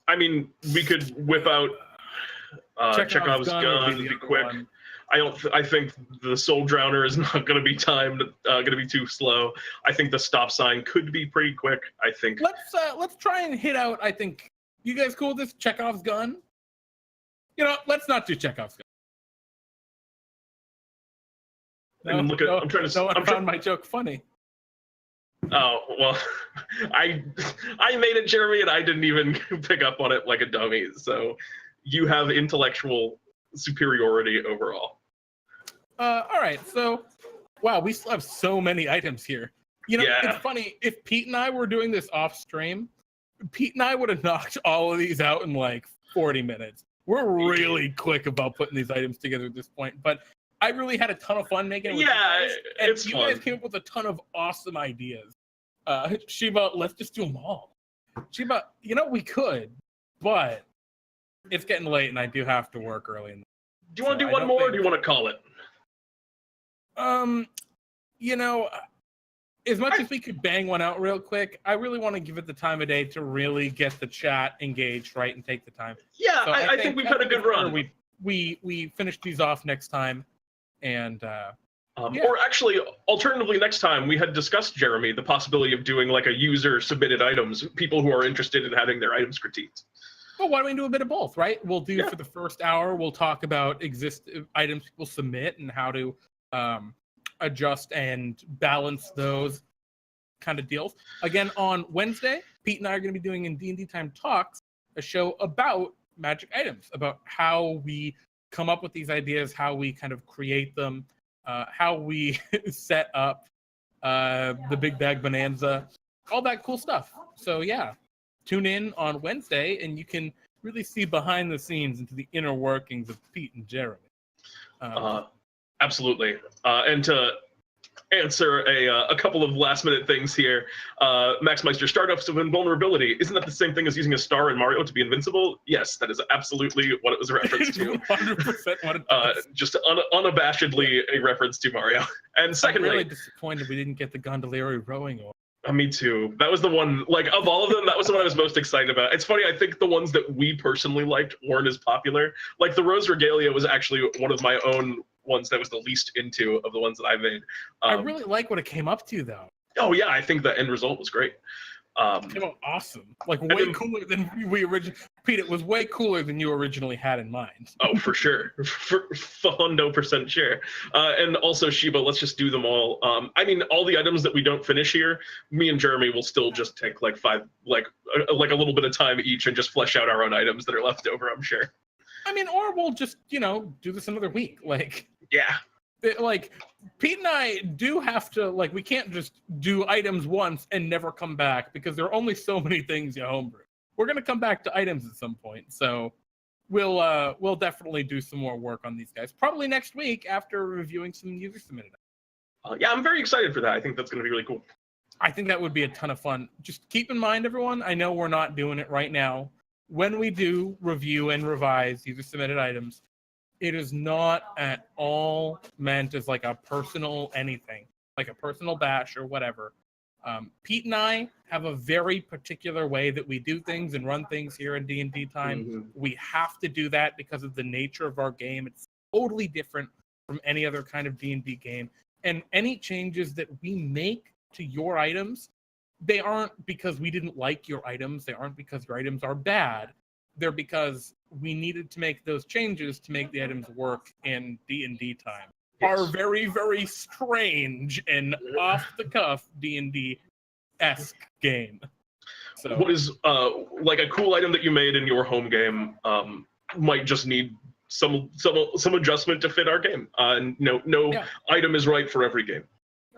I mean, we could whip out Chekhov's gun. Be quick. One. I think the Soul Drowner is not going to be timed. Going to be too slow. I think the stop sign could be pretty quick. I think. Let's try and hit out. I think you guys cool with this Chekhov's gun. You know, let's not do Chekhov's gun. I'm trying to. Found my joke funny. Oh well, I made it, Jeremy, and I didn't even pick up on it like a dummy. So you have intellectual superiority overall. All right. So, wow, we still have so many items here. You know, It's funny. If Pete and I were doing this off stream, Pete and I would have knocked all of these out in like 40 minutes. We're really quick about putting these items together at this point, but I really had a ton of fun making it with you guys, and it's you fun. guys came up with a ton of awesome ideas. Shiba, let's just do them all. Shiba, you know, we could, but it's getting late and I do have to work early. Do you want to do one more, or do you want to call it? You know, as much as we could bang one out real quick, I really want to give it the time of day to really get the chat engaged, right, and take the time. Yeah, so I think we've had a good run. We finish these off next time, and or actually, alternatively, next time we had discussed, Jeremy, the possibility of doing like a user submitted items, people who are interested in having their items critiqued. Well, why don't we do a bit of both, right? We'll do for the first hour, we'll talk about items people submit and how to adjust and balance those kind of deals. Again, on Wednesday, Pete and I are going to be doing in DnDTime Talks, a show about magic items, about how we come up with these ideas, how we kind of create them, how we set up the Big Bag Bonanza, all that cool stuff. So yeah, tune in on Wednesday and you can really see behind the scenes into the inner workings of Pete and Jeremy. Absolutely. And to answer a couple of last minute things here, Max Meister, startups of invulnerability, isn't that the same thing as using a star in Mario to be invincible? Yes, that is absolutely what it was a reference to. 100% what it does. Just unabashedly a reference to Mario. And secondly, I'm really disappointed we didn't get the gondolieri rowing one. Me too. That was the one, like, of all of them, that was the one I was most excited about. It's funny, I think the ones that we personally liked weren't as popular. Like, the Rose Regalia was actually one of my own ones that was the least into of the ones that I made. I really like what it came up to, though. Oh, yeah, I think the end result was great. It came out awesome. Like, way cooler than we originally... Pete, it was way cooler than you originally had in mind. Oh, for sure. For 100% sure. And also, Shiba, let's just do them all. I mean, all the items that we don't finish here, me and Jeremy will still just take like a little bit of time each and just flesh out our own items that are left over, I'm sure. I mean, or we'll just, do this another week. Like, yeah. Like, Pete and I do have to, like, we can't just do items once and never come back because there are only so many things you homebrew. We're going to come back to items at some point. So we'll definitely do some more work on these guys. Probably next week after reviewing some user submitted. Yeah, I'm very excited for that. I think that's going to be really cool. I think that would be a ton of fun. Just keep in mind, everyone, I know we're not doing it right now. When we do review and revise user submitted items, it is not at all meant as like a personal anything, like a personal bash or whatever. Pete and I have a very particular way that we do things and run things here in DnDTime. Mm-hmm. We have to do that because of the nature of our game. It's totally different from any other kind of D&D game. And any changes that we make to your items, they aren't because we didn't like your items. They aren't because your items are bad. They're because we needed to make those changes to make the items work in DnDTime. Yes. Our very, very strange and off-the-cuff D&D-esque game. So, what is like a cool item that you made in your home game might just need some adjustment to fit our game. No item is right for every game.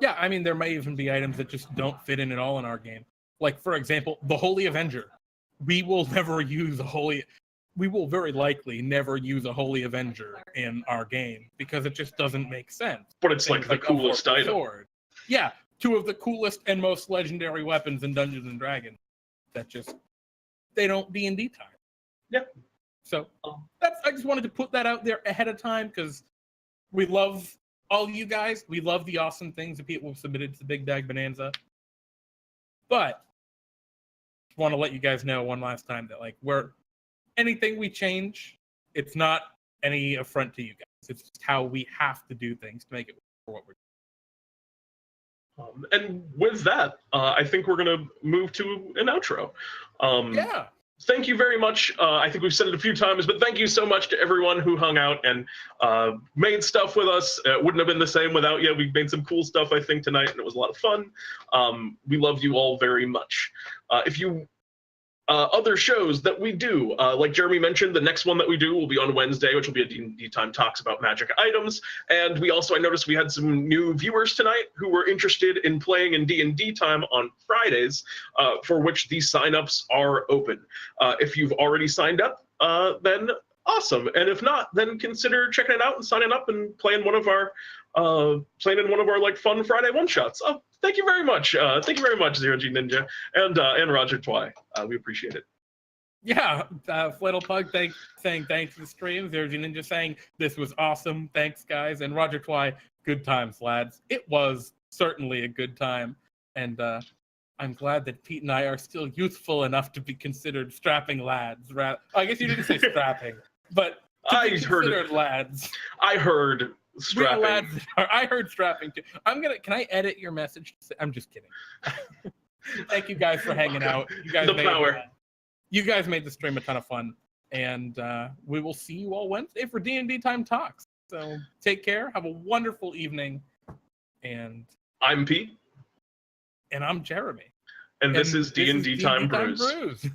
Yeah, I mean, there may even be items that just don't fit in at all in our game. Like, for example, the Holy Avenger. We will never use a Holy... We will very likely never use a Holy Avenger in our game because it just doesn't make sense. But it's like the coolest item. Sword. Yeah, 2 of the coolest and most legendary weapons in Dungeons and Dragons that just... They don't D&D time. Yeah. So, I just wanted to put that out there ahead of time because we love... all you guys, we love the awesome things that people have submitted to the Big Bag Bonanza. But I want to let you guys know one last time that anything we change, it's not any affront to you guys. It's just how we have to do things to make it work for what we're doing. And with that, I think we're going to move to an outro. Yeah. Thank you very much. I think we've said it a few times, but thank you so much to everyone who hung out and made stuff with us. It wouldn't have been the same without you. We made some cool stuff, I think, tonight, and it was a lot of fun. We love you all very much. If you other shows that we do, like Jeremy mentioned, the next one that we do will be on Wednesday, which will be a DnDTime Talks about magic items. And we also, I noticed we had some new viewers tonight who were interested in playing in DnDTime on Fridays, for which these signups are open. If you've already signed up, then awesome. And if not, then consider checking it out and signing up and playing one of our like fun Friday one-shots. Thank you very much. Thank you very much, Zero G Ninja and Roger Twy. We appreciate it. Yeah, Flittle Pug saying thanks to the stream. Zero G Ninja saying this was awesome. Thanks, guys. And Roger Twy, good times, lads. It was certainly a good time. And I'm glad that Pete and I are still youthful enough to be considered strapping lads. I guess you didn't say strapping, but to be considered lads. I heard strapping. I heard strapping too. Can I edit your message? I'm just kidding. Thank you guys for hanging out. You guys made the stream a ton of fun, and we will see you all Wednesday for DnDTime Talks. So take care. Have a wonderful evening. And I'm Pete. And I'm Jeremy. And this is DnDTime Brews.